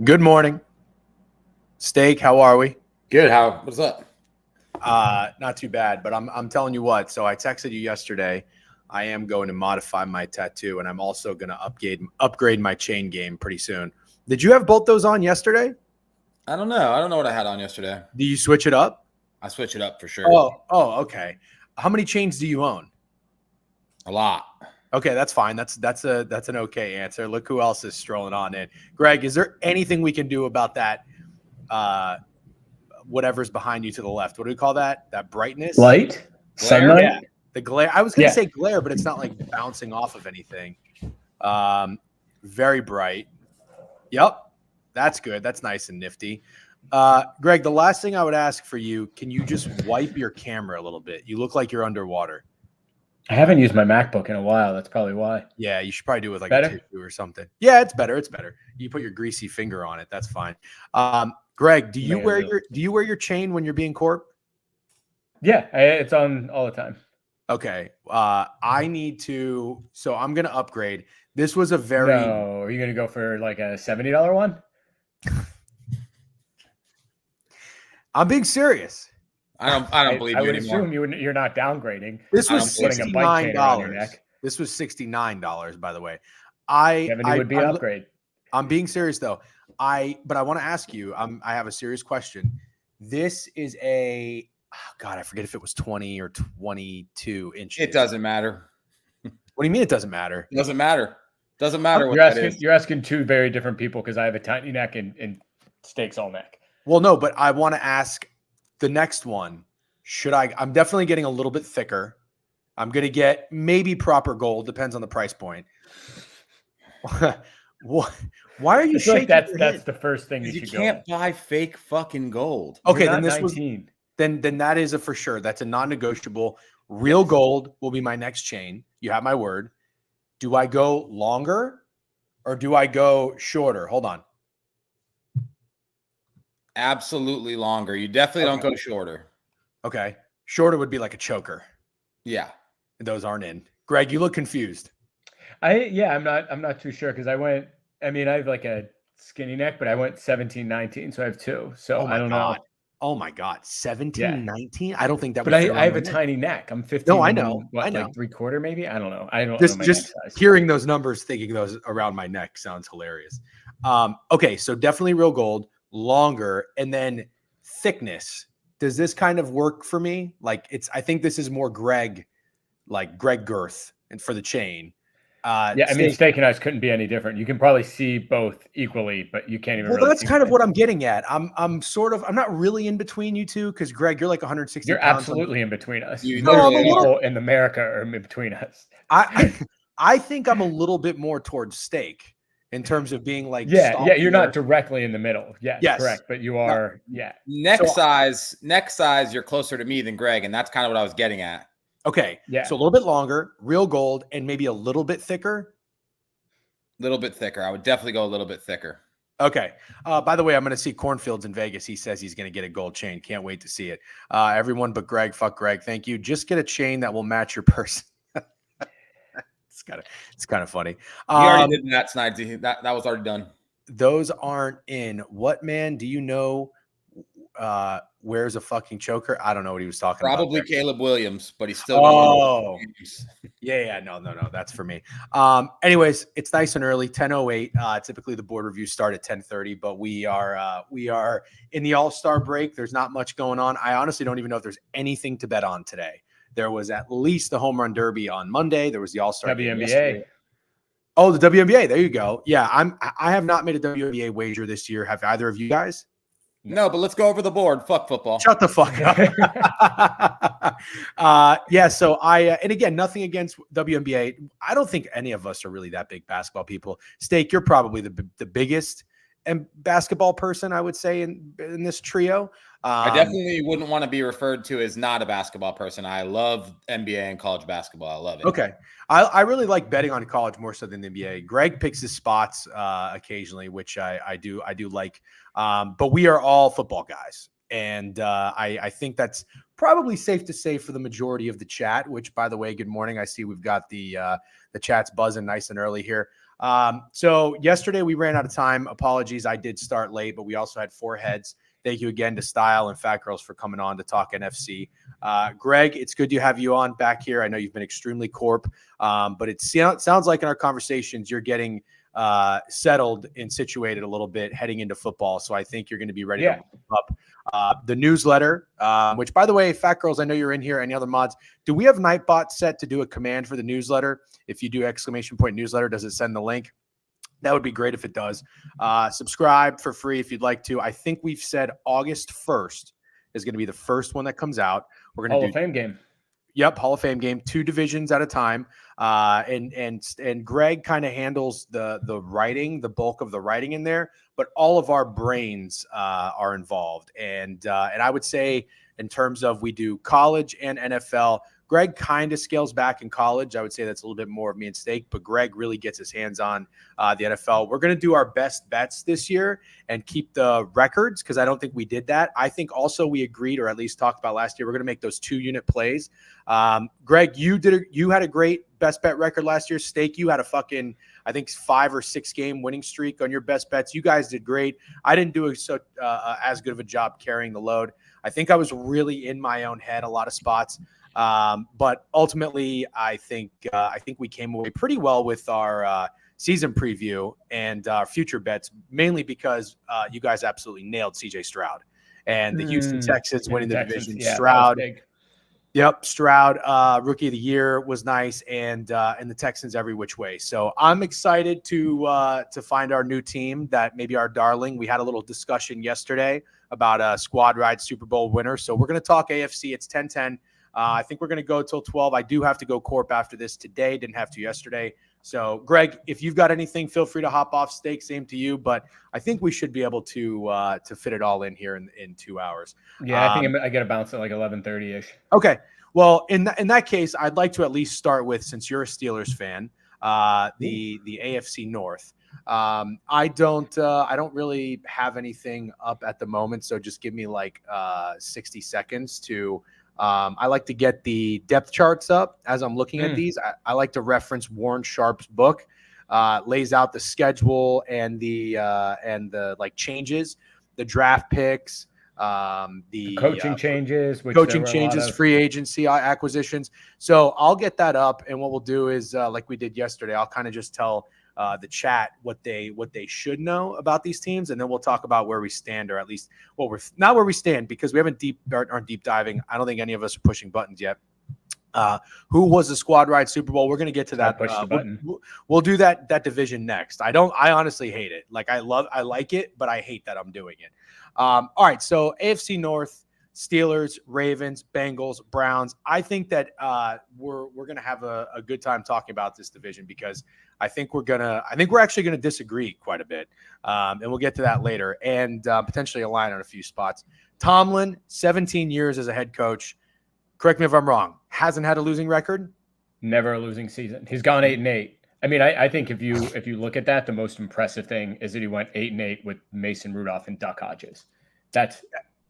Good morning. Steak, how are we? Good. What's up? Not too bad, but I'm telling you what. So I texted you yesterday. I am going to modify my tattoo, and I'm also going to upgrade my chain game pretty soon. Did you have both those on yesterday? I don't know. I don't know what I had on yesterday. Do you switch it up? I switch it up for sure. Oh, okay. How many chains do you own? A lot. Okay, that's fine. That's an okay answer. Look who else is strolling on in. Greg, is there anything we can do about that? Whatever's behind you to the left. What do we call that? That brightness? Light? Glare? Sunlight? Yeah, the glare. I was going to say glare, but it's not like bouncing off of anything. Very bright. Yep, that's good. That's nice and nifty. Greg, the last thing I would ask for you, can you just wipe your camera a little bit? You look like you're underwater. I haven't used my MacBook in a while. That's probably why. Yeah, you should probably do it with like Better? a tissue or something. Yeah, it's better. It's better. You put your greasy finger on it. That's fine. Greg, do you wear your chain when you're being corp? Yeah, it's on all the time. Okay. I need to. So I'm gonna upgrade. This was a very. No, are you gonna go for like a $70 one? I'm being serious. I don't believe you anymore. anymore. I would assume you're not downgrading. This was putting a bike chain around your $69. neck. This was $69, by the way. 70 would be an upgrade. I'm being serious though. But I want to ask you. I have a serious question. This is a. Oh God, I forget if it was 20 or 22 inches. It doesn't matter. What do you mean it doesn't matter? It doesn't matter. Doesn't matter what that is. You're asking two very different people because I have a tiny neck and Steak's all neck. Well, no, but I want to ask the next one. I'm definitely getting a little bit thicker. I'm going to get maybe proper gold. Depends on the price point. Why are you shaking? Like that's the first thing You can't buy fake fucking gold. Okay, then this 19. Then that is a for sure. That's a non-negotiable. Real gold will be my next chain. You have my word. Do I go longer or do I go shorter? Hold on. Absolutely longer. You definitely don't go shorter. Okay. Shorter would be like a choker. Yeah. Those aren't in. Greg, you look confused. I'm not too sure because I have like a skinny neck, but I went 17, 19, so I have two. So I don't know. Oh my God. 17, 19? I don't think that would fit. But I have a tiny neck. I'm 15. No, I know. What, I know. Like 3/4 maybe? I don't know. I don't just know my just neck size. Hearing those numbers, thinking those around my neck sounds hilarious. Okay, so definitely real gold, longer, and then thickness. Does this kind of work for me? Like I think this is more Greg girth and for the chain. Steak and Ice couldn't be any different. You can probably see both equally, but you can't even. Well, that's kind of what I'm getting at. I'm not really in between you two because Greg, you're like 160. You're absolutely in between us. People in America are in between us. I think I'm a little bit more towards Steak in terms of being like. You're not directly in the middle. Yes, correct, but you are. Neck size. You're closer to me than Greg, and that's kind of what I was getting at. Okay. Yeah. So a little bit longer, real gold, and maybe a little bit thicker. Little bit thicker. I would definitely go a little bit thicker. Okay. By the way, I'm going to see Cornfields in Vegas. He says he's going to get a gold chain. Can't wait to see it. Everyone but Greg. Fuck Greg. Thank you. Just get a chain that will match your person. It's kind of funny. You already did that, Snidesy. That was already done. Those aren't in. What man do you know wears a fucking choker? I don't know what he was talking about. Probably Caleb Williams, but he's still going. Yeah, no, that's for me. Anyways, it's nice and early, 10:08. Typically the board reviews start at 10:30, but we are in the All-Star break. There's not much going on. I honestly don't even know if there's anything to bet on today. There was at least the home run derby on Monday. There was the All-Star game yesterday. Oh, the WNBA. There you go. Yeah, I have not made a WNBA wager this year. Have either of you guys? No, but let's go over the board. Fuck football. Shut the fuck up. Yeah, so and again, nothing against WNBA. I don't think any of us are really that big basketball people. Steak, you're probably the biggest basketball person, I would say, in this trio. I definitely wouldn't want to be referred to as not a basketball person. I love NBA and college basketball. I love it. Okay. I really like betting on college more so than the NBA. Greg picks his spots occasionally, which I do like. But we are all football guys. And I think that's probably safe to say for the majority of the chat, which, by the way, good morning. I see we've got the chat's buzzing nice and early here. So yesterday we ran out of time. Apologies. I did start late, but we also had 4 heads. Thank you again to Style and Fat Girls for coming on to talk NFC. Greg, it's good to have you on back here. I know you've been extremely corp, but it sounds like in our conversations you're getting settled and situated a little bit heading into football. So I think you're going to be ready to wrap up the newsletter, which, by the way, Fat Girls, I know you're in here. Any other mods? Do we have Nightbot set to do a command for the newsletter? If you do !newsletter, does it send the link? That would be great if it does. Subscribe for free if you'd like to. I think we've said August 1st is going to be the first one that comes out. We're going to do Hall of Fame game. Yep, Hall of Fame game, 2 divisions at a time. And Greg kind of handles the writing, the bulk of the writing in there, but all of our brains are involved. And I would say in terms of we do college and NFL. Greg kind of scales back in college. I would say that's a little bit more of me and Steak, but Greg really gets his hands on the NFL. We're going to do our best bets this year and keep the records because I don't think we did that. I think also we agreed, or at least talked about last year, we're going to make those 2-unit plays. Greg, you had a great best bet record last year. Steak, you had a fucking, I think, 5 or 6 game winning streak on your best bets. You guys did great. I didn't do as good of a job carrying the load. I think I was really in my own head a lot of spots. But ultimately, I think we came away pretty well with our season preview and our future bets, mainly because you guys absolutely nailed CJ Stroud and the Houston Texans winning the division. Yeah, Stroud, Stroud, rookie of the year was nice, and the Texans every which way. So I'm excited to find our new team that maybe our darling. We had a little discussion yesterday about a squad ride Super Bowl winner. So we're going to talk AFC. It's 10:10. I think we're going to go till 12. I do have to go corp after this today. Didn't have to yesterday. So, Greg, if you've got anything, feel free to hop off. Steak, same to you. But I think we should be able to fit it all in here in 2 hours. Yeah, I think I get a bounce at like 11:30-ish. Okay. Well, in that case, I'd like to at least start with, since you're a Steelers fan, the AFC North. I don't really have anything up at the moment. So just give me like 60 seconds to. I like to get the depth charts up as I'm looking at these. I like to reference Warren Sharp's book, lays out the schedule and the like changes, the draft picks, the coaching changes, free agency acquisitions. So I'll get that up, and what we'll do is like we did yesterday. I'll kind of just tell the chat what they should know about these teams, and then we'll talk about where we stand, or at least we're not where we stand because we aren't deep diving. I don't think any of us are pushing buttons yet. Who was the squad ride Super Bowl? We're going to get to that. We'll do that division next. I honestly hate it. Like I like it, but I hate that I'm doing it. All right. So AFC North, Steelers, Ravens, Bengals, Browns. I think that we're going to have a good time talking about this division because I think we're actually going to disagree quite a bit. And we'll get to that later and potentially align on a few spots. Tomlin, 17 years as a head coach. Correct me if I'm wrong. Hasn't had a losing record. Never a losing season. He's gone 8-8. I mean, I think if you look at that, the most impressive thing is that he went 8-8 with Mason Rudolph and Duck Hodges. That's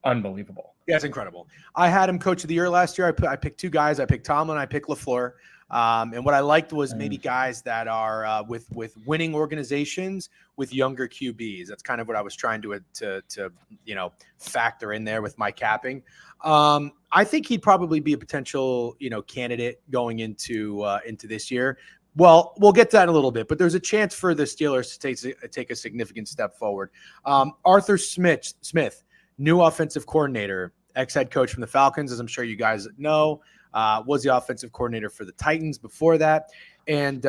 unbelievable. Yeah, it's incredible. I had him coach of the year last year. I picked 2 guys. I picked Tomlin. I picked LaFleur. And what I liked was maybe guys that are with winning organizations with younger QBs. That's kind of what I was trying to factor in there with my capping. I think he'd probably be a potential candidate going into this year. Well, we'll get to that in a little bit, but there's a chance for the Steelers to take a significant step forward. Arthur Smith, new offensive coordinator, ex-head coach from the Falcons, as I'm sure you guys know. Was the offensive coordinator for the Titans before that, and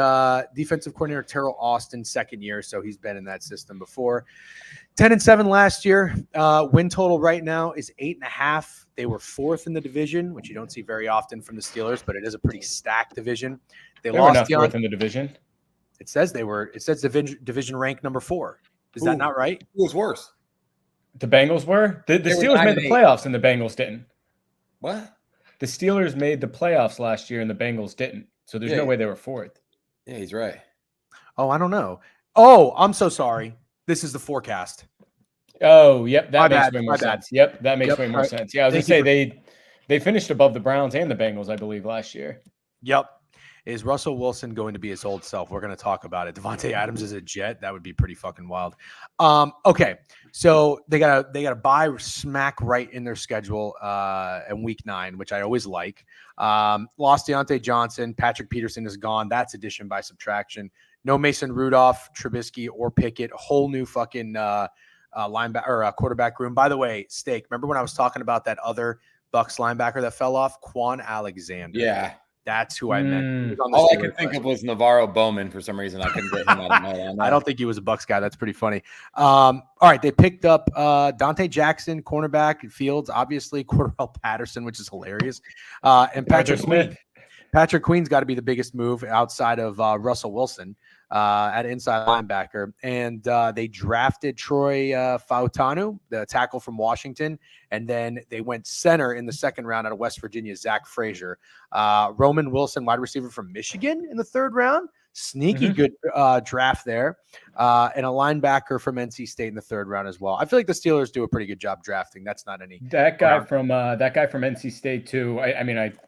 defensive coordinator Terrell Austin, second year, so he's been in that system before. 10-7 last year. Win total right now is 8.5. They were fourth in the division, which you don't see very often from the Steelers, but it is a pretty stacked division. They lost fourth in the division. It says division rank number 4. Is that not right? Who was worse? The Bengals were. The Steelers made the playoffs and the Bengals didn't. What? The Steelers made the playoffs last year and the Bengals didn't. So there's no way they were fourth. Yeah, he's right. Oh, I don't know. Oh, I'm so sorry. This is the forecast. Oh, yep. That makes way more sense. Yep. That makes way more sense. Yeah, I was going to say they finished above the Browns and the Bengals, I believe, last year. Yep. Is Russell Wilson going to be his old self? We're going to talk about it. Devontae Adams is a Jet. That would be pretty fucking wild. Okay, so they got a bye smack right in their schedule in week 9, which I always like. Lost Deontay Johnson. Patrick Peterson is gone. That's addition by subtraction. No Mason Rudolph, Trubisky, or Pickett. Whole new fucking linebacker or quarterback room. By the way, Steak, remember when I was talking about that other Bucs linebacker that fell off? Quan Alexander. Yeah. That's who I meant. All I could think of was Navarro Bowman for some reason. I couldn't get him out of my mind. I don't think he was a Bucs guy. That's pretty funny. All right. They picked up Dante Jackson, cornerback, Fields, obviously, Cordell Patterson, which is hilarious. And Patrick Queen. Patrick Queen's got to be the biggest move outside of Russell Wilson at inside linebacker. And they drafted Troy Fautanu, the tackle from Washington. And then they went center in the second round out of West Virginia, Zach Frazier. Roman Wilson, wide receiver from Michigan in the third round. Sneaky good draft there. And a linebacker from NC State in the third round as well. I feel like the Steelers do a pretty good job drafting. That's not any. That guy from NC State too.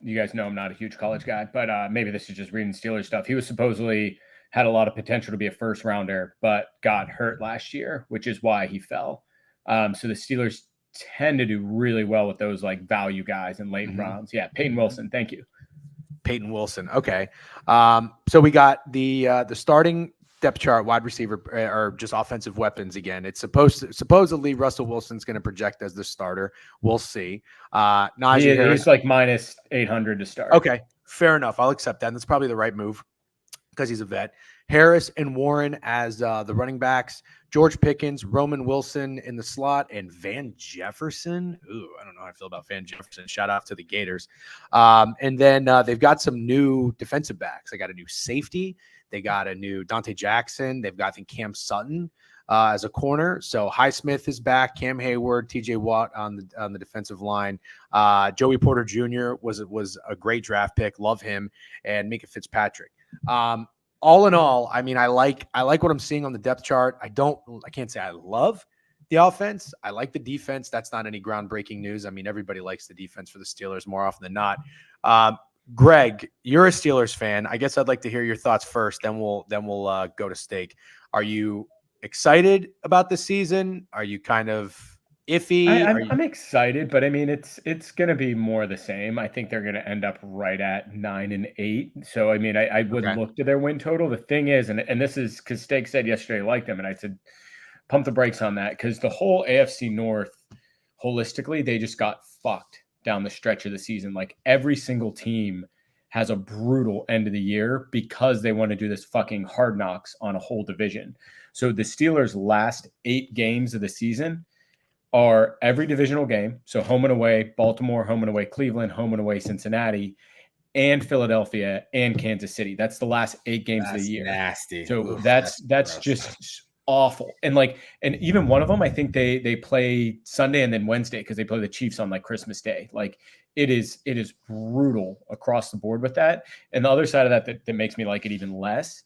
You guys know I'm not a huge college guy, but maybe this is just reading Steelers stuff. He was supposedly had a lot of potential to be a first rounder, but got hurt last year, which is why he fell. So the Steelers tend to do really well with those like value guys in late rounds. Yeah. Peyton Wilson. Thank you. Peyton Wilson. Okay. So we got the starting depth chart, wide receiver, or just offensive weapons again. It's supposedly Russell Wilson's going to project as the starter. We'll see. Najee Harris, he's like minus 800 to start. Okay. Fair enough. I'll accept that. And that's probably the right move because he's a vet. Harris and Warren as the running backs. George Pickens, Roman Wilson in the slot, and Van Jefferson. Ooh, I don't know how I feel about Van Jefferson. Shout out to the Gators. And then they've got some new defensive backs. They got a new safety. They got a new Dante Jackson. They've got, I think, Cam Sutton as a corner. So Highsmith is back. Cam Hayward, TJ Watt on the defensive line. Joey Porter Jr. was a great draft pick. Love him. And Minka Fitzpatrick. All in all, I mean, I like what I'm seeing on the depth chart. I can't say I love the offense. I like the defense. That's not any groundbreaking news. I mean, everybody likes the defense for the Steelers more often than not. Greg, you're a Steelers fan. I guess I'd like to hear your thoughts first. Then we'll go to Steak. Are you excited about the season? Are you kind of iffy? I'm excited, but I mean, it's going to be more the same. I think they're going to end up right at 9-8. So, I mean, I wouldn't look to their win total. The thing is, and this is because Steak said yesterday, I liked them. And I said, pump the brakes on that. Because the whole AFC North, holistically, they just got fucked down the stretch of the season. Like every single team has a brutal end of the year because they want to do this fucking hard knocks on a whole division. So the Steelers' last 8 games of the season are every divisional game. So home and away, Baltimore, home and away, Cleveland, home and away, Cincinnati, and Philadelphia and Kansas City. That's the last 8 games of the year. Nasty. So that's just awful. And even one of them, I think they play Sunday and then Wednesday because they play the Chiefs on like Christmas Day. Like it is brutal across the board with that. And the other side of that makes me like it even less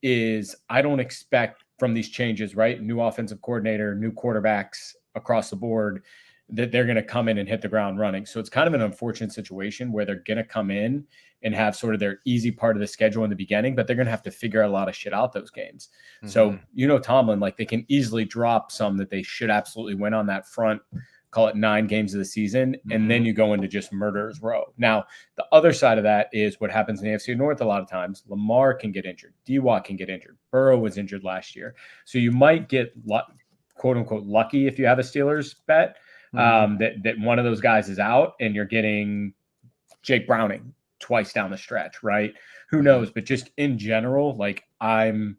is I don't expect from these changes, right? New offensive coordinator, new quarterbacks across the board, that they're going to come in and hit the ground running. So it's kind of an unfortunate situation where they're going to come in and have sort of their easy part of the schedule in the beginning, but they're going to have to figure a lot of shit out those games. Mm-hmm. So, Tomlin, like they can easily drop some that they should absolutely win on that front, call it 9 games of the season. Mm-hmm. And then you go into just murderer's row. Now, the other side of that is what happens in the AFC North a lot of times. Lamar can get injured. D-Watt can get injured. Burrow was injured last year. So you might get quote unquote lucky if you have a Steelers bet. That one of those guys is out and you're getting Jake Browning twice down the stretch, right? Who knows? But just in general, like I'm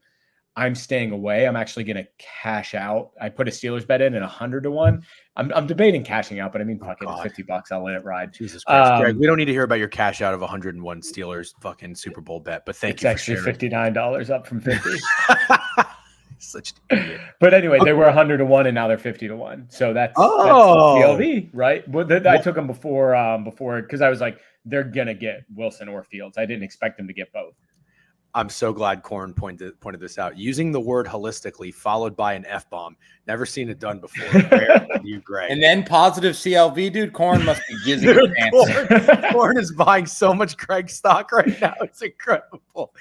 staying away. I'm actually going to cash out. I put a Steelers bet in at 100 to 1. I'm debating cashing out, but I mean, fuck it, it's $50. I'll let it ride. Jesus Christ, Greg, we don't need to hear about your cash out of 101 Steelers fucking Super Bowl bet, but thank you for sharing. It's actually $59 up from 50. Such an idiot. But anyway, they were 100 to 1 and now they're 50 to 1. So that's CLV, right? But I took them before because I was like, they're gonna get Wilson or Fields. I didn't expect them to get both. I'm so glad Corn pointed this out. Using the word holistically followed by an F-bomb. Never seen it done before. Where are you, Greg? And then positive CLV, dude. Corn must be jizzing his pants. Corn is buying so much Craig stock right now. It's incredible.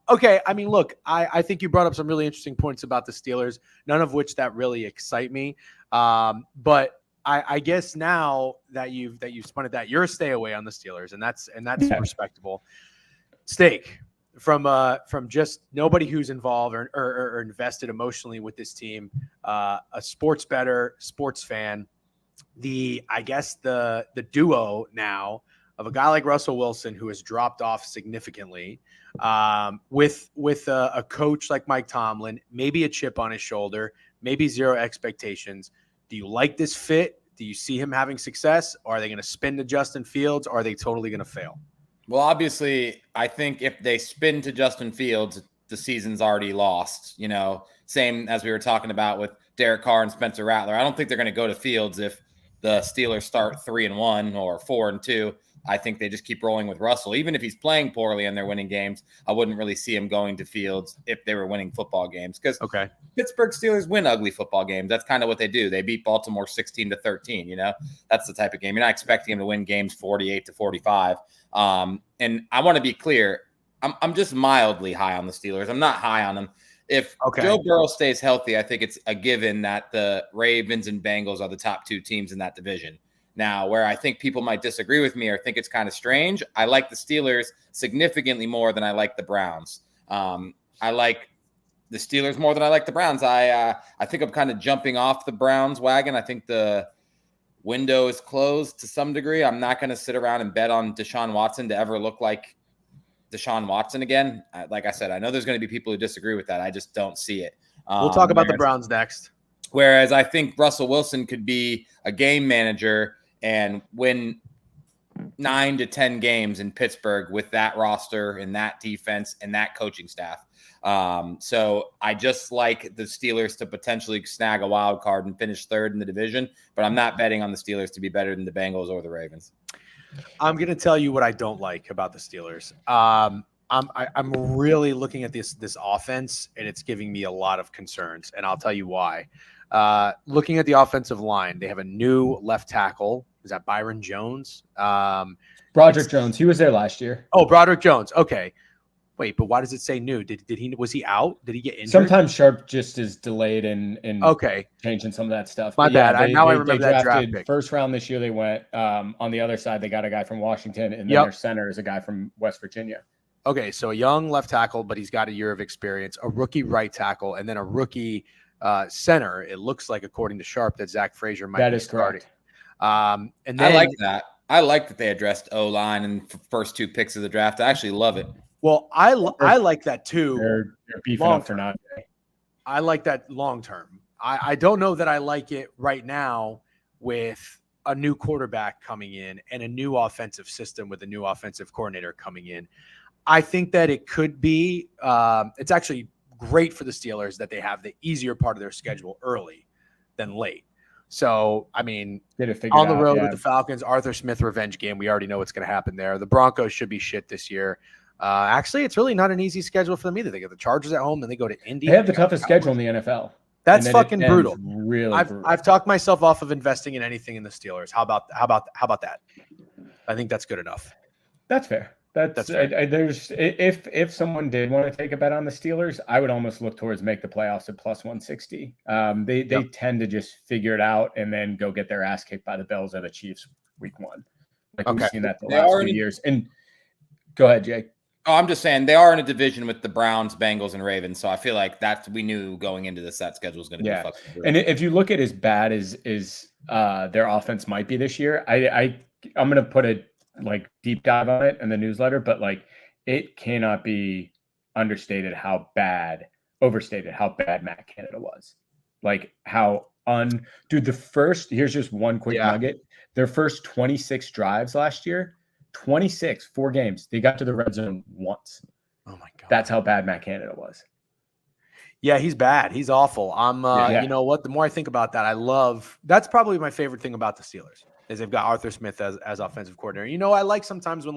Okay. I mean, look, I think you brought up some really interesting points about the Steelers, none of which that really excite me. But I guess now that you've spun it that, you're a stay away on the Steelers, and that's respectable. Steak. From just nobody who's involved or invested emotionally with this team, a sports bettor, sports fan, I guess the duo now of a guy like Russell Wilson who has dropped off significantly, with a coach like Mike Tomlin, maybe a chip on his shoulder, maybe zero expectations. Do you like this fit? Do you see him having success? Or are they going to spin to Justin Fields? Or are they totally going to fail? Well, obviously, I think if they spin to Justin Fields, the season's already lost. Same as we were talking about with Derek Carr and Spencer Rattler. I don't think they're going to go to Fields if the Steelers start 3-1 or 4-2. I think they just keep rolling with Russell. Even if he's playing poorly and they're winning games, I wouldn't really see him going to Fields if they were winning football games. Because Pittsburgh Steelers win ugly football games. That's kind of what they do. They beat Baltimore 16-13. That's the type of game. You're not expecting him to win games 48-45. And I want to be clear. I'm just mildly high on the Steelers. I'm not high on them. If Joe Burrow stays healthy, I think it's a given that the Ravens and Bengals are the top 2 teams in that division. Now, where I think people might disagree with me or think it's kind of strange, I like the Steelers significantly more than I like the Browns. I like the Steelers more than I like the Browns. I think I'm kind of jumping off the Browns wagon. I think the window is closed to some degree. I'm not going to sit around and bet on Deshaun Watson to ever look like Deshaun Watson again. Like I said, I know there's going to be people who disagree with that. I just don't see it. We'll talk about the Browns next. Whereas I think Russell Wilson could be a game manager and win 9 to 10 games in Pittsburgh with that roster and that defense and that coaching staff. So I just like the Steelers to potentially snag a wild card and finish 3rd in the division, but I'm not betting on the Steelers to be better than the Bengals or the Ravens. I'm going to tell you what I don't like about the Steelers. I'm really looking at this offense, and it's giving me a lot of concerns, and I'll tell you why. Looking at the offensive line, they have a new left tackle. Is that Byron Jones? Broderick Jones. He was there last year. Oh, Broderick Jones. Okay. Wait, but why does it say new? Was he out? Did he get injured? Sometimes Sharp just is delayed in changing some of that stuff. My bad. I remember that draft pick. First round this year they went. On the other side, they got a guy from Washington, and then their center is a guy from West Virginia. Okay, so a young left tackle, but he's got a year of experience, a rookie right tackle, and then a rookie center. It looks like, according to Sharp, that Zach Frazier might be starting. Correct. And then, I like that. I like that they addressed O-line in the first 2 picks of the draft. I actually love it. Well, I like that too. They're beefing up for not. I like that long term. I don't know that I like it right now with a new quarterback coming in and a new offensive system with a new offensive coordinator coming in. I think that it could be it's actually great for the Steelers that they have the easier part of their schedule early than late. So, I mean, on the road with the Falcons, Arthur Smith revenge game, we already know what's going to happen there. The Broncos should be shit this year. Actually, it's really not an easy schedule for them either. They get the Chargers at home, then they go to Indy. They have the toughest schedule in the NFL. That's fucking brutal. Really I've talked myself off of investing in anything in the Steelers. How about that? I think that's good enough. That's fair. That's fair. There's if someone did want to take a bet on the Steelers, I would almost look towards make the playoffs at plus 160. They tend to just figure it out and then go get their ass kicked by the Bills or the Chiefs week 1. Like we've seen that the last few years. And go ahead, Jake. Oh, I'm just saying they are in a division with the Browns, Bengals, and Ravens. So I feel like we knew going into this that schedule was going to be fucking brutal. And if you look at as bad as their offense might be this year, I'm going to put a deep dive on it in the newsletter, but it cannot be overstated how bad Matt Canada was. Here's just one quick nugget. Their first 26 drives last year, 4 games, they got to the red zone once. Oh my God. That's how bad Matt Canada was. Yeah, he's bad. He's awful. You know what? The more I think about that, that's probably my favorite thing about the Steelers is they've got Arthur Smith as offensive coordinator. You know, I like sometimes when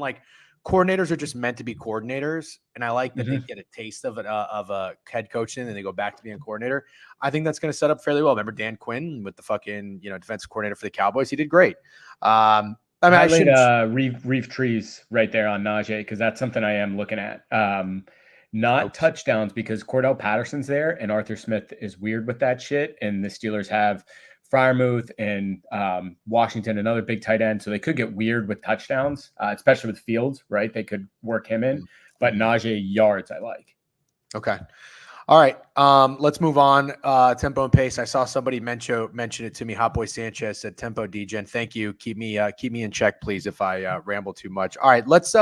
coordinators are just meant to be coordinators, and I like that they get a taste of a head coaching and then they go back to being a coordinator. I think that's going to set up fairly well. Remember Dan Quinn with the fucking defensive coordinator for the Cowboys? He did great. I laid Reef Trees right there on Najee because that's something I am looking at. Not touchdowns because Cordell Patterson's there and Arthur Smith is weird with that shit. And the Steelers have Freiermuth and Washington, another big tight end. So they could get weird with touchdowns, especially with Fields, right? They could work him in. But Najee yards I like. Okay. All right, let's move on. Tempo and pace. I saw somebody mention it to me. Hot Boy Sanchez said, "Tempo, DGen, thank you. Keep me in check, please, if I ramble too much." All right, let's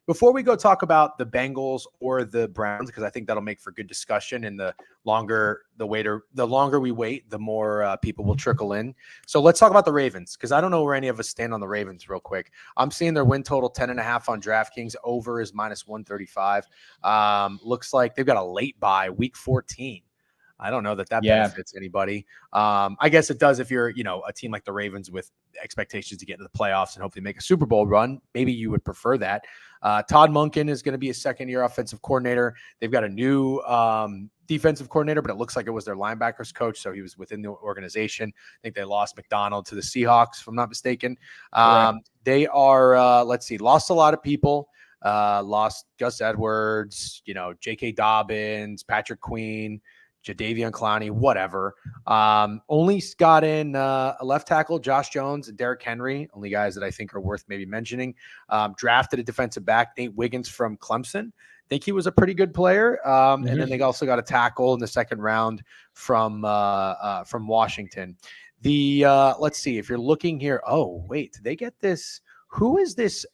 before we go talk about the Bengals or the Browns, because I think that'll make for good discussion. And the longer we wait, the more people will trickle in. So let's talk about the Ravens, because I don't know where any of us stand on the Ravens. Real quick, I'm seeing their win total 10.5 on DraftKings. Over is -135. Looks like they've got a late bye week 14. I don't know that benefits anybody. I guess it does if you're, a team like the Ravens with expectations to get into the playoffs and hopefully make a Super Bowl run. Maybe you would prefer that. Todd Monken is going to be a second-year offensive coordinator. They've got a new defensive coordinator, but it looks like it was their linebackers coach, so he was within the organization. I think they lost McDonald to the Seahawks, if I'm not mistaken. They are, lost a lot of people. Lost Gus Edwards, J.K. Dobbins, Patrick Queen, Jadeveon Clowney, whatever. Only got in a left tackle, Josh Jones and Derrick Henry, only guys that I think are worth maybe mentioning. Drafted a defensive back, Nate Wiggins from Clemson. Think he was a pretty good player. And then they also got a tackle in the second round from Washington. Let's see if you're looking here. Oh, wait, did they get this? Who is this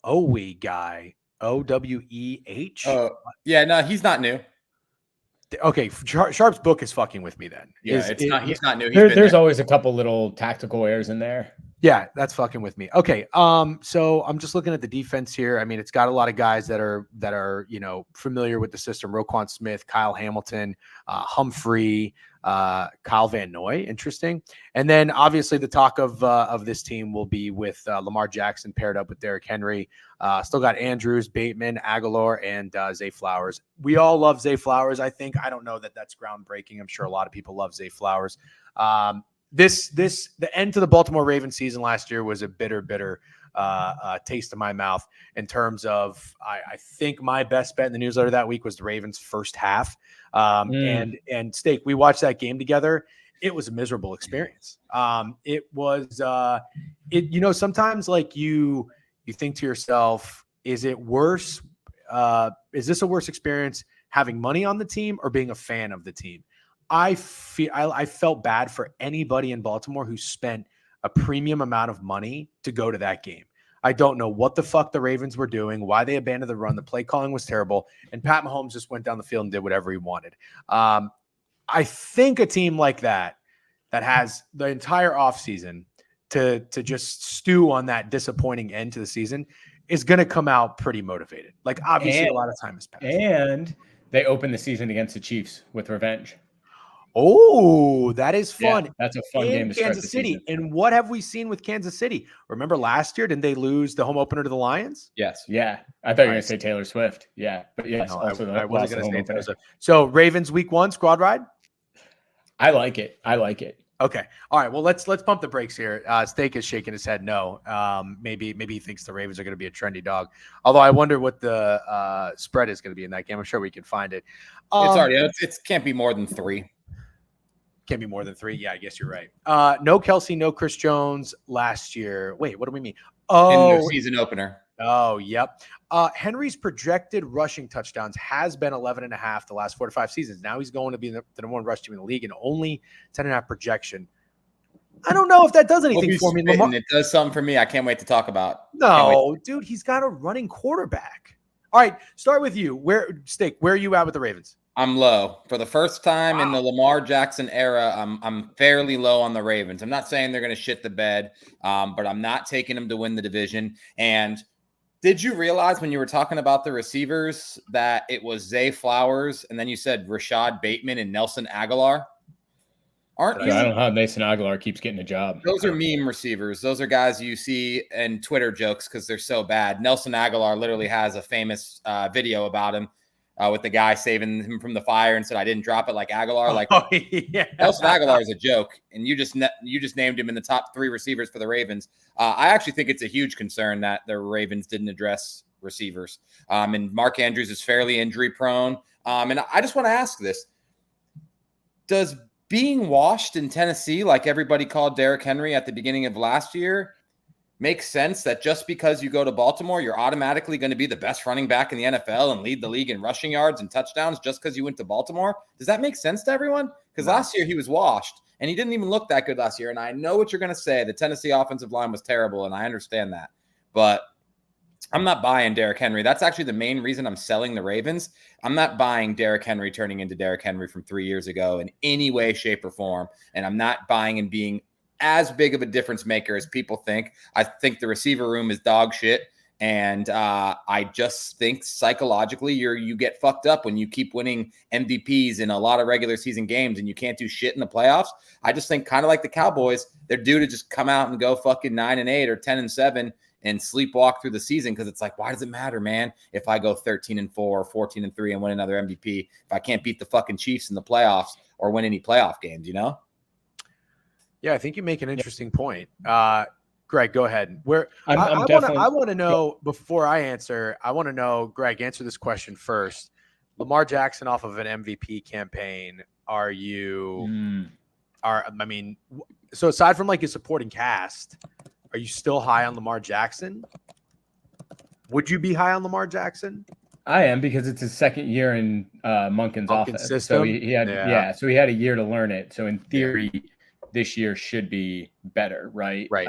Owe guy? Oweh? Yeah, no, he's not new. Okay, Sharp's book is fucking with me then. Yeah, he's not new. There's always a couple little tactical errors in there. Yeah, that's fucking with me. Okay, so I'm just looking at the defense here. I mean, it's got a lot of guys that are familiar with the system. Roquan Smith, Kyle Hamilton, Humphrey, Kyle Van Noy. Interesting. And then obviously the talk of this team will be with Lamar Jackson paired up with Derrick Henry. Still got Andrews, Bateman, Aguilar, and Zay Flowers. We all love Zay Flowers, I think. I don't know that that's groundbreaking. I'm sure a lot of people love Zay Flowers. The end to the Baltimore Ravens season last year was a bitter taste in my mouth in terms of I think my best bet in the newsletter that week was the Ravens first half. And Steak, we watched that game together. It was a miserable experience. It was sometimes like you think to yourself, is it worse? Is this a worse experience having money on the team or being a fan of the team? I felt bad for anybody in Baltimore who spent a premium amount of money to go to that game. I don't know what the fuck the Ravens were doing, why they abandoned the run. The play calling was terrible, and Pat Mahomes just went down the field and did whatever he wanted. I think a team like that has the entire offseason to just stew on that disappointing end to the season is going to come out pretty motivated. Like, obviously, a lot of time has passed. And they open the season against the Chiefs with revenge. Oh, that is fun. Yeah, that's a fun game to start Kansas City. season. And what have we seen with Kansas City? Remember last year, didn't they lose the home opener to the Lions? Yes. Yeah. I thought you were going to say Taylor Swift. Yeah. But yes, No, also I wasn't going to say Taylor Swift. So Ravens week 1 squad ride? I like it. Okay. All right. Well, let's pump the brakes here. Steak is shaking his head no. Maybe he thinks the Ravens are going to be a trendy dog. Although I wonder what the spread is going to be in that game. I'm sure we can find it. It's already it can't be more than 3. Can't be more than 3. Yeah, I guess you're right. No Kelsey, no Chris Jones last year. Wait, what do we mean? In the season opener. Oh, yep. Henry's projected rushing touchdowns has been 11.5 the last 4 to 5 seasons. Now he's going to be the number 1 rush team in the league and only 10.5 projection. I don't know if that does anything for me. It does something for me. I can't wait to talk about. No, dude, he's got a running quarterback. All right, start with you. Where are you at with the Ravens? I'm low. For the first time in the Lamar Jackson era, I'm fairly low on the Ravens. I'm not saying they're going to shit the bed, but I'm not taking them to win the division. And did you realize when you were talking about the receivers that it was Zay Flowers and then you said Rashad Bateman and Nelson Aguilar? Aren't you? I don't know how Nelson Aguilar keeps getting a job. Those are meme receivers. Those are guys you see in Twitter jokes because they're so bad. Nelson Aguilar literally has a famous video about him with the guy saving him from the fire and said, "I didn't drop it like Aguilar." Like yeah. Nelson Aguilar is a joke, and you just named him in the top 3 receivers for the Ravens. I actually think it's a huge concern that the Ravens didn't address receivers. And Mark Andrews is fairly injury prone. And I just want to ask this: does being washed in Tennessee, like everybody called Derrick Henry at the beginning of last year, make sense that just because you go to Baltimore, you're automatically going to be the best running back in the NFL and lead the league in rushing yards and touchdowns just because you went to Baltimore? Does that make sense to everyone? Because last year he was washed and he didn't even look that good last year. And I know what you're going to say. The Tennessee offensive line was terrible, and I understand that. But I'm not buying Derrick Henry. That's actually the main reason I'm selling the Ravens. I'm not buying Derrick Henry turning into Derrick Henry from 3 years ago in any way, shape, or form. And I'm not buying and being as big of a difference maker as people think. I think the receiver room is dog shit. And I just think psychologically you get fucked up when you keep winning MVPs in a lot of regular season games and you can't do shit in the playoffs. I just think kind of like the Cowboys, they're due to just come out and go fucking 9-8 or 10-7 and sleepwalk through the season because it's like, why does it matter, man, if I go 13-4 or 14-3 and win another MVP if I can't beat the fucking Chiefs in the playoffs or win any playoff games, you know? Yeah, I think you make an interesting point. Greg, go ahead. I want to know, before I answer, Greg, answer this question first. Lamar Jackson off of an MVP campaign, so aside from like his supporting cast, are you still high on Lamar Jackson? Would you be high on Lamar Jackson? I am, because it's his second year in Monken's offense. System? So he had so he had a year to learn it. So in theory, this year should be better, right? Right.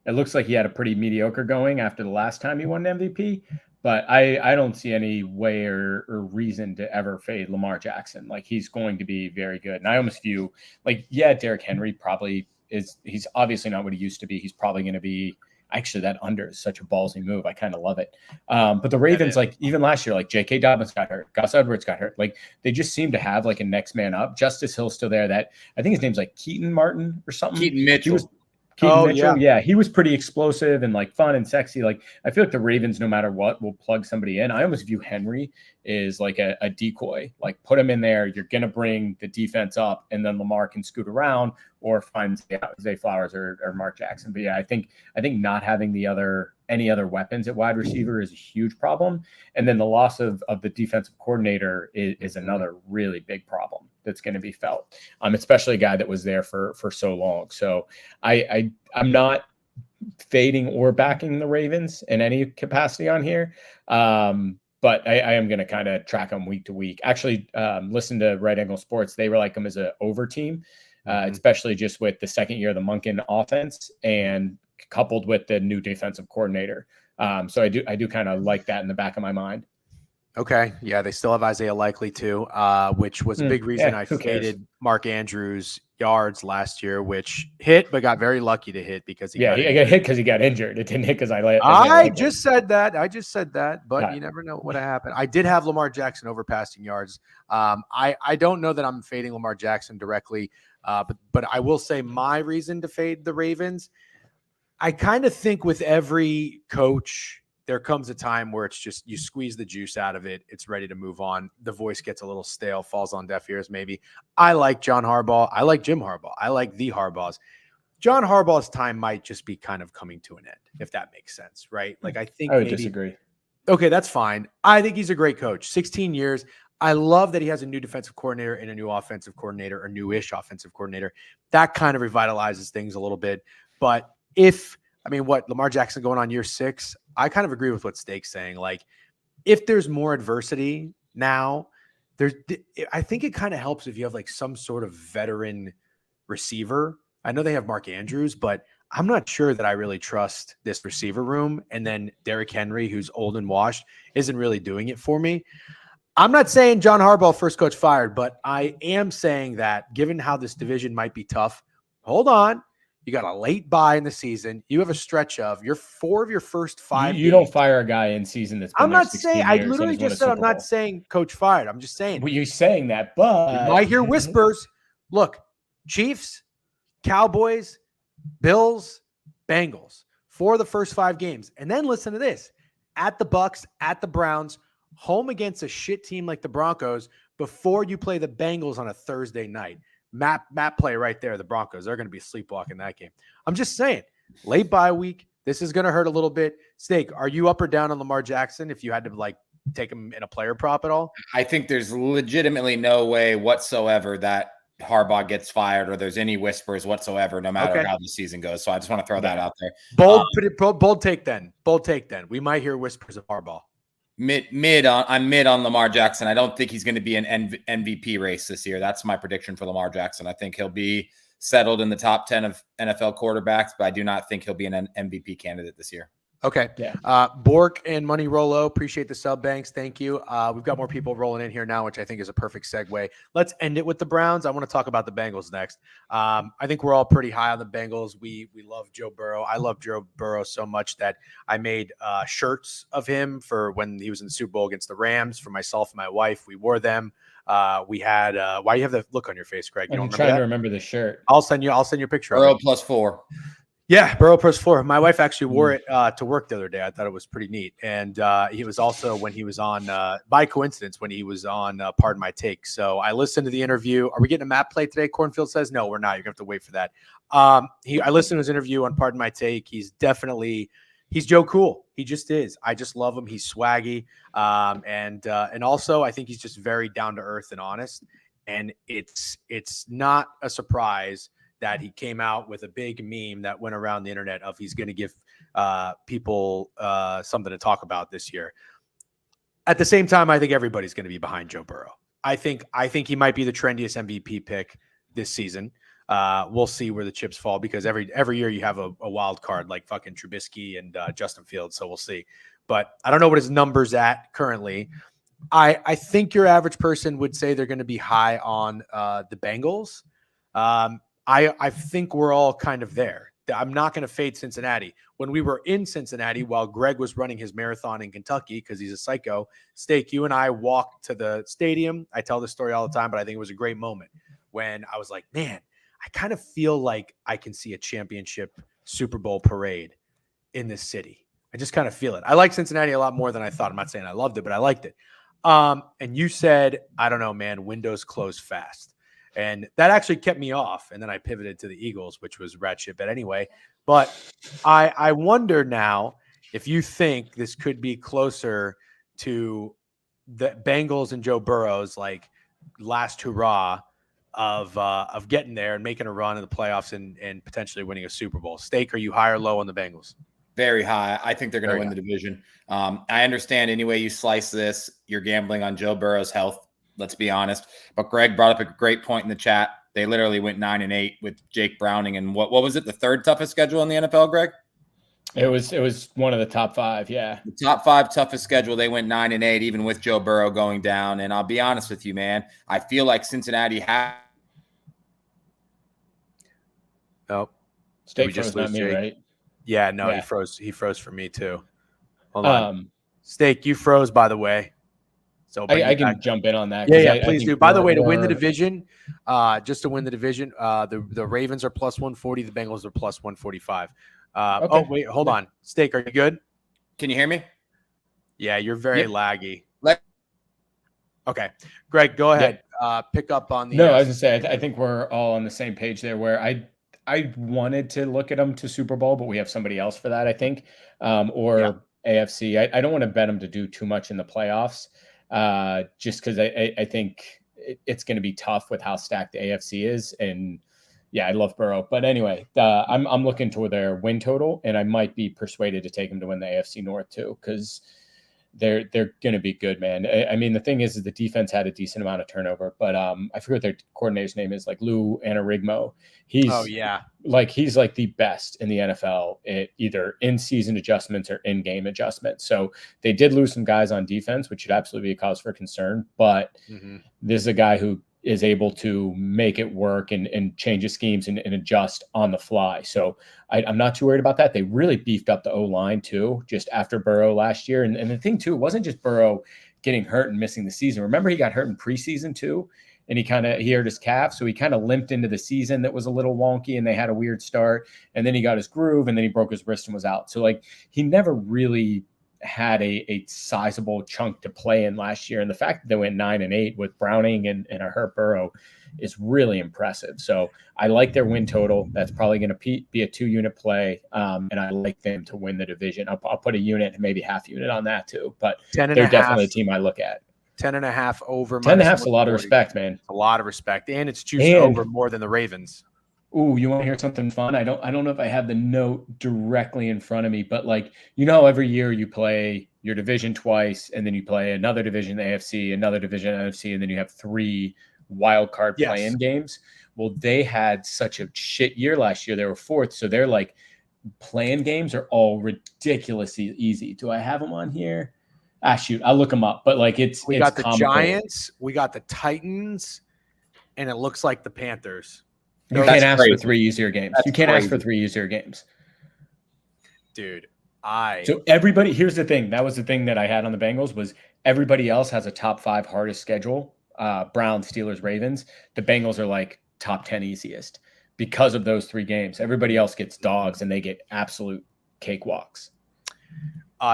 It looks like he had a pretty mediocre going after the last time he won an MVP, but I don't see any way or reason to ever fade Lamar Jackson. Like, he's going to be very good. And I almost view, like, Derrick Henry probably he's obviously not what he used to be. He's probably going to be, actually, that under is such a ballsy move. I kind of love it. But the Ravens, like, even last year, like, J.K. Dobbins got hurt. Gus Edwards got hurt. Like, they just seem to have, like, a next man up. Justice Hill's still there. That, I think his name's, like, Keaton Martin or something. Keaton Mitchell. Yeah, he was pretty explosive and like fun and sexy. Like, I feel like the Ravens, no matter what, will plug somebody in. I almost view Henry is like a decoy. Like, put him in there, you're gonna bring the defense up, and then Lamar can scoot around or find Zay Flowers or Mark Jackson. But yeah, I think not having any other weapons at wide receiver is a huge problem. And then the loss of the defensive coordinator is another really big problem that's going to be felt. Especially a guy that was there for so long. So I'm not fading or backing the Ravens in any capacity on here. But I am going to kind of track them week to week. Actually, listen to Right Angle Sports. They were like them as an over team, especially just with the second year of the Monken offense and coupled with the new defensive coordinator. So I do kind of like that in the back of my mind. Okay. Yeah, they still have Isaiah Likely too, which was a big reason I faded Mark Andrews' yards last year, which hit, but got very lucky to hit because he got hit because he got injured. It didn't hit because I just said that, but you never know what happened. I did have Lamar Jackson over passing yards. I don't know that I'm fading Lamar Jackson directly, but I will say my reason to fade the Ravens, I kind of think with every coach there comes a time where it's just you squeeze the juice out of it. It's ready to move on. The voice gets a little stale, falls on deaf ears maybe. I like John Harbaugh. I like Jim Harbaugh. I like the Harbaughs. John Harbaugh's time might just be kind of coming to an end, if that makes sense, right? Like I think I would disagree. Okay, that's fine. I think he's a great coach. 16 years. I love that he has a new defensive coordinator and a new offensive coordinator, or newish offensive coordinator. That kind of revitalizes things a little bit. But what Lamar Jackson going on year 6, I kind of agree with what Steak's saying. Like, if there's more adversity now, I think it kind of helps if you have like some sort of veteran receiver. I know they have Mark Andrews, but I'm not sure that I really trust this receiver room. And then Derrick Henry, who's old and washed, isn't really doing it for me. I'm not saying John Harbaugh, first coach fired, but I am saying that given how this division might be tough, hold on. You got a late bye in the season. You have a stretch of 4 of your first 5 You don't fire a guy in season that's been I'm there not 16 saying – I years literally and has just won said a I'm Super not Bowl. saying coach fired. I'm just saying. Well, you're saying that, but – you might hear whispers. Look, Chiefs, Cowboys, Bills, Bengals, 4 of the first 5 games. And then listen to this. At the Bucks, at the Browns, home against a shit team like the Broncos before you play the Bengals on a Thursday night. Map play right there, the Broncos. They're going to be sleepwalking that game. I'm just saying, late bye week. This is going to hurt a little bit. Steak, are you up or down on Lamar Jackson if you had to like take him in a player prop at all? I think there's legitimately no way whatsoever that Harbaugh gets fired or there's any whispers whatsoever, no matter how the season goes. So I just want to throw that out there. Bold take then. Bold take then. We might hear whispers of Harbaugh. I'm mid on Lamar Jackson. I don't think he's going to be an MVP race this year. That's my prediction for Lamar Jackson. I think he'll be settled in the top 10 of NFL quarterbacks, but I do not think he'll be an MVP candidate this year. Okay. Yeah. Bork and Money Rolo, appreciate the sub banks. Thank you. We've got more people rolling in here now, which I think is a perfect segue. Let's end it with the Browns. I want to talk about the Bengals next. I think we're all pretty high on the Bengals. We love Joe Burrow. I love Joe Burrow so much that I made shirts of him for when he was in the Super Bowl against the Rams for myself and my wife. We wore them. We had why you have the look on your face, Greg? You I'm trying to remember the shirt. I'll send you a picture. Burrow +4. Yeah, Burrow +4. My wife actually wore it to work the other day. I thought it was pretty neat. And he was also when he was on, by coincidence, when he was on Pardon My Take. So I listened to the interview. Are we getting a map play today? Cornfield says, no, we're not. You're going to have to wait for that. I listened to his interview on Pardon My Take. He's Joe Cool. He just is. I just love him. He's swaggy. And also I think he's just very down to earth and honest. And it's not a surprise that he came out with a big meme that went around the internet of he's going to give people something to talk about this year. At the same time, I think everybody's going to be behind Joe Burrow. I think he might be the trendiest MVP pick this season. We'll see where the chips fall because every year you have a wild card like fucking Trubisky and Justin Fields. So we'll see. But I don't know what his number's at currently. I think your average person would say they're going to be high on the Bengals. I think we're all kind of there. I'm not going to fade Cincinnati. When we were in Cincinnati, while Greg was running his marathon in Kentucky, because he's a psycho, Steak, you and I walked to the stadium. I tell this story all the time, but I think it was a great moment when I was like, man, I kind of feel like I can see a championship Super Bowl parade in this city. I just kind of feel it. I like Cincinnati a lot more than I thought. I'm not saying I loved it, but I liked it. And you said, I don't know, man, windows close fast. And that actually kept me off. And then I pivoted to the Eagles, which was rat shit. But anyway, I wonder now if you think this could be closer to the Bengals and Joe Burrow's like last hurrah of getting there and making a run in the playoffs and potentially winning a Super Bowl. Steak, are you high or low on the Bengals? Very high. I think they're going to win the division. I understand any way you slice this, you're gambling on Joe Burrow's health. Let's be honest. But Greg brought up a great point in the chat. They literally went 9-8 with Jake Browning. And what was it? The third toughest schedule in the NFL, Greg? It was one of the top 5. Yeah. The top 5 toughest schedule. They went 9-8, even with Joe Burrow going down. And I'll be honest with you, man. I feel like Cincinnati has. Nope. Steak froze, not me, right? Yeah, no, yeah. He froze for me too. Hold on. Steak, you froze, by the way. So I can jump in on that. Yeah, please do. By the way, to win the division, just to win the division, the Ravens are +140, the Bengals are +145. Okay. Oh, wait, hold on. Steak, are you good? Can you hear me? Yeah, you're very Yep. laggy. Okay, Greg, go ahead. Pick up on the. No, I was gonna say I think we're all on the same page there. Where I wanted to look at them to Super Bowl, but we have somebody else for that, I think, or AFC. I don't want to bet them to do too much in the playoffs, just because I think it's going to be tough with how stacked the AFC is. And yeah, I love Burrow, but anyway, I'm looking toward their win total, and I might be persuaded to take them to win the AFC North too, because they're going to be good, man. I mean, the thing is the defense had a decent amount of turnover, but I forget what their coordinator's name is, like Lou Anarigmo. He's like the best in the NFL at either in-season adjustments or in-game adjustments. So they did lose some guys on defense, which should absolutely be a cause for concern. But this is a guy who is able to make it work and change his schemes and adjust on the fly. So I'm not too worried about that. They really beefed up the O-line too, just after Burrow last year. And the thing too, it wasn't just Burrow getting hurt and missing the season. Remember, he got hurt in preseason too, and he hurt his calf. So he kind of limped into the season that was a little wonky, and they had a weird start. And then he got his groove, and then he broke his wrist and was out. So like he never really had a sizable chunk to play in last year. And the fact that they went 9-8 with Browning and a hurt Burrow is really impressive. So I like their win total. That's probably going to be a 2-unit play. And I like them to win the division. I'll put a unit and maybe half unit on that too, but they're definitely a team I look at. 10.5 over. 10.5 is a lot of respect, man. A lot of respect. And it's juiced over more than the Ravens. Ooh, you want to hear something fun? I don't know if I have the note directly in front of me, but like, every year you play your division twice, and then you play another division, the AFC, another division, NFC, and then you have 3 wild card play-in games. Well, they had such a shit year last year. They were 4th, so they're like play-in games are all ridiculously easy. Do I have them on here? Shoot, I'll look them up. But like we got the Giants, we got the Titans, and it looks like the Panthers. You can't ask for 3 easier games. You can't ask for 3 easier games. Dude, So everybody, here's the thing. That was the thing that I had on the Bengals was everybody else has a top 5 hardest schedule. Browns, Steelers, Ravens. The Bengals are like top 10 easiest because of those 3 games. Everybody else gets dogs, and they get absolute cakewalks.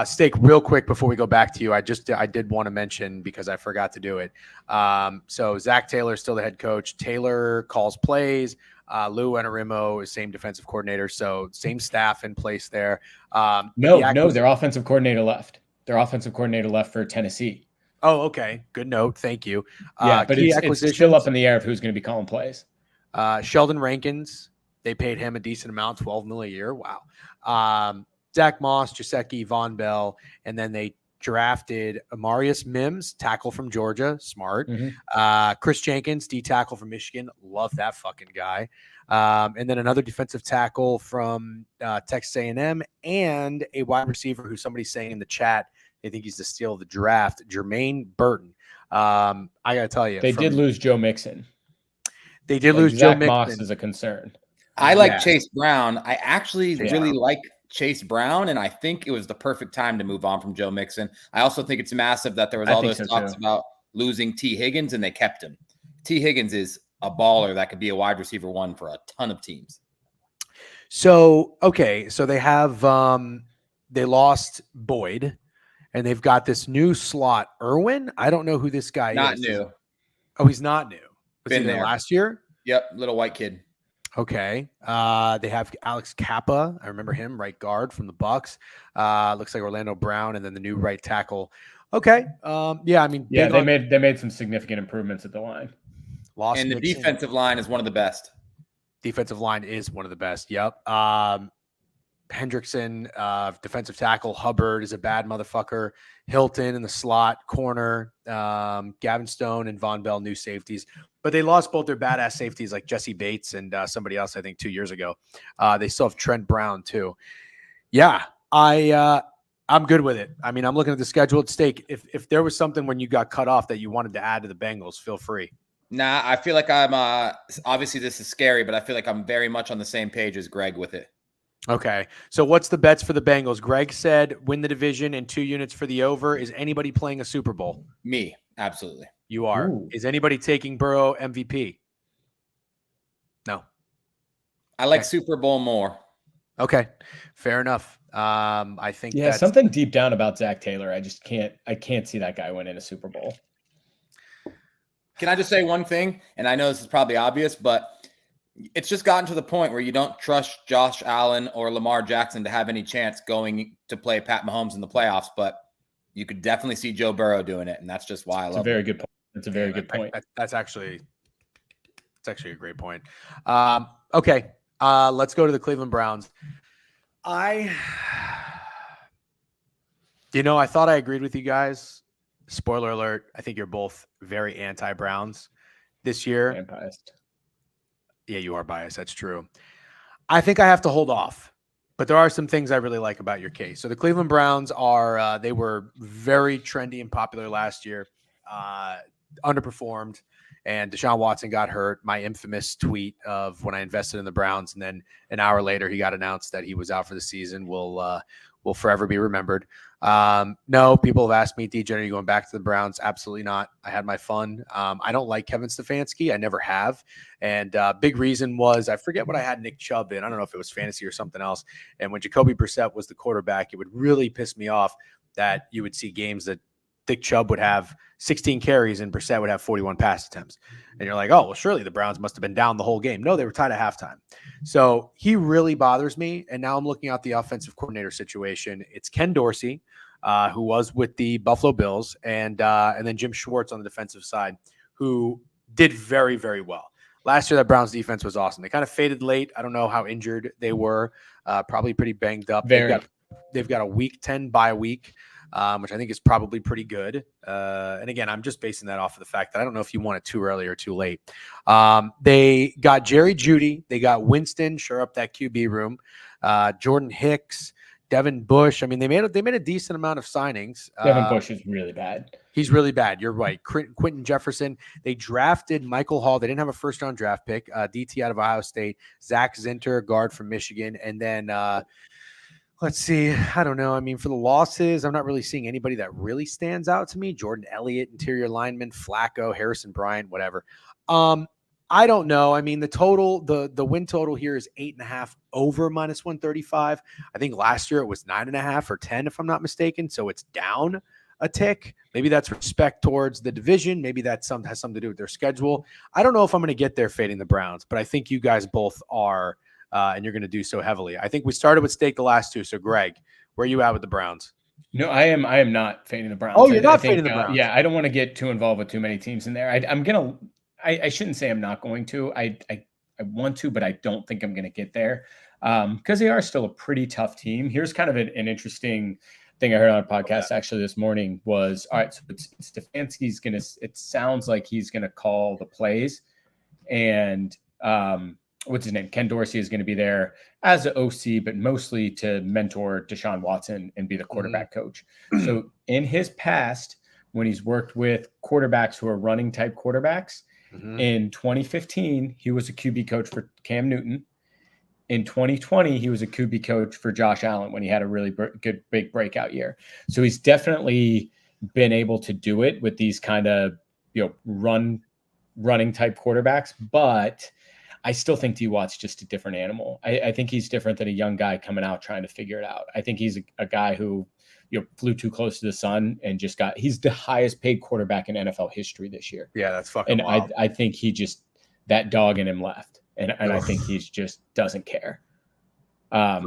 Steak, real quick before we go back to you, I did want to mention, because I forgot to do it. So Zach Taylor is still the head coach. Taylor calls plays. Lou Anarimo is same defensive coordinator, so same staff in place there. No, their offensive coordinator left. Their offensive coordinator left for Tennessee. Oh, okay. Good note. Thank you. But it's still up in the air of who's going to be calling plays. Sheldon Rankins, they paid him a decent amount, $12 million a year. Wow. Zach Moss, Gesicki, Von Bell, and then they drafted Amarius Mims, tackle from Georgia, smart. Chris Jenkins, D tackle from Michigan, love that fucking guy. And then another defensive tackle from Texas A&M, and a wide receiver who somebody's saying in the chat they think he's the steal of the draft, Jermaine Burton. I gotta tell you, they did lose Joe Mixon. They did lose Joe Mixon. Moss is a concern. I like Chase Brown. I actually really like Chase Brown, and I think it was the perfect time to move on from Joe Mixon. I also think it's massive that there was all those talks about losing T. Higgins, and they kept him. T. Higgins is a baller that could be a wide receiver 1 for a ton of teams. So, okay, so they have they lost Boyd, and they've got this new slot, Irwin. I don't know who this guy is. Not new. Oh, he's not new. Was Been he there last year? Yep, little white kid. Okay. They have Alex Kappa. I remember him, right guard from the Bucks. Looks like Orlando Brown, and then the new right tackle. Okay. They made some significant improvements at the line. And the defensive line is one of the best. Defensive line is one of the best. Yep. Hendrickson, defensive tackle. Hubbard is a bad motherfucker. Hilton in the slot corner. Gavin Stone and Von Bell, new safeties. But they lost both their badass safeties, like Jesse Bates and somebody else, I think, 2 years ago. They still have Trent Brown, too. Yeah, I'm good with it. I mean, I'm looking at the schedule at Stake. If there was something when you got cut off that you wanted to add to the Bengals, feel free. Nah, I feel like I'm obviously this is scary, but I feel like I'm very much on the same page as Greg with it. Okay. So what's the bets for the Bengals? Greg said win the division and 2 units for the over. Is anybody playing a Super Bowl? Me, absolutely. You are. Ooh. Is anybody taking Burrow MVP? No. I like Super Bowl more. Okay. Fair enough. I think that's something deep down about Zach Taylor. I can't see that guy winning a Super Bowl. Can I just say one thing? And I know this is probably obvious, but it's just gotten to the point where you don't trust Josh Allen or Lamar Jackson to have any chance going to play Pat Mahomes in the playoffs, but you could definitely see Joe Burrow doing it, and that's just why I love it. It's a very good point. That's a very good point. That's actually a great point. Okay, let's go to the Cleveland Browns. I thought I agreed with you guys. Spoiler alert, I think you're both very anti-Browns this year. I'm biased. Yeah, you are biased. That's true. I think I have to hold off, but there are some things I really like about your case. So the Cleveland Browns they were very trendy and popular last year, underperformed, and Deshaun Watson got hurt. My infamous tweet of when I invested in the Browns, and then an hour later he got announced that he was out for the season will forever be remembered. No, people have asked me, DJ, are you going back to the Browns? Absolutely not. I had my fun. I don't like Kevin Stefanski. I never have. And big reason was, I forget what I had Nick Chubb in. I don't know if it was fantasy or something else. And when Jacoby Brissett was the quarterback, it would really piss me off that you would see games that Nick Chubb would have 16 carries and Brissett would have 41 pass attempts. And you're like, oh, well, surely the Browns must have been down the whole game. No, they were tied at halftime. So he really bothers me. And now I'm looking at the offensive coordinator situation. It's Ken Dorsey, who was with the Buffalo Bills, and then Jim Schwartz on the defensive side, who did very, very well. Last year, that Browns defense was awesome. They kind of faded late. I don't know how injured they were. Probably pretty banged up. They've got a week 10 bye week, which I think is probably pretty good. And again, I'm just basing that off of the fact that I don't know if you want it too early or too late. They got Jerry Jeudy. They got Winston, shore up that QB room. Jordan Hicks, Devin Bush. I mean, they made a decent amount of signings. Devin Bush is really bad. He's really bad. You're right. Quentin Jefferson. They drafted Michael Hall. They didn't have a first-round draft pick. DT out of Ohio State. Zach Zinter, guard from Michigan. And then let's see. I don't know. I mean, for the losses, I'm not really seeing anybody that really stands out to me. Jordan Elliott, interior lineman, Flacco, Harrison Bryant, whatever. I don't know. I mean, the win total here is 8.5 over -135. I think last year it was 9.5 or 10, if I'm not mistaken. So it's down a tick. Maybe that's respect towards the division. Maybe that has something to do with their schedule. I don't know if I'm going to get there fading the Browns, but I think you guys both are, and you're going to do so heavily. I think we started with Stake the last two. So Greg, where are you at with the Browns? No, I am not fading the Browns. Oh, you're not fading the Browns. Yeah, I don't want to get too involved with too many teams in there. I shouldn't say I'm not going to. I want to, but I don't think I'm going to get there because they are still a pretty tough team. Here's kind of an interesting thing I heard on a podcast actually this morning was, all right, so Stefanski's going to – it sounds like he's going to call the plays. And what's his name? Ken Dorsey is going to be there as an OC, but mostly to mentor Deshaun Watson and be the quarterback coach. So in his past, when he's worked with quarterbacks who are running type quarterbacks, in 2015, he was a QB coach for Cam Newton. In 2020, he was a QB coach for Josh Allen when he had a really good big breakout year. So he's definitely been able to do it with these kind of running type quarterbacks. But I still think D. Watt's just a different animal. I think he's different than a young guy coming out trying to figure it out. I think he's a guy who flew too close to the sun and he's the highest paid quarterback in NFL history this year. Yeah, that's fucking wild. I think he just, that dog in him left. And I think he's just doesn't care.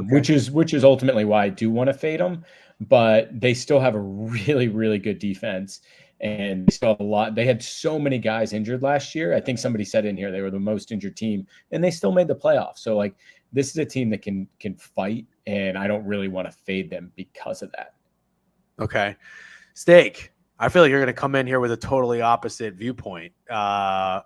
Which is ultimately why I do want to fade him, but they still have a really, really good defense. And they still have a lot. They had so many guys injured last year. I think somebody said in here they were the most injured team, and they still made the playoffs. So this is a team that can fight, and I don't really want to fade them because of that. Okay. Steak, I feel like you're going to come in here with a totally opposite viewpoint. Are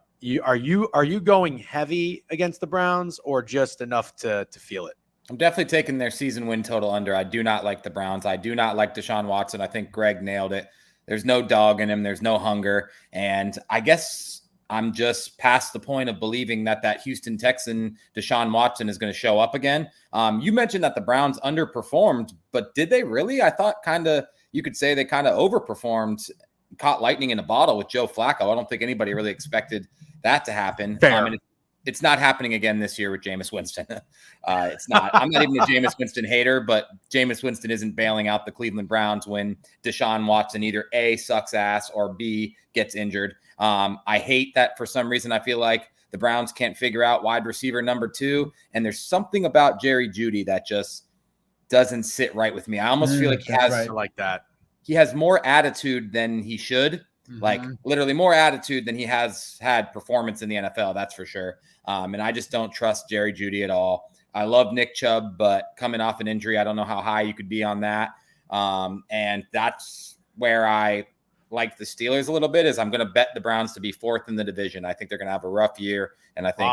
you going heavy against the Browns or just enough to feel it? I'm definitely taking their season win total under. I do not like the Browns. I do not like Deshaun Watson. I think Greg nailed it. There's no dog in him. There's no hunger. And I guess I'm just past the point of believing that Houston Texan Deshaun Watson is going to show up again. You mentioned that the Browns underperformed, but did they really? I thought you could say they kind of overperformed, caught lightning in a bottle with Joe Flacco. I don't think anybody really expected that to happen. it's not happening again this year with Jameis Winston. It's not. I'm not even a Jameis Winston hater, but Jameis Winston isn't bailing out the Cleveland Browns when Deshaun Watson either A, sucks ass, or B, gets injured. I hate that for some reason. I feel like the Browns can't figure out wide receiver number 2, and there's something about Jerry Jeudy that just doesn't sit right with me. I almost feel like he has right. like that. He has more attitude than he should. Like literally more attitude than he has had performance in the NFL. That's for sure. And I just don't trust Jerry Jeudy at all. I love Nick Chubb, but coming off an injury, I don't know how high you could be on that. And that's where I like the Steelers a little bit is I'm going to bet the Browns to be 4th in the division. I think they're going to have a rough year. And I think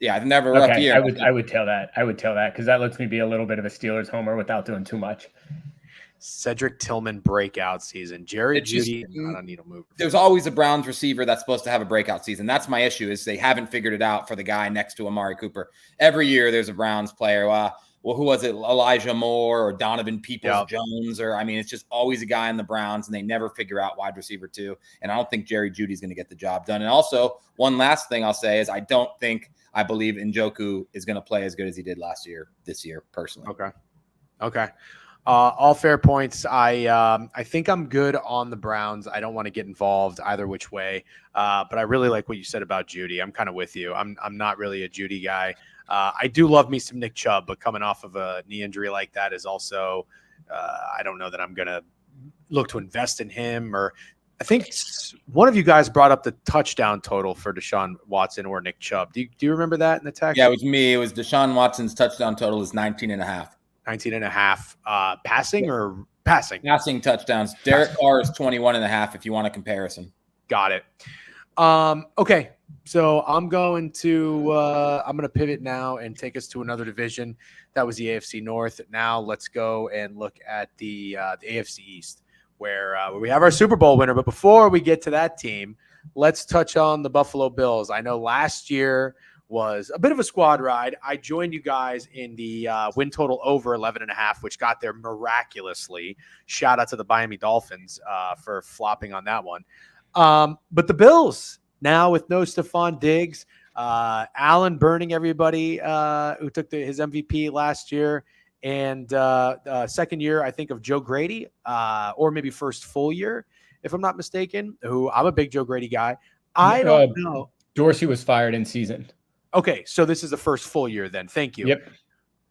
I've never a rough year. I would tell that. Because that lets me be a little bit of a Steelers homer without doing too much. Cedric Tillman breakout season. Jerry Jeudy, not a needle mover. There's always a Browns receiver that's supposed to have a breakout season. That's my issue is they haven't figured it out for the guy next to Amari Cooper. Every year there's a Browns player. Well, who was it? Elijah Moore or Donovan Peoples-Jones? It's just always a guy in the Browns, and they never figure out wide receiver 2. And I don't think Jerry Jeudy's going to get the job done. And also, one last thing I'll say is I believe Njoku is going to play as good as he did this year, personally. Okay. All fair points. I think I'm good on the Browns. I don't want to get involved either which way. But I really like what you said about Jeudy. I'm kind of with you. I'm not really a Jeudy guy. I do love me some Nick Chubb, but coming off of a knee injury like that is also, I don't know that I'm going to look to invest in him. Or I think one of you guys brought up the touchdown total for Deshaun Watson or Nick Chubb. Do you remember that in the text? Yeah, it was me. It was Deshaun Watson's touchdown total is 19.5. 19.5 passing or passing? Passing touchdowns. Derek Carr is 21.5 if you want a comparison. Got it. Okay. So I'm going to pivot now and take us to another division. That was the AFC North. Now let's go and look at the AFC East where we have our Super Bowl winner. But before we get to that team, let's touch on the Buffalo Bills. I know last year was a bit of a squad ride. I joined you guys in the win total over 11.5, which got there miraculously. Shout out to the Miami Dolphins for flopping on that one. But the Bills now with no Stephon Diggs, Allen burning everybody who took his MVP last year, and second year, I think, of Joe Grady, or maybe first full year, if I'm not mistaken, who I'm a big Joe Grady guy. I don't know. Dorsey was fired in season. Okay, so this is the first full year then. Thank you. Yep.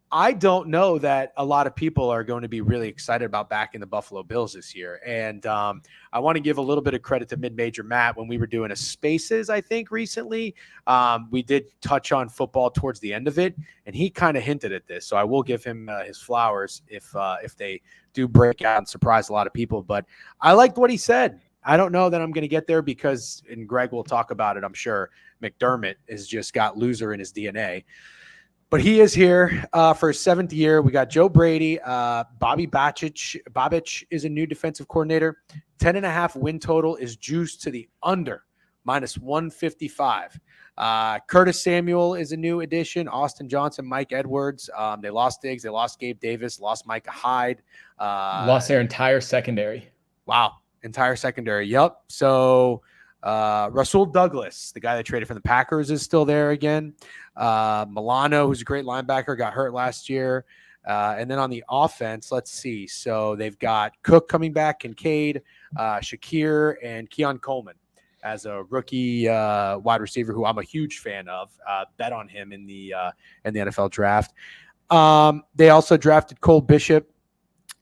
I don't know that a lot of people are going to be really excited about backing the Buffalo Bills this year. And I want to give a little bit of credit to Mid-Major Matt when we were doing a Spaces, I think, recently. We did touch on football towards the end of it, and he kind of hinted at this. So I will give him his flowers if they do break out and surprise a lot of people. But I liked what he said. I don't know that I'm going to get there because, and Greg will talk about it, I'm sure, McDermott has just got loser in his DNA. But he is here for his 7th year. We got Joe Brady. Bobby Babich is a new defensive coordinator. 10.5 win total is juiced to the under, -155. Curtis Samuel is a new addition. Austin Johnson, Mike Edwards. They lost Diggs. They lost Gabe Davis. Lost Micah Hyde. Lost their entire secondary. Wow. Entire secondary. Yep. So Rasul Douglas, the guy that traded from the Packers, is still there again. Milano, who's a great linebacker, got hurt last year. And then on the offense, let's see. So they've got Cook coming back, Kincaid, Shakir, and Keon Coleman as a rookie wide receiver who I'm a huge fan of. Bet on him in the NFL draft. They also drafted Cole Bishop,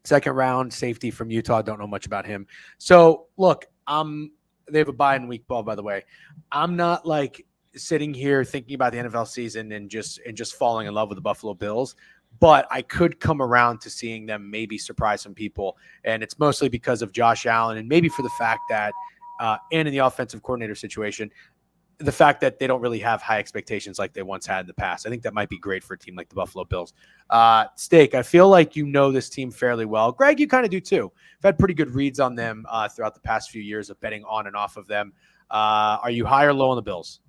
2nd round safety from Utah. Don't know much about him. So look, they have a bye in week 12, by the way. I'm not like sitting here thinking about the NFL season and just falling in love with the Buffalo Bills, but I could come around to seeing them maybe surprise some people. And it's mostly because of Josh Allen and maybe for the fact that, and in the offensive coordinator situation, the fact that they don't really have high expectations like they once had in the past. I think that might be great for a team like the Buffalo Bills. Steak, I feel like you know this team fairly well. Greg, you kind of do too. I've had pretty good reads on them throughout the past few years of betting on and off of them. Are you high or low on the Bills?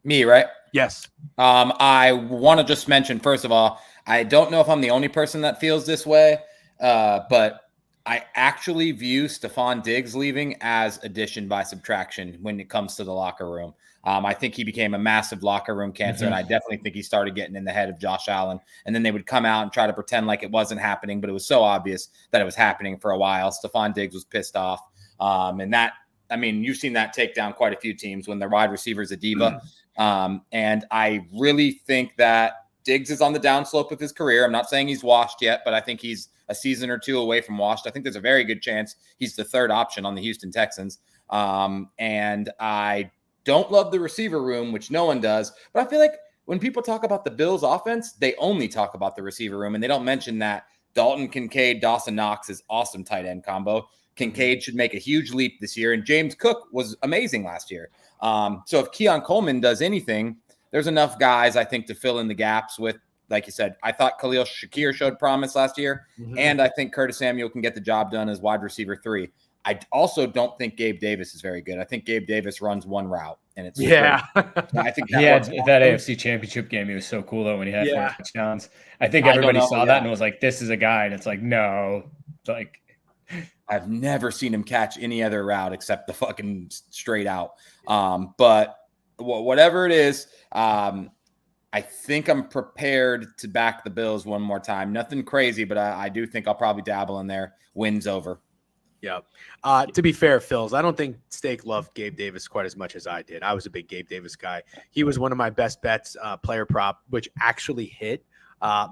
Me, right? Yes. I want to just mention, first of all, I don't know if I'm the only person that feels this way, but I actually view Stephon Diggs leaving as addition by subtraction when it comes to the locker room. I think he became a massive locker room cancer, and I definitely think he started getting in the head of Josh Allen. And then they would come out and try to pretend like it wasn't happening, but it was so obvious that it was happening for a while. Stephon Diggs was pissed off. And that, I mean, you've seen that take down quite a few teams when their wide receiver is a diva. And I really think that Diggs is on the downslope of his career. I'm not saying he's washed yet, but I think he's a season or two away from washed. I think there's a very good chance he's the third option on the Houston Texans. And I don't love the receiver room, which no one does, but I feel like when people talk about the Bills offense, they only talk about the receiver room, and they don't mention that Dalton Kincaid, Dawson Knox is awesome tight end combo. Kincaid should make a huge leap this year, and James Cook was amazing last year. So if Keon Coleman does anything, there's enough guys, I think, to fill in the gaps with, like you said, I thought Khalil Shakir showed promise last year, and I think Curtis Samuel can get the job done as wide receiver 3. I also don't think Gabe Davis is very good. I think Gabe Davis runs one route, and it's I think that AFC Championship game, he was so cool though when he had 4 touchdowns. I think everybody saw that and was like, "This is a guy," and it's like, no, it's like I've never seen him catch any other route except the fucking straight out. But whatever it is, I think I'm prepared to back the Bills one more time. Nothing crazy, but I do think I'll probably dabble in there. Wins over. Yeah. To be fair, Phils, I don't think Steak loved Gabe Davis quite as much as I did. I was a big Gabe Davis guy. He was one of my best bets, player prop, which actually hit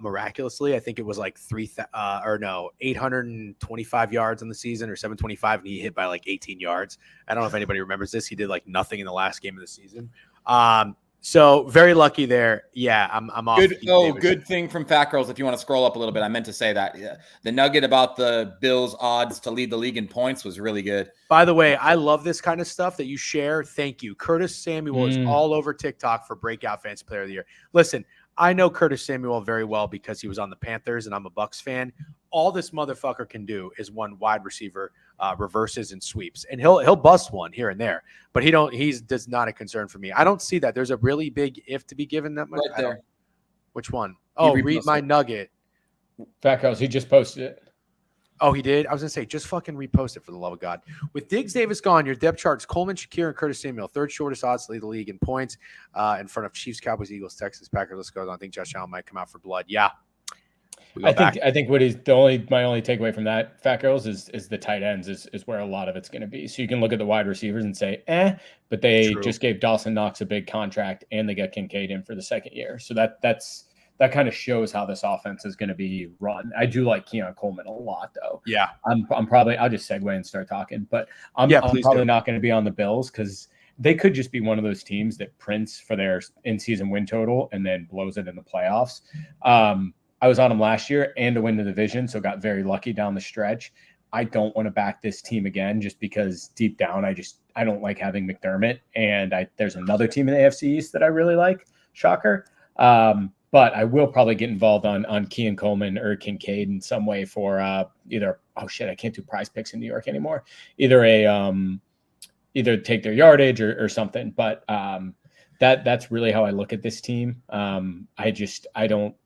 miraculously. I think it was like 825 yards on the season or 725, and he hit by like 18 yards. I don't know if anybody remembers this. He did like nothing in the last game of the season. So very lucky there. Yeah, I'm off. Good thing from Fat Girls. If you want to scroll up a little bit, I meant to say that the nugget about the Bills' odds to lead the league in points was really good. By the way, I love this kind of stuff that you share. Thank you. Curtis Samuel is all over TikTok for Breakout Fantasy Player of the Year. Listen, I know Curtis Samuel very well because he was on the Panthers, and I'm a Bucs fan. All this motherfucker can do is one wide receiver reverses and sweeps, and he'll bust one here and there. But he's not a concern for me. I don't see that. There's a really big if to be given that much. Right there. Which one? Oh, read my nugget. Fat House, he just posted it. Oh, he did? I was going to say, just fucking repost it for the love of God. With Diggs Davis gone, your depth charts, Coleman, Shakir, and Curtis Samuel, third shortest odds to lead the league in points in front of Chiefs, Cowboys, Eagles, Texans, Packers. Let's go. I think Josh Allen might come out for blood. Yeah. I think what is my only takeaway from that, Fat Girls, is the tight ends is where a lot of it's going to be. So you can look at the wide receivers and say, but they just gave Dawson Knox a big contract and they got Kincaid in for the second year. So that kind of shows how this offense is going to be run. I do like Keon Coleman a lot, though. Yeah, I'll just segue and start talking, but I'm probably not going to be on the Bills because they could just be one of those teams that prints for their in-season win total and then blows it in the playoffs. I was on them last year and to win the division, so got very lucky down the stretch. I don't want to back this team again just because deep down I don't like having McDermott, and there's another team in the AFC East that I really like. Shocker. But I will probably get involved on Keon Coleman or Kincaid in some way for either. Oh shit, I can't do prize picks in New York anymore. Either either take their yardage or something. But that's really how I look at this team.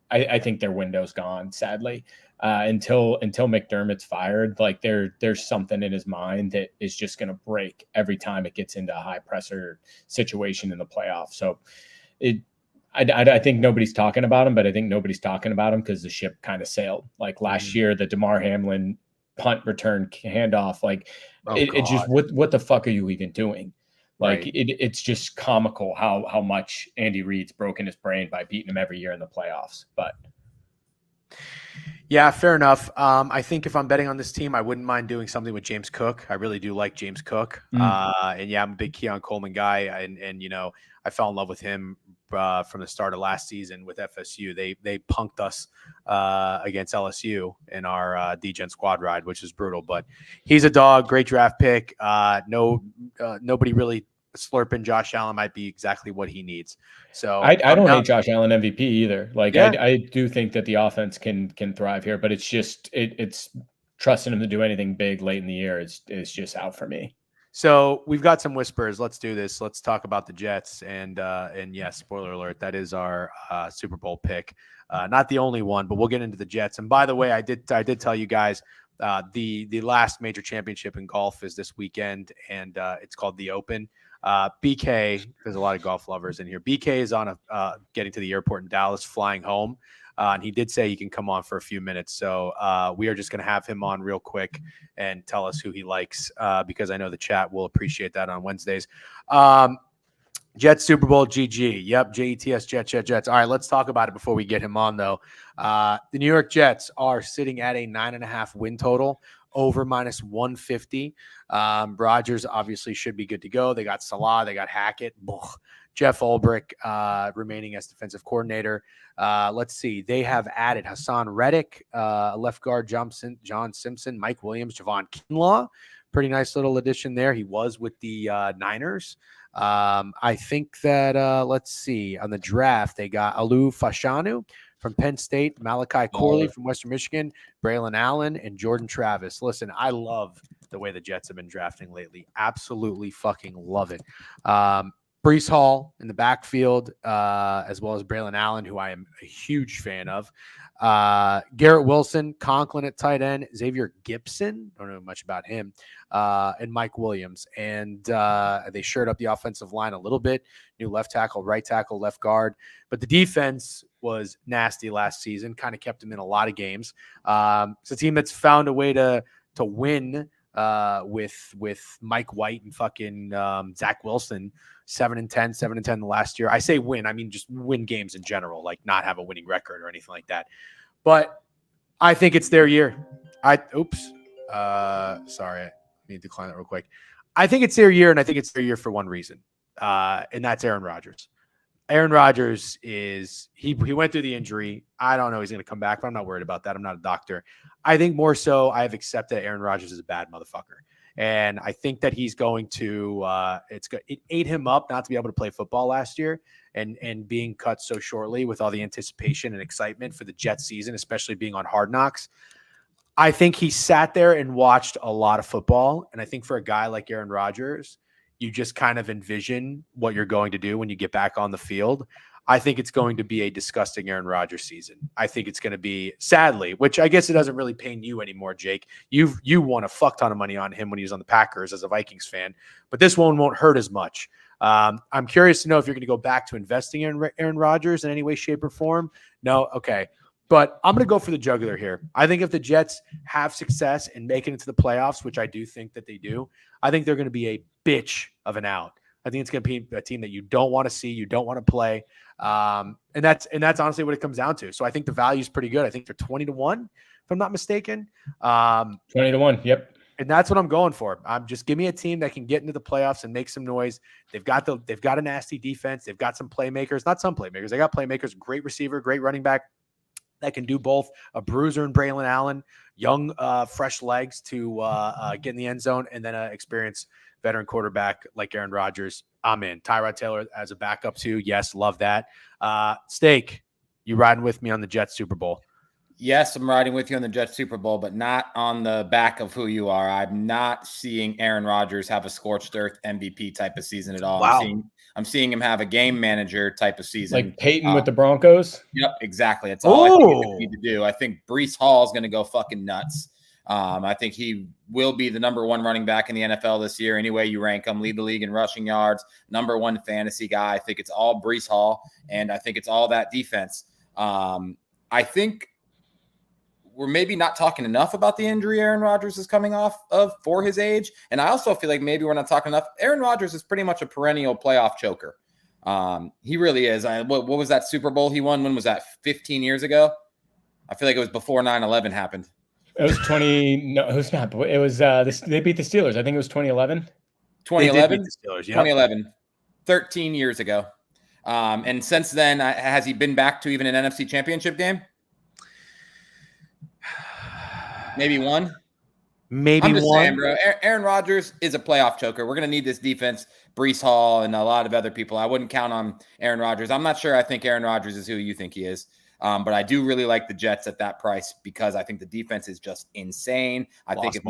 I think their window's gone, sadly. Until McDermott's fired, like there's something in his mind that is just going to break every time it gets into a high pressure situation in the playoffs. So I think nobody's talking about him, but I think nobody's talking about him because the ship kind of sailed. Like last year, the DeMar Hamlin punt return handoff, like it just what the fuck are you even doing? Like right. It's just comical how much Andy Reid's broken his brain by beating him every year in the playoffs. But yeah, fair enough. I think if I'm betting on this team, I wouldn't mind doing something with James Cook. I really do like James Cook. And yeah, I'm a big Keon Coleman guy. And you know, I fell in love with him from the start of last season with FSU. They punked us against LSU in our D-Gen squad ride, which is brutal. But he's a dog, great draft pick. Nobody really slurping Josh Allen might be exactly what he needs. So I don't hate Josh Allen MVP either. Like yeah. I do think that the offense can thrive here, but it's just it's trusting him to do anything big late in the year is just out for me. So we've got some whispers. Let's do this. Let's talk about the Jets. And yes, spoiler alert, that is our Super Bowl pick. Not the only one, but we'll get into the Jets. And by the way, I did tell you guys The last major championship in golf is this weekend, and it's called the Open. BK, there's a lot of golf lovers in here. BK is on getting to the airport in Dallas, flying home. And he did say he can come on for a few minutes. So we are just going to have him on real quick and tell us who he likes, because I know the chat will appreciate that on Wednesdays. Jets Super Bowl GG. Yep, Jets, Jets. All right, let's talk about it before we get him on, though. The New York Jets are sitting at a 9.5 win total, over -150. Rodgers obviously should be good to go. They got Salah, they got Hackett, Jeff Ulbrich remaining as defensive coordinator. Let's see. They have added Hassan Reddick, left guard John Simpson, Mike Williams, Javon Kinlaw. Pretty nice little addition there. He was with the Niners. I think that, let's see, on the draft, they got Alu Fashanu from Penn State, Malachi Corley from Western Michigan, Braylon Allen, and Jordan Travis. Listen, I love the way the Jets have been drafting lately. Absolutely fucking love it. Breece Hall in the backfield, as well as Braylon Allen, who I am a huge fan of. Garrett Wilson, Conklin at tight end, Xavier Gibson, don't know much about him, and Mike Williams. And they shored up the offensive line a little bit. New left tackle, right tackle, left guard. But the defense was nasty last season, kind of kept them in a lot of games. It's a team that's found a way to win with Mike White and fucking Zach Wilson, 7-10 the last year. I say win, I mean just win games in general, like not have a winning record or anything like that. But I think it's their year. Sorry, I need to decline that real quick. I think it's their year, and I think it's their year for one reason, and that's Aaron Rodgers. Aaron Rodgers he went through the injury. I don't know he's going to come back, but I'm not worried about that. I'm not a doctor. I think more so I have accepted Aaron Rodgers is a bad motherfucker. And I think that he's going to it ate him up not to be able to play football last year and being cut so shortly with all the anticipation and excitement for the Jets season, especially being on Hard Knocks. I think he sat there and watched a lot of football. And I think for a guy like Aaron Rodgers, you just kind of envision what you're going to do when you get back on the field. I think it's going to be a disgusting Aaron Rodgers season. I think it's going to be, sadly, which I guess it doesn't really pain you anymore, Jake. You won a fuck ton of money on him when he was on the Packers as a Vikings fan, but this one won't hurt as much. I'm curious to know if you're going to go back to investing in Aaron Rodgers in any way, shape, or form. No? Okay. But I'm going to go for the jugular here. I think if the Jets have success and make it into the playoffs, which I do think that they do, I think they're going to be a bitch of an out. I think it's going to be a team that you don't want to see, you don't want to play. And that's honestly what it comes down to. So I think the value is pretty good. I think they're 20-1, if I'm not mistaken. 20-1. Yep. And that's what I'm going for. Just give me a team that can get into the playoffs and make some noise. They've got a nasty defense. They've got some playmakers, not some playmakers. They got playmakers, great receiver, great running back that can do both, a bruiser and Braylon Allen, young, fresh legs to get in the end zone, and then an experienced veteran quarterback like Aaron Rodgers. I'm in. Tyrod Taylor as a backup too. Yes, love that. Steak, you riding with me on the Jets Super Bowl? Yes, I'm riding with you on the Jets Super Bowl, but not on the back of who you are. I'm not seeing Aaron Rodgers have a scorched earth MVP type of season at all. Wow. I'm seeing him have a game manager type of season. Like Peyton with the Broncos? Yep, exactly. That's all I think they need to do. I think Breece Hall is going to go fucking nuts. I think he will be the number one running back in the NFL this year. Any way you rank him, lead the league in rushing yards, number one fantasy guy. I think it's all Breece Hall, and I think it's all that defense. I think we're maybe not talking enough about the injury Aaron Rodgers is coming off of for his age. And I also feel like maybe we're not talking enough. Aaron Rodgers is pretty much a perennial playoff choker. He really is. What was that Super Bowl he won? When was that? 15 years ago? I feel like it was before 9/11 happened. It was 20. No, it was not. It was they beat the Steelers. I think it was 2011. 2011? The Steelers, yeah. 2011. 13 years ago. And since then, has he been back to even an NFC championship game? Maybe one. Maybe one. Saying, bro, Aaron Rodgers is a playoff choker. We're going to need this defense, Breece Hall, and a lot of other people. I wouldn't count on Aaron Rodgers. I'm not sure I think Aaron Rodgers is who you think he is. But I do really like the Jets at that price because I think the defense is just insane. I think if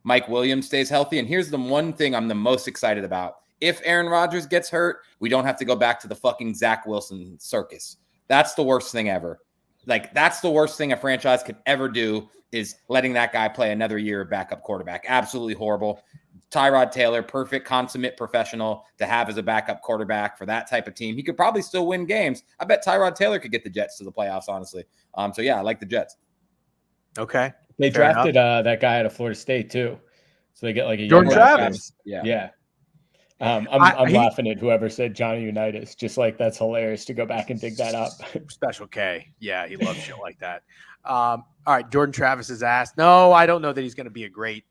Mike Williams stays healthy, and here's the one thing I'm the most excited about. If Aaron Rodgers gets hurt, we don't have to go back to the fucking Zach Wilson circus. That's the worst thing ever. Like, that's the worst thing a franchise could ever do, is letting that guy play another year of backup quarterback. Absolutely horrible. Tyrod Taylor, perfect, consummate professional to have as a backup quarterback for that type of team. He could probably still win games. I bet Tyrod Taylor could get the Jets to the playoffs, honestly. So, yeah, I like the Jets. Okay. They drafted that guy out of Florida State, too. So they get like a Jordan young Travis. Yeah. I'm laughing at whoever said Johnny Unitas. Just like, that's hilarious to go back and dig that up. Special K. Yeah, he loves shit like that. All right, Jordan Travis is asked. No, I don't know that he's going to be a great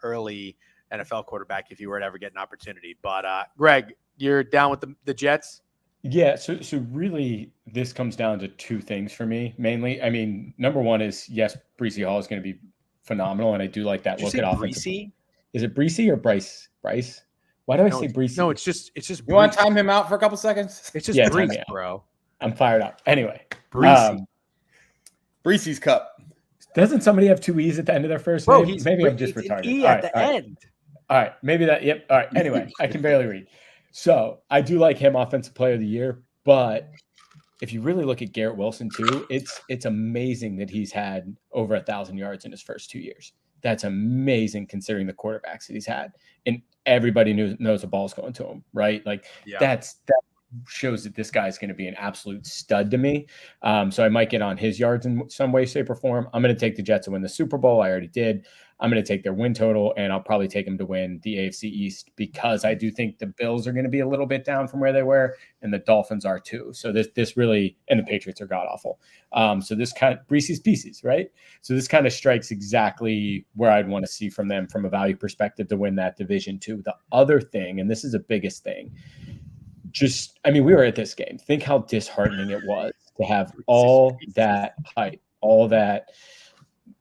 early NFL quarterback if he were to ever get an opportunity. But Greg, you're down with the Jets? Yeah, so really this comes down to two things for me, mainly. I mean, number one is, yes, Breece Hall is going to be phenomenal, and I do like that Did look you at say offensive. Breece? Is it Breece or Bryce? Bryce? Why do I say Breece? No, it's just You want to time him out for a couple seconds? It's just Breece, bro. I'm fired up. Anyway, Breeze's Cup. Doesn't somebody have two E's at the end of their first name? Maybe I'm just retarded. E at the end. All right, maybe that. Yep. All right. Anyway, I can barely read. So I do like him Offensive Player of the Year, but if you really look at Garrett Wilson too, it's amazing that he's had over 1,000 yards in his first 2 years. That's amazing considering the quarterbacks that he's had, and everybody knows the ball's going to him, right? Like that shows that this guy's going to be an absolute stud to me. So I might get on his yards in some way, shape, or form. I'm going to take the Jets to win the Super Bowl. I already did. I'm going to take their win total, and I'll probably take them to win the AFC East, because I do think the Bills are going to be a little bit down from where they were, and the Dolphins are too. So this really, and the Patriots are god awful. So this kind of Breeze's pieces, right? So this kind of strikes exactly where I'd want to see from them from a value perspective to win that division too. The other thing, and this is the biggest thing, we were at this game. Think how disheartening it was to have all that hype, all that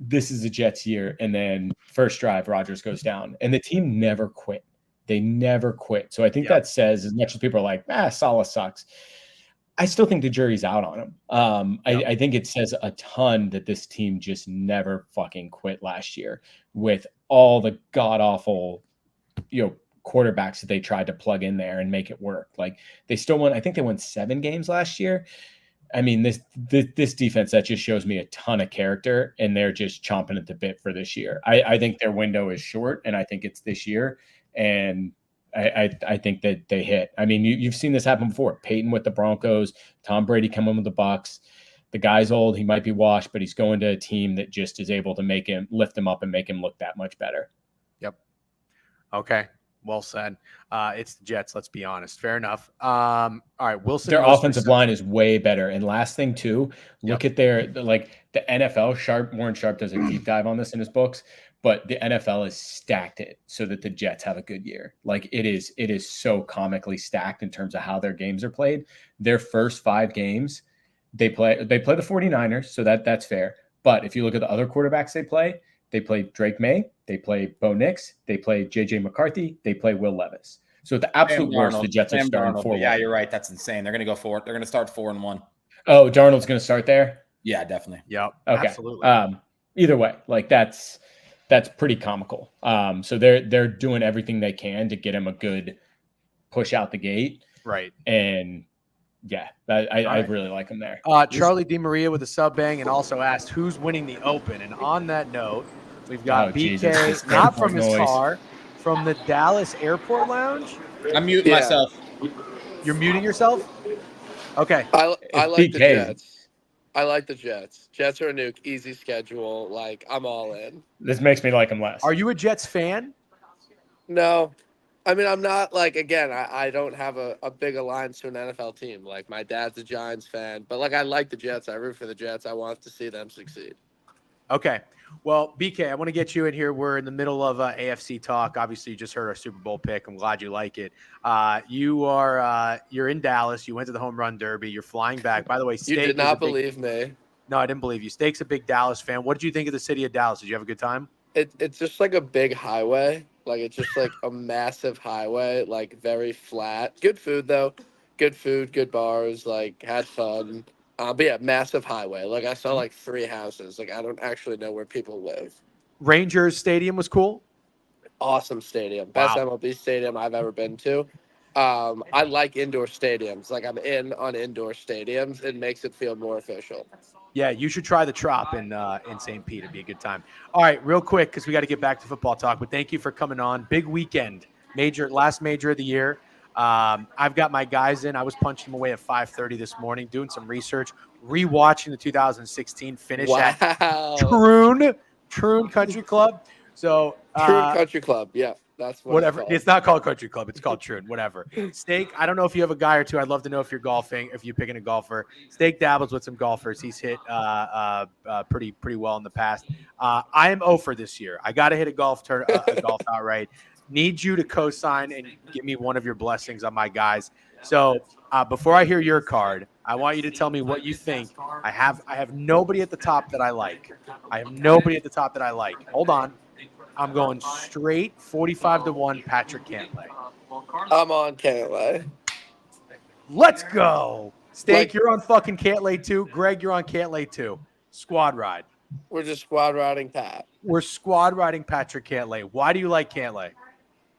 this is a Jets year, and then first drive, Rodgers goes down, and the team never quit. They never quit. So I think that says, as much as people are like, Saleh sucks, I still think the jury's out on him. I think it says a ton that this team just never fucking quit last year with all the god-awful, quarterbacks that they tried to plug in there and make it work. Like, they still won. I think they won 7 games last year. I mean, this defense, that just shows me a ton of character, and they're just chomping at the bit for this year. I think their window is short, and I think it's this year. And I think that they hit. I mean, you've seen this happen before. Peyton with the Broncos, Tom Brady coming with the Bucs. The guy's old. He might be washed, but he's going to a team that just is able to lift him up and make him look that much better. Yep. Okay. Well said. It's the Jets. Let's be honest. Fair enough. All right. Wilson. Their offensive line is way better. And last thing too, look at the NFL. Warren Sharp does a deep dive on this in his books, but the NFL has stacked it so that the Jets have a good year. Like, it is so comically stacked in terms of how their games are played. Their first 5 games, they play the 49ers. So that's fair. But if you look at the other quarterbacks they play Drake May, they play Bo Nix, they play JJ McCarthy, they play Will Levis. So at the absolute worst, the Jets are starting 4-1. Yeah, you're right. That's insane. They're going to go forward. They're going to start 4-1. Oh, Darnold's going to start there? Yeah, definitely. Yep. Okay. Absolutely. Either way, like, that's pretty comical. So they're doing everything they can to get him a good push out the gate. Right. And yeah, I really like him there. Charlie DiMaria with a sub bang, and also asked who's winning the Open. And on that note, we've got BK, not from his car, from the Dallas Airport Lounge. I'm muting myself. You're muting yourself? Okay. I like the Jets. I like the Jets. Jets are a nuke, easy schedule. Like, I'm all in. This makes me like them less. Are you a Jets fan? No. I mean, I'm not, like, again, I don't have a big alliance to an NFL team. Like, my dad's a Giants fan. But, like, I like the Jets. I root for the Jets. I want to see them succeed. Okay. Well, BK, I want to get you in here. We're in the middle of AFC talk. Obviously, you just heard our Super Bowl pick. I'm glad you like it. You're in Dallas. You went to the Home Run Derby. You're flying back. By the way, Steak, you did not believe me. No, I didn't believe you. Steak's a big Dallas fan. What did you think of the city of Dallas? Did you have a good time? It's just like a big highway. Like, it's just like a massive highway, like, very flat. Good food, though. Good food, good bars, like, had fun. But yeah, massive highway. Like, I saw like 3 houses. Like, I don't actually know where people live. Rangers Stadium was cool. Awesome stadium. Best MLB stadium I've ever been to. I like indoor stadiums. Like I'm in on indoor stadiums. It makes it feel more official. Yeah, you should try the Trop in St. Pete. It'd be a good time. All right, real quick, because we got to get back to football talk. But thank you for coming on. Big weekend, last major of the year. I've got my guys in. I was punching them away at 5:30 this morning, doing some research, rewatching the 2016 finish at Wow. Troon Country Club. So True Country Club. Yeah, that's what whatever. it's called. It's not called Country Club. It's called Troon. Whatever. Steak. I don't know if you have a guy or two. I'd love to know if you're golfing. If you're picking a golfer, Steak dabbles with some golfers. He's hit pretty well in the past. I am 0 for this year. I got to hit a golf outright. Need you to co-sign and give me one of your blessings on my guys. So before I hear your card, I want you to tell me what you think. I have nobody at the top that I like. Hold on. I'm going straight 45-1 Patrick Cantlay. I'm on Cantlay. Let's go. Steak, Like- you're on fucking Cantlay too. Greg, you're on Cantlay too. Squad ride. We're just squad riding Pat. We're squad riding Patrick Cantlay. Why do you like Cantlay?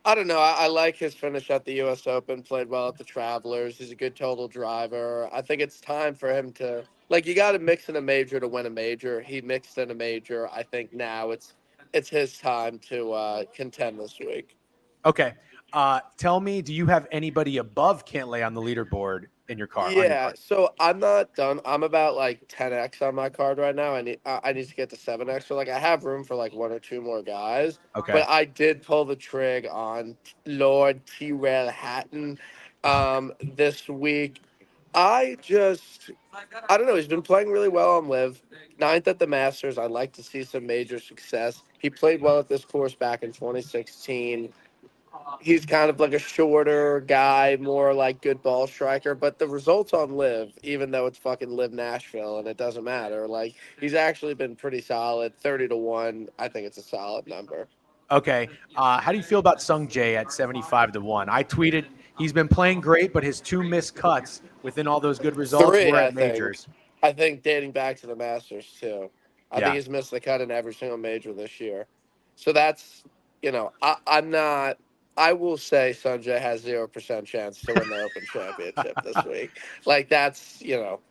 I don't know. I like his finish at the U.S. Open. Played well at the Travelers. He's a good total driver. I think it's time for him to you got to mix in a major to win a major. He mixed in a major. I think now it's his time to contend this week. Okay. Tell me, do you have anybody above Cantlay on the leaderboard in your car? Yeah. So I'm not done. I'm about 10x on my card right now. I need to get to 7x. So I have room for one or two more guys. Okay. But I did pull the trig on Lord T-Rail Hatton this week. I don't know. He's been playing really well on Live. 9th at the Masters. I'd like to see some major success. He played well at this course back in 2016. He's kind of like a shorter guy, more good ball striker. But the results on Live, even though it's fucking Live Nashville and it doesn't matter, he's actually been pretty solid. 30-1. I think it's a solid number. Okay. How do you feel about Sung Jae at 75-1? I tweeted he's been playing great, but his 2 missed cuts within all those good results 3, were I at majors. I think dating back to the Masters too. I Yeah. think he's missed the cut in every single major this year. So that's I'm not. I will say Sanjay has 0% chance to win the Open Championship this week. That's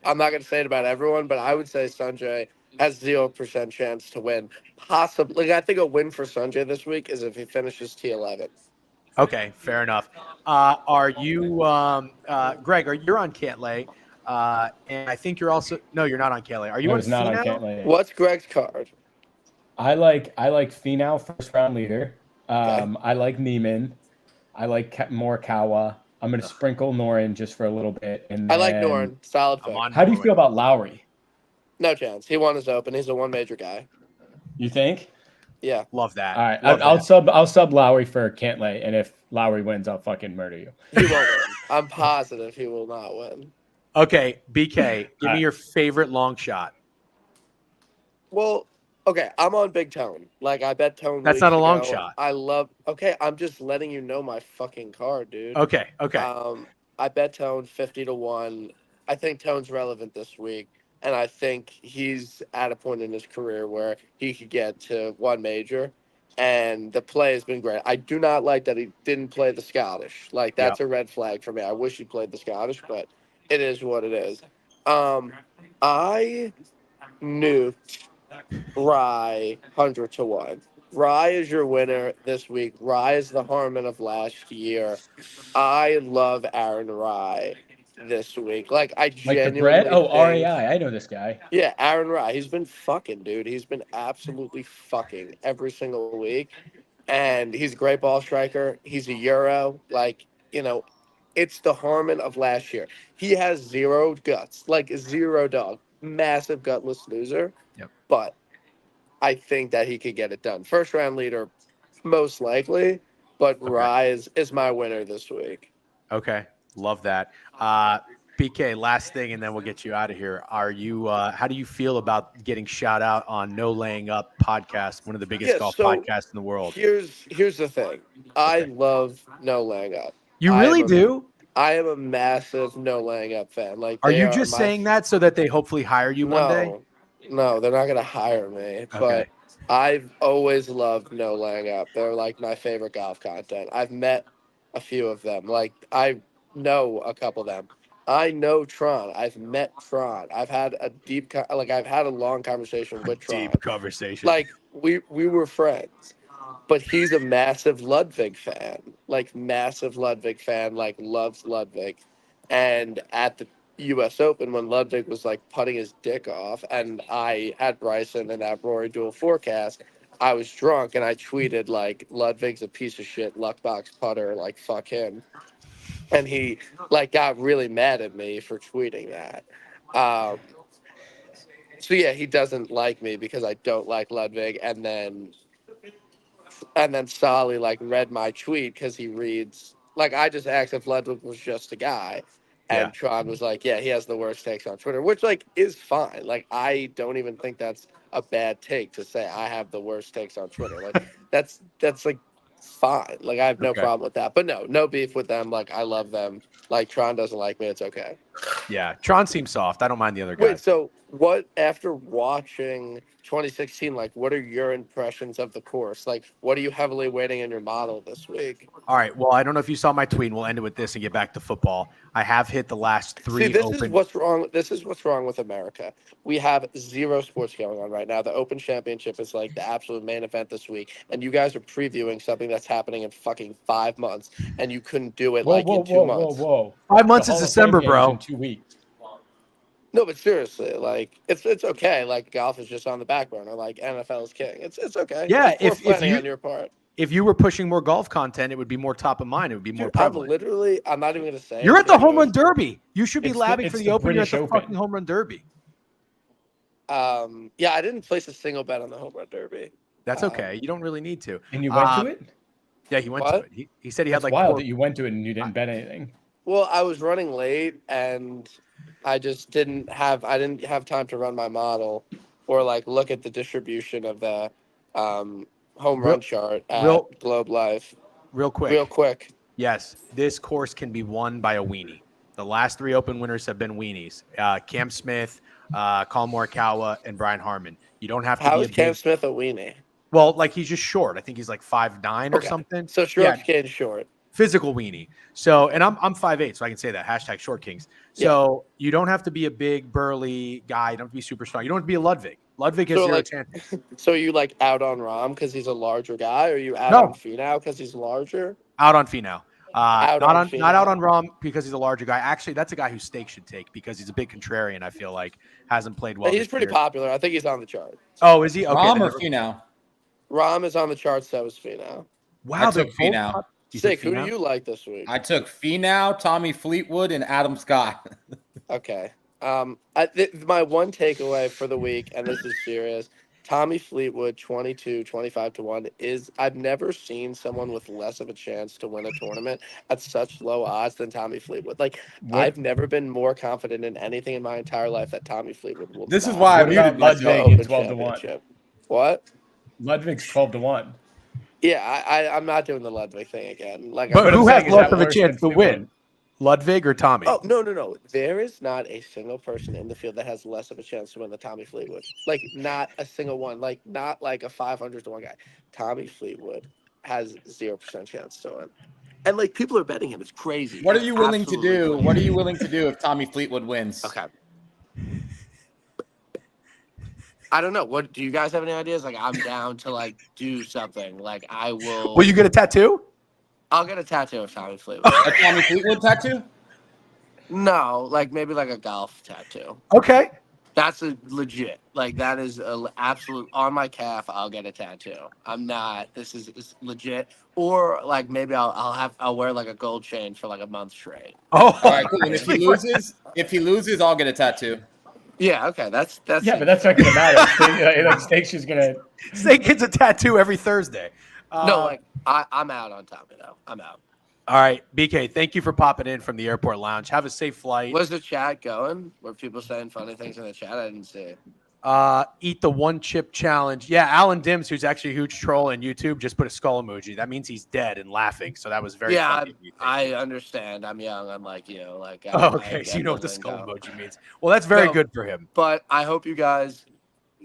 I'm not going to say it about everyone, but I would say Sanjay has 0% chance to win. Possibly, I think a win for Sanjay this week is if he finishes T11. Okay, fair enough. Are you, Greg? You're on Cantlay, and I think you're also you're not on Cantlay. Are you I on was not on Finau? Cantlay. What's Greg's card? I like Finau first round leader. Okay. I like Neiman. I like Morikawa. I'm going to sprinkle Noren just for a little bit. And I like then- Noren. Solid I'm pick. on How do you Norway. feel about Lowry? No chance. He won his Open. He's a one major guy. You think? Yeah. Love that. All right, Love I'll sub Lowry for Cantlay, and if Lowry wins, I'll fucking murder you. He won't win. I'm positive he will not win. Okay, BK, give me your favorite long shot. Well, okay, I'm on Big Tone. I bet Tone. That's weeks not a long ago. shot. Okay, I'm just letting you know my fucking card, dude. Okay. I bet Tone 50-1. I think Tone's relevant this week, and I think he's at a point in his career where he could get to one major, and the play has been great. I do not like that he didn't play the Scottish. That's a red flag for me. I wish he played the Scottish, but it is what it is. I nuked Rye 100-1. Rye is your winner this week. Rye is the Harmon of last year. I love Aaron Rye this week. I genuinely the bread? Oh, think- REI. I know this guy. Yeah, Aaron Rye. He's been fucking, dude. He's been absolutely fucking every single week. And he's a great ball striker. He's a Euro. It's the Harmon of last year. He has 0 guts. 0 dog. Massive gutless loser. Yep. But I think that he could get it done. First round leader, most likely. But Okay. Rye is my winner this week. Okay. Love that. BK, last thing, and then we'll get you out of here. Are you? How do you feel about getting shout out on No Laying Up podcast, one of the biggest golf podcasts in the world? Here's the thing. I love No Laying Up. You really do? I am a massive No Laying Up fan. Are you just saying that so that they hopefully hire you one day? No, they're not gonna hire me. But Okay. I've always loved No Laying Up. They're my favorite golf content. I've met a few of them. Like I know a couple of them. I know Tron. I've met Tron. I've had a I've had a long conversation with Tron. Deep conversation. Like we were friends, but he's a massive Ludwig fan. Like massive Ludwig fan. Like loves Ludwig. And at the U.S. Open, when Ludwig was like putting his dick off, and I had Bryson and that Rory dual forecast, I was drunk and I tweeted like Ludwig's a piece of shit luck box putter, like fuck him. And he like got really mad at me for tweeting that. Um, so yeah, he doesn't like me because I don't like Ludwig, and then Solly like read my tweet because he reads like I just asked if Ludwig was just a guy, Yeah. and Tron was like, yeah, he has the worst takes on Twitter, which like is fine. Like I don't even think that's a bad take to say I have the worst takes on Twitter. Like that's like fine. Like I have no Okay. problem with that. But no beef with them. Like I love them. Like Tron doesn't like me. It's okay. Yeah. Tron seems soft. I don't mind the other Wait, guys. so what after watching 2016, like what are your impressions of the course? Like what are you heavily weighting in your model this week? All right. Well, I don't know if you saw my tweet. We'll end it with this and get back to football. I have hit the last three See, this open. is what's wrong. This is what's wrong with America. We have zero sports going on right now. The Open Championship is like the absolute main event this week, and you guys are previewing something that's happening in fucking 5 months, and you couldn't do it in 2 months. Whoa. 5 months The is Hall of December, Fame game's bro. in 2 weeks. No, but seriously, like it's okay. Like golf is just on the back burner. Like NFL is king. It's okay. Yeah, It's poor if planning you- on your part. If you were pushing more golf content, it would be more top of mind. It would be more Dude, I'm prevalent. not even gonna say. You're it at the because home run derby. You should be It's labbing for the the Open. You're at British the Open. fucking home run derby. Yeah, I didn't place a single bet on the home run derby. That's okay. You don't really need to. And you went to it? Yeah, he went What? to it. He said he That's had like wild poor- that you went to it and you didn't bet anything. Well, I was running late and I just didn't have time to run my model or like look at the distribution of the home run chart at Globe Life. real quick. Real quick. Yes, this course can be won by a weenie. The last 3 Open winners have been weenies. Cam Smith, Colin Morikawa, and Brian Harmon. You don't have to How be is a Cam big, Smith a weenie? well, like he's just short. I think he's like 5'9" or Okay. something. So Short Yeah, Kid short. physical weenie. So, and I'm 5'8", so I can say that. Hashtag Short Kings. So you don't have to be a big burly guy. You don't have to be super strong. You don't have to be a Ludwig. Ludwig has So, zero like, chance. So you like out on Rahm because he's a larger guy, or you out No. on Finau because he's larger? Out on Finau. Out not on on not out Finau. on Rom because he's a larger guy. Actually, that's a guy who Stake should take because he's a big contrarian. I feel like hasn't played well. He's this pretty year. popular. I think he's on the chart. Oh, is he? Okay. Rom then or never- Finau? Rahm is on the chart, so is Finau. Wow, I they're took both Finau. top- You took Sick. Who do Finau? you like this week? I took Finau, Tommy Fleetwood, and Adam Scott. Okay. My one takeaway for the week, and this is serious, Tommy Fleetwood, 22, 25 to 1, is I've never seen someone with less of a chance to win a tournament at such low odds than Tommy Fleetwood. Like, What- I've never been more confident in anything in my entire life that Tommy Fleetwood will This is not why I What muted about myself. Ludwig Open at 12 to 1? Championship. What? Ludwig's 12 to 1. Yeah, I'm not doing the Ludwig thing again. Like, But But who I'm has saying, is less that of a worse chance to than win? Fleetwood? Ludwig or Tommy? Oh, no. There is not a single person in the field that has less of a chance to win than Tommy Fleetwood. Like, not a single one. Like, not like a 500 to 1 guy. Tommy Fleetwood has 0% chance to win. And, like, people are betting him. It's crazy. What are It's you willing to absolutely do? crazy. What are you willing to do if Tommy Fleetwood wins? Okay. I don't know. What do you guys have any ideas? Like, I'm down to, like, do something. Like, I will. Will you get a tattoo? I'll get a tattoo of Tommy Fleetwood. A Tommy Fleetwood tattoo? No, like, maybe like a golf tattoo. Okay. That's a legit. Like that is a absolute on my calf. I'll get a tattoo. I'm not. This is legit. Or like maybe I'll wear like a gold chain for like a month straight. Oh, All right, cool. And if he loses, I'll get a tattoo. Yeah. Okay. That's. Yeah, but that's not going to matter. Like, Stake's just going to. Stake gets a tattoo every Thursday. No, like I'm out on Tommy though. I'm out. All right, BK, thank you for popping in from the airport lounge. Have a safe flight. Was the chat going? Were people saying funny things in the chat? I didn't see. Eat the one chip challenge. Yeah, Alan Dims, who's actually a huge troll on YouTube, just put a skull emoji. That means he's dead and laughing. So that was very funny. I understand. I'm young. I'm like you. Like. Okay, so you know what the skull emoji means. Well, that's very good for him. But I hope you guys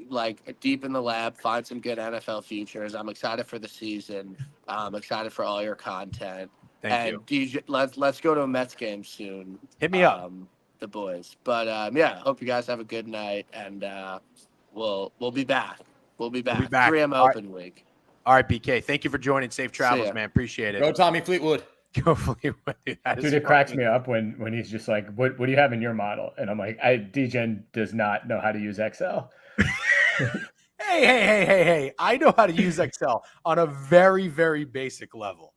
like deep in the lab find some good NFL futures. I'm excited for the season. I'm excited for all your content. Thank you. DJ, let's go to a Mets game soon. Hit me up. The boys. But yeah, hope you guys have a good night, and we'll be back. We'll be back. 3M open week. All right, BK. Thank you for joining. Safe travels, man. Appreciate it. Go Tommy Fleetwood. Go Fleetwood. Dude, it cracks me up when he's just like, what do you have in your model? And I'm like, DGen does not know how to use Excel. Hey. I know how to use Excel on a very, very basic level.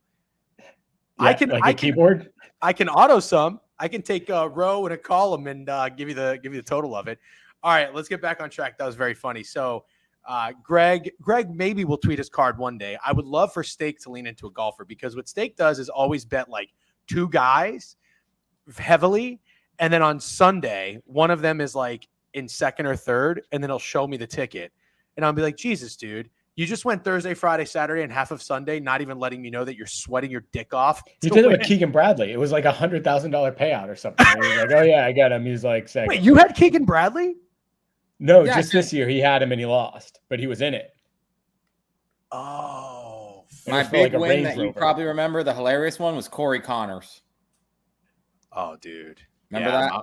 Yeah, a keyboard. I can auto sum. I can take a row and a column and give you the total of it. All right, let's get back on track. That was very funny. So Greg maybe will tweet his card one day. I would love for Steak to lean into a golfer, because what Steak does is always bet like two guys heavily. And then on Sunday, one of them is like in second or third, and then he'll show me the ticket. And I'll be like, Jesus, dude, you just went Thursday, Friday, Saturday, and half of Sunday, not even letting me know that you're sweating your dick off. You did it with Keegan Bradley. It was like $100,000 payout or something. He was like, oh yeah, I got him. He's like, second. Wait, you had Keegan Bradley? No, yeah, just this year he had him and he lost, but he was in it. Oh, my big win that you probably remember, the hilarious one, was Corey Connors. Oh, dude, remember that?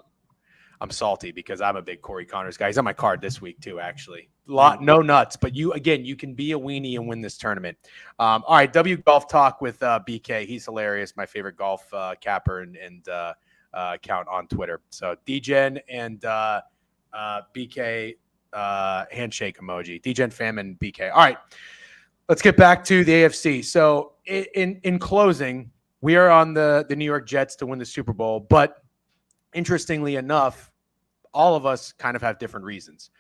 I'm salty because I'm a big Corey Connors guy. He's on my card this week too, actually. No nuts, but you can be a weenie and win this tournament. All right, W Golf Talk with BK. He's hilarious. My favorite golf capper and account on Twitter. So DGen and BK handshake emoji. DGen fam and BK. All right, let's get back to the AFC. So in closing, we are on the New York Jets to win the Super Bowl, but interestingly enough, all of us kind of have different reasons.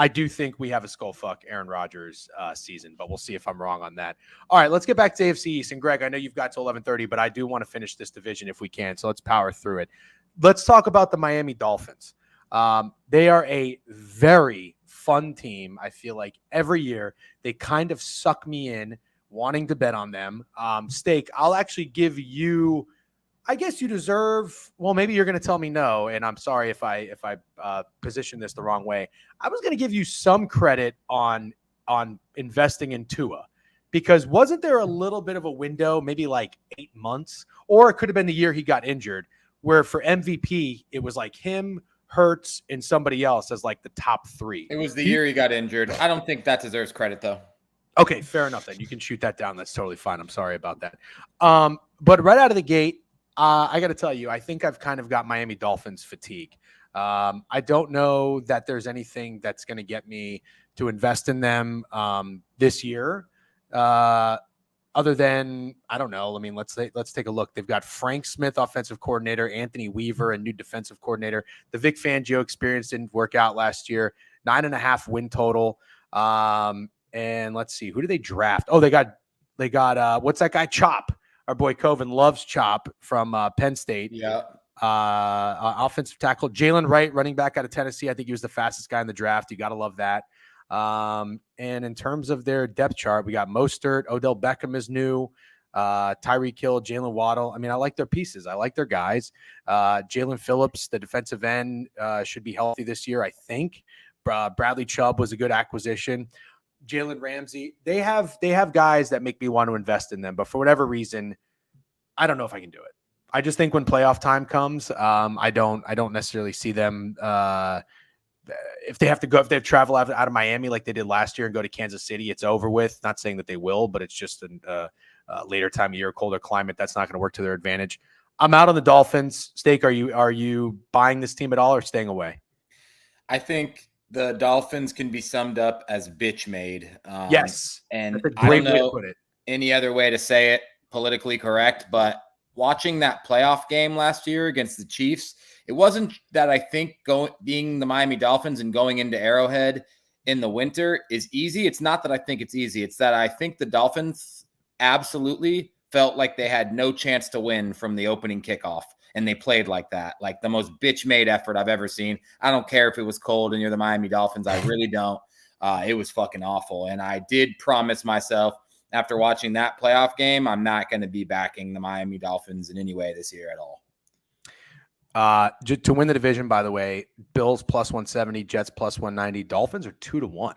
I do think we have a skull fuck Aaron Rodgers season, but we'll see if I'm wrong on that. All right, let's get back to AFC East. And Greg, I know you've got to 11:30, but I do want to finish this division if we can. So let's power through it. Let's talk about the Miami Dolphins. They are a very fun team. I feel like every year they kind of suck me in wanting to bet on them. Steak, I'll actually give you, I guess you deserve, well, maybe you're going to tell me no, and I'm sorry if I position this the wrong way. I was going to give you some credit on investing in Tua, because wasn't there a little bit of a window, maybe like 8 months, or it could have been the year he got injured, where for MVP, it was like him, Hurts, and somebody else as like the top three. It was the year he got injured. I don't think that deserves credit, though. Okay, fair enough then. You can shoot that down. That's totally fine. I'm sorry about that. But right out of the gate, I got to tell you, I think I've kind of got Miami Dolphins fatigue. I don't know that there's anything that's going to get me to invest in them this year. Other than, I don't know. I mean, let's take a look. They've got Frank Smith, offensive coordinator, Anthony Weaver, a new defensive coordinator. The Vic Fangio experience didn't work out last year. 9.5 win total. And let's see, who do they draft? Oh, they got what's that guy? Chop. Our boy Coven loves Chop from Penn State. Yeah. Offensive tackle Jalen Wright, running back out of Tennessee. I think he was the fastest guy in the draft. You got to love that. And in terms of their depth chart, we got Mostert, Odell Beckham is new, Tyreek Hill, Jalen Waddle. I mean, I like their pieces. I like their guys. Jalen Phillips, the defensive end, should be healthy this year, I think. Bradley Chubb was a good acquisition. Jalen Ramsey, they have guys that make me want to invest in them, but for whatever reason, I don't know if I can do it. I just think when playoff time comes, I don't necessarily see them. If they travel out of Miami like they did last year and go to Kansas City, it's over with. Not saying that they will, but it's just a later time of year, colder climate. That's not going to work to their advantage. I'm out on the Dolphins. Steak, are you buying this team at all or staying away? I think the Dolphins can be summed up as bitch made. Yes. And I don't know any other way to say it politically correct, but watching that playoff game last year against the Chiefs, it wasn't that I think being the Miami Dolphins and going into Arrowhead in the winter is easy. It's not that I think it's easy. It's that I think the Dolphins absolutely felt like they had no chance to win from the opening kickoff. And they played like that, like the most bitch-made effort I've ever seen. I don't care if it was cold and you're the Miami Dolphins. I really don't. It was fucking awful. And I did promise myself after watching that playoff game, I'm not going to be backing the Miami Dolphins in any way this year at all. To win the division, by the way, Bills plus 170, Jets plus 190, Dolphins are 2-1.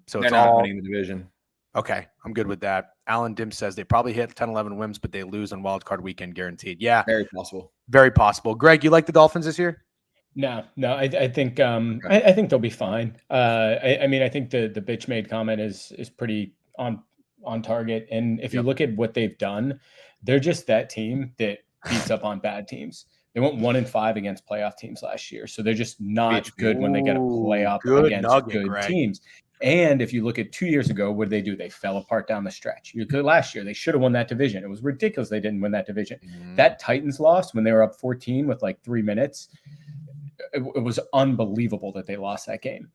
So they're it's not all winning the division. Okay, I'm good with that. Alan Dim says they probably hit 10, 11 wins, but they lose on wild card weekend guaranteed. Yeah. Very possible. Very possible. Greg, you like the Dolphins this year? No. I think I think they'll be fine. I mean, I think the bitch made comment is pretty on target. And if you look at what they've done, they're just that team that beats up on bad teams. They went 1-5 against playoff teams last year, so they're just not good when they get a playoff against good teams. And if you look at 2 years ago, what did they do? They fell apart down the stretch. Last year, they should have won that division. It was ridiculous they didn't win that division. That Titans loss when they were up 14 with like 3 minutes, it was unbelievable that they lost that game.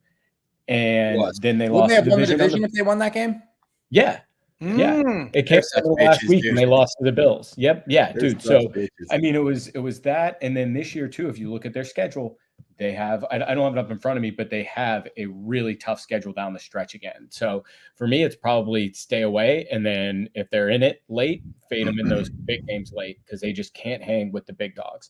And then they lost the division if they won that game. Yeah. Yeah. It came last week and they lost to the Bills. Yep. Yeah, dude. So I mean, it was that. And then this year too, if you look at their schedule, they have, I don't have it up in front of me, but they have a really tough schedule down the stretch again. So for me, it's probably stay away. And then if they're in it late, fade them in those big games late, because they just can't hang with the big dogs.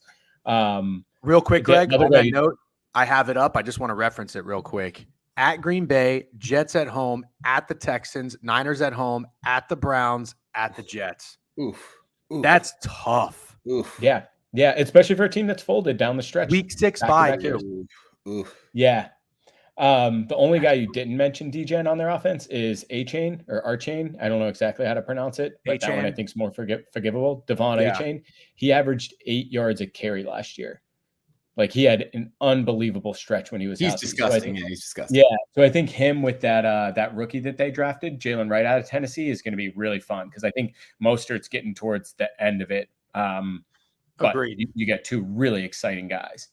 Real quick, Greg, on that note, I have it up. I just want to reference it real quick. At Green Bay, Jets at home, at the Texans, Niners at home, at the Browns, at the Jets. Oof. That's tough. Oof. Yeah. Yeah. Especially for a team that's folded down the stretch. Week 6 bye. Yeah. The only guy you didn't mention, DGen, on their offense is A-Chain or R-Chain. I don't know exactly how to pronounce it, but that one I think is more forgivable. Devon A-Chain. He averaged 8 yards a carry last year. Like, he had an unbelievable stretch when he was he's disgusting. He's disgusting. Yeah. So I think him with that rookie that they drafted, Jalen Wright out of Tennessee, is going to be really fun, because I think Mostert's getting towards the end of it. But Agreed. You get two really exciting guys.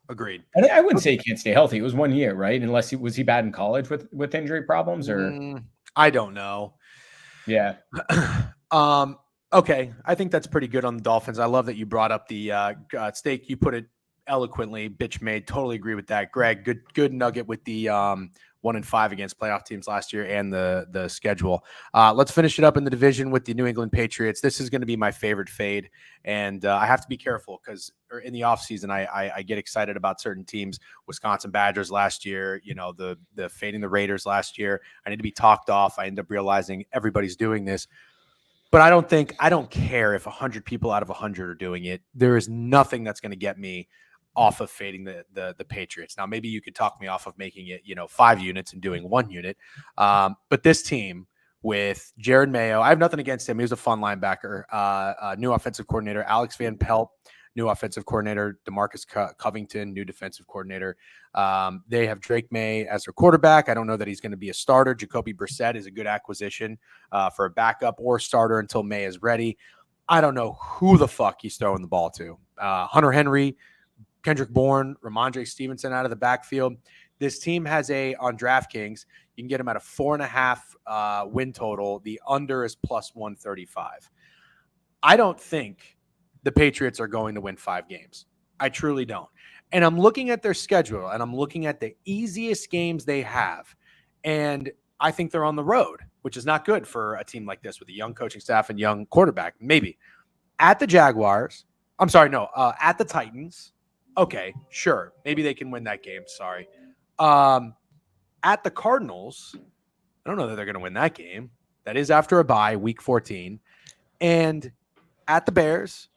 Agreed. And I wouldn't say he can't stay healthy. It was 1 year, right? Unless was he bad in college with injury problems, or I don't know. Yeah. Okay. I think that's pretty good on the Dolphins. I love that you brought up the Steak. You put it eloquently. Bitch made. Totally agree with that. Greg, good nugget with the 1-5 against playoff teams last year and the schedule. Let's finish it up in the division with the New England Patriots. This is going to be my favorite fade, and I have to be careful because in the offseason, I get excited about certain teams. Wisconsin Badgers last year, the fading the Raiders last year. I need to be talked off. I end up realizing everybody's doing this. But I don't care if 100 people out of 100 are doing it. There is nothing that's going to get me off of fading the Patriots. Now, maybe you could talk me off of making it, 5 units and doing 1 unit. But this team with Jared Mayo, I have nothing against him. He was a fun linebacker. New offensive coordinator, Alex Van Pelt, new offensive coordinator, DeMarcus Covington, new defensive coordinator. They have Drake May as their quarterback. I don't know that he's going to be a starter. Jacoby Brissett is a good acquisition for a backup or starter until May is ready. I don't know who the fuck he's throwing the ball to. Hunter Henry, Kendrick Bourne, Ramondre Stevenson out of the backfield. This team has on DraftKings, you can get them at a 4.5 win total. The under is plus 135. I don't think the Patriots are going to win 5 games. I truly don't. And I'm looking at their schedule, and I'm looking at the easiest games they have. And I think they're on the road, which is not good for a team like this with a young coaching staff and young quarterback. Maybe. At the Jaguars. I'm sorry, no. At the Titans. Okay, sure. Maybe they can win that game. Sorry. At the Cardinals, I don't know that they're going to win that game. That is after a bye, week 14. And at the Bears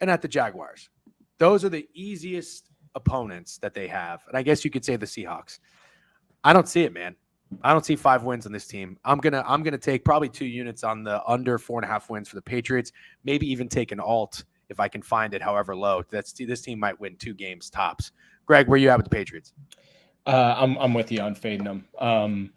and at the Jaguars. Those are the easiest opponents that they have. And I guess you could say the Seahawks. I don't see it, man. I don't see 5 wins on this team. I'm gonna take probably 2 units on the under 4.5 wins for the Patriots. Maybe even take an alt if I can find it, however low. This team might win 2 games tops. Greg, where you at with the Patriots? I'm with you on fading them.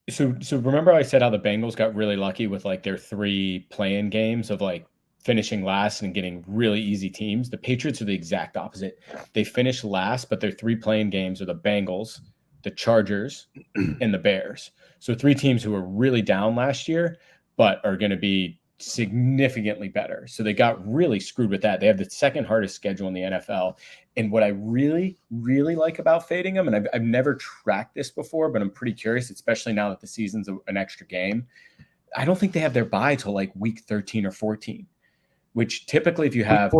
So remember I said how the Bengals got really lucky with like their 3 play-in games of like finishing last and getting really easy teams. The Patriots are the exact opposite. They finished last, but their 3 play-in games are the Bengals, the Chargers, and the Bears. So 3 teams who were really down last year, but are going to be significantly better. So they got really screwed with that. They have the second hardest schedule in the NFL. And what I really, really like about fading them, and I've never tracked this before, but I'm pretty curious, especially now that the season's an extra game. I don't think they have their bye till like week 13 or 14, which typically if you have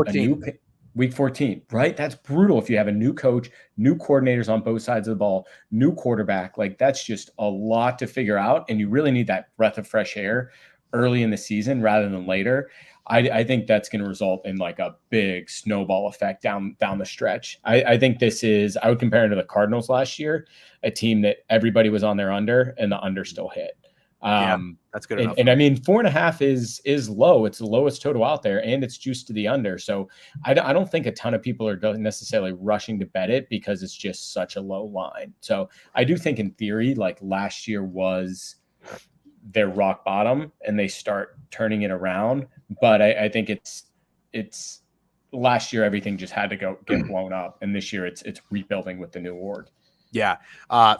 Week 14, right? That's brutal. If you have a new coach, new coordinators on both sides of the ball, new quarterback, like that's just a lot to figure out. And you really need that breath of fresh air early in the season rather than later. I think that's going to result in like a big snowball effect down the stretch. I think this is, I would compare it to the Cardinals last year, a team that everybody was on their under and the under still hit. That's good enough. And I mean, 4.5 is low. It's the lowest total out there, and it's juiced to the under. So I don't think a ton of people are necessarily rushing to bet it because it's just such a low line. So I do think in theory, like last year was their rock bottom and they start turning it around. But I think it's last year, everything just had to get blown up. And this year it's rebuilding with the new org. Yeah.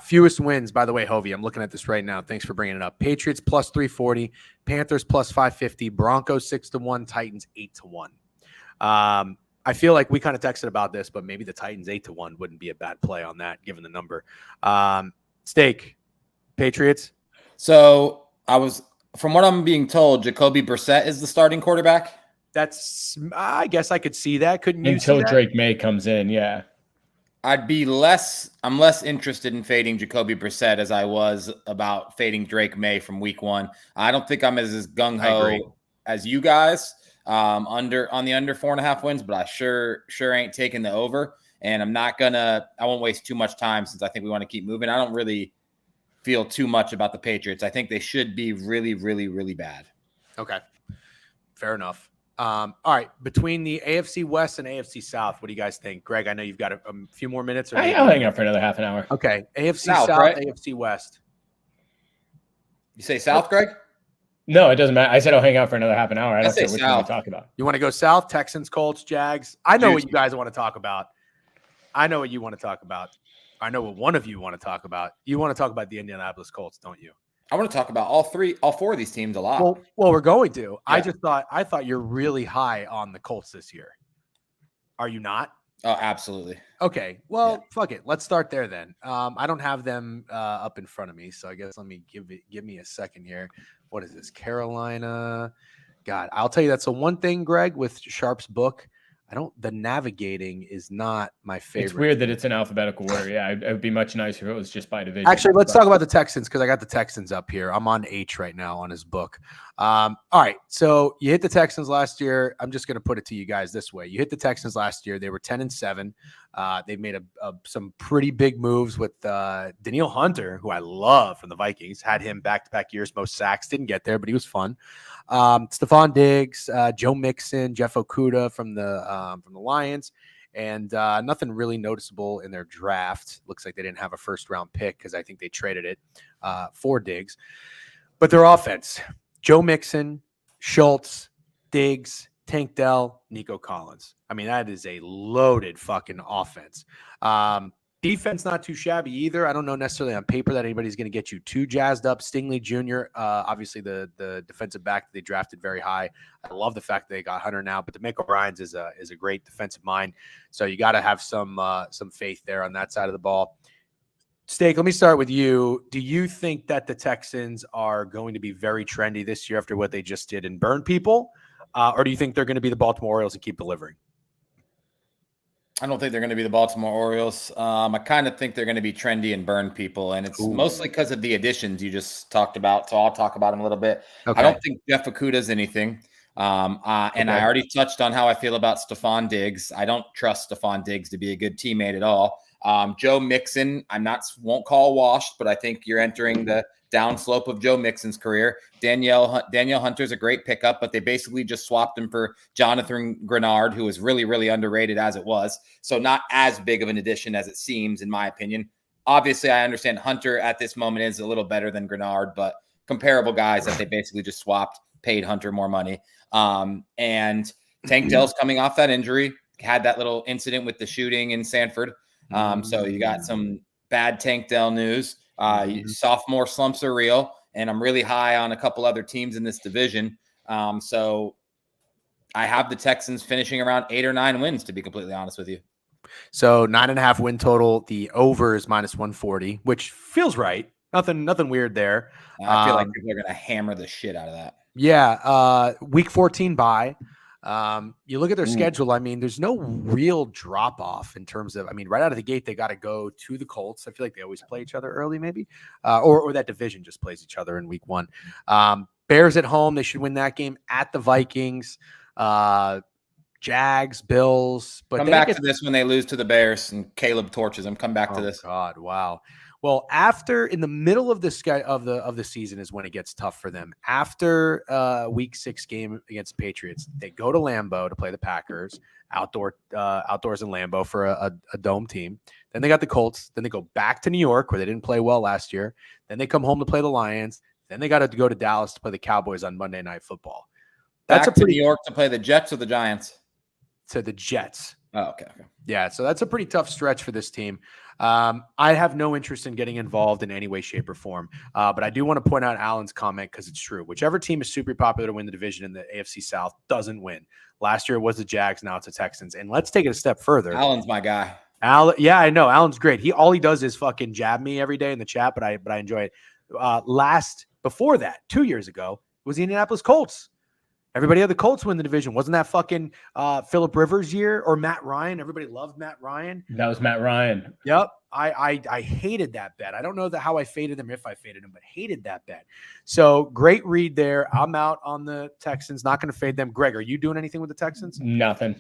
Fewest wins, by the way, Hovey, I'm looking at this right now. Thanks for bringing it up. Patriots plus 340, Panthers plus 550, Broncos 6-1, Titans 8-1. I feel like we kind of texted about this, but maybe the Titans 8-1 wouldn't be a bad play on that, given the number. Steak, Patriots. So from what I'm being told, Jacoby Brissett is the starting quarterback. I guess I could see that. Couldn't you? Until Drake May comes in. Yeah. I'm less interested in fading Jacoby Brissett as I was about fading Drake May from week 1. I don't think I'm as gung-ho as you guys on the under 4.5 wins, but I sure ain't taking the over. And I won't waste too much time since I think we want to keep moving. I don't really feel too much about the Patriots. I think they should be really, really, really bad. Okay. Fair enough. All right. Between the AFC West and AFC South, what do you guys think? Greg, I know you've got a few more minutes. I'll hang out for another half an hour. Okay. AFC South, right? AFC West. You say South, Greg? No, it doesn't matter. I said I'll hang out for another half an hour. I don't care which one we talk about. You want to go South? Texans, Colts, Jags? I know what you guys want to talk about. I know what you want to talk about. I know what one of you want to talk about. You want to talk about the Indianapolis Colts, don't you? I want to talk about all 4 of these teams a lot. Well, we're going to. Yeah. I thought you're really high on the Colts this year. Are you not? Oh, absolutely. Okay. Well, fuck it. Let's start there then. I don't have them up in front of me, so I guess let me give me a second here. What is this? Carolina. God, I'll tell you that's the one thing, Greg, with Sharp's book. The navigating is not my favorite. It's weird that it's in alphabetical order. Yeah, it would be much nicer if it was just by division. Actually, let's talk about the Texans because I got the Texans up here. I'm on H right now on his book. All right, so you hit the Texans last year. I'm just going to put it to you guys this way. You hit the Texans last year. They were 10-7. They've made some pretty big moves with Danielle Hunter, who I love from the Vikings. Had him back-to-back years, most sacks. Didn't get there, but he was fun. Stephon Diggs, Joe Mixon, Jeff Okudah from the Lions, and nothing really noticeable in their draft. Looks like they didn't have a first-round pick because I think they traded it for Diggs. But their offense, Joe Mixon, Schultz, Diggs, Tank Dell, Nico Collins. I mean, that is a loaded fucking offense. Defense, not too shabby either. I don't know necessarily on paper that anybody's going to get you too jazzed up. Stingley Jr., obviously the defensive back that they drafted very high. I love the fact that they got Hunter now, but DeMeco Ryans is a great defensive mind. So you got to have some faith there on that side of the ball. Steak, let me start with you. Do you think that the Texans are going to be very trendy this year after what they just did and burn people? Or do you think they're going to be the Baltimore Orioles and keep delivering? I don't think they're going to be the Baltimore Orioles. I kind of think they're going to be trendy and burn people, and it's mostly because of the additions you just talked about. So I'll talk about them a little bit. Okay. I don't think Jeff Okudah is anything. And I already touched on how I feel about Stephon Diggs. I don't trust Stephon Diggs to be a good teammate at all. Joe Mixon, won't call washed, but I think you're entering the downslope of Joe Mixon's career. Danielle Hunter's a great pickup, but they basically just swapped him for Jonathan Grenard, who was really, really underrated as it was. So not as big of an addition as it seems, in my opinion. Obviously, I understand Hunter at this moment is a little better than Grenard, but comparable guys that they basically just swapped, paid Hunter more money. And Tank Dell's coming off that injury, had that little incident with the shooting in Sanford. So you got some bad Tank Dell news. Sophomore slumps are real, and I'm really high on a couple other teams in this division. So I have the Texans finishing around 8 or 9 wins, to be completely honest with you. So 9.5 win total. The over is -140, which feels right. Nothing weird there. I feel like they're going to hammer the shit out of that. Yeah. Week 14 bye. You look at their schedule. I mean, there's no real drop off in terms of, I mean, right out of the gate, they got to go to the Colts. I feel like they always play each other early, maybe, or that division just plays each other in week 1. Bears at home. They should win that game. At the Vikings, Jags, Bills. But come back to this when they lose to the Bears and Caleb torches them. Come back to this. God, wow. Well, in the middle of the season is when it gets tough for them. After week 6 game against the Patriots, they go to Lambeau to play the Packers outdoors in Lambeau for a dome team. Then they got the Colts. Then they go back to New York where they didn't play well last year. Then they come home to play the Lions. Then they got to go to Dallas to play the Cowboys on Monday Night Football. That's back to New York to play the Jets or the Giants? To the Jets. Oh, okay. Yeah, so that's a pretty tough stretch for this team. I have no interest in getting involved in any way, shape, or form. But I do want to point out Alan's comment because it's true. Whichever team is super popular to win the division in the AFC South doesn't win. Last year it was the Jags. Now it's the Texans. And let's take it a step further. Alan's my guy. Yeah, I know. Alan's great. All he does is fucking jab me every day in the chat, but I enjoy it. Before that, 2 years ago, was the Indianapolis Colts. Everybody had the Colts win the division. Wasn't that fucking Phillip Rivers year or Matt Ryan? Everybody loved Matt Ryan. That was Matt Ryan. Yep. I hated that bet. I don't know how I faded him, if I faded him, but hated that bet. So great read there. I'm out on the Texans. Not going to fade them. Greg, are you doing anything with the Texans? Nothing.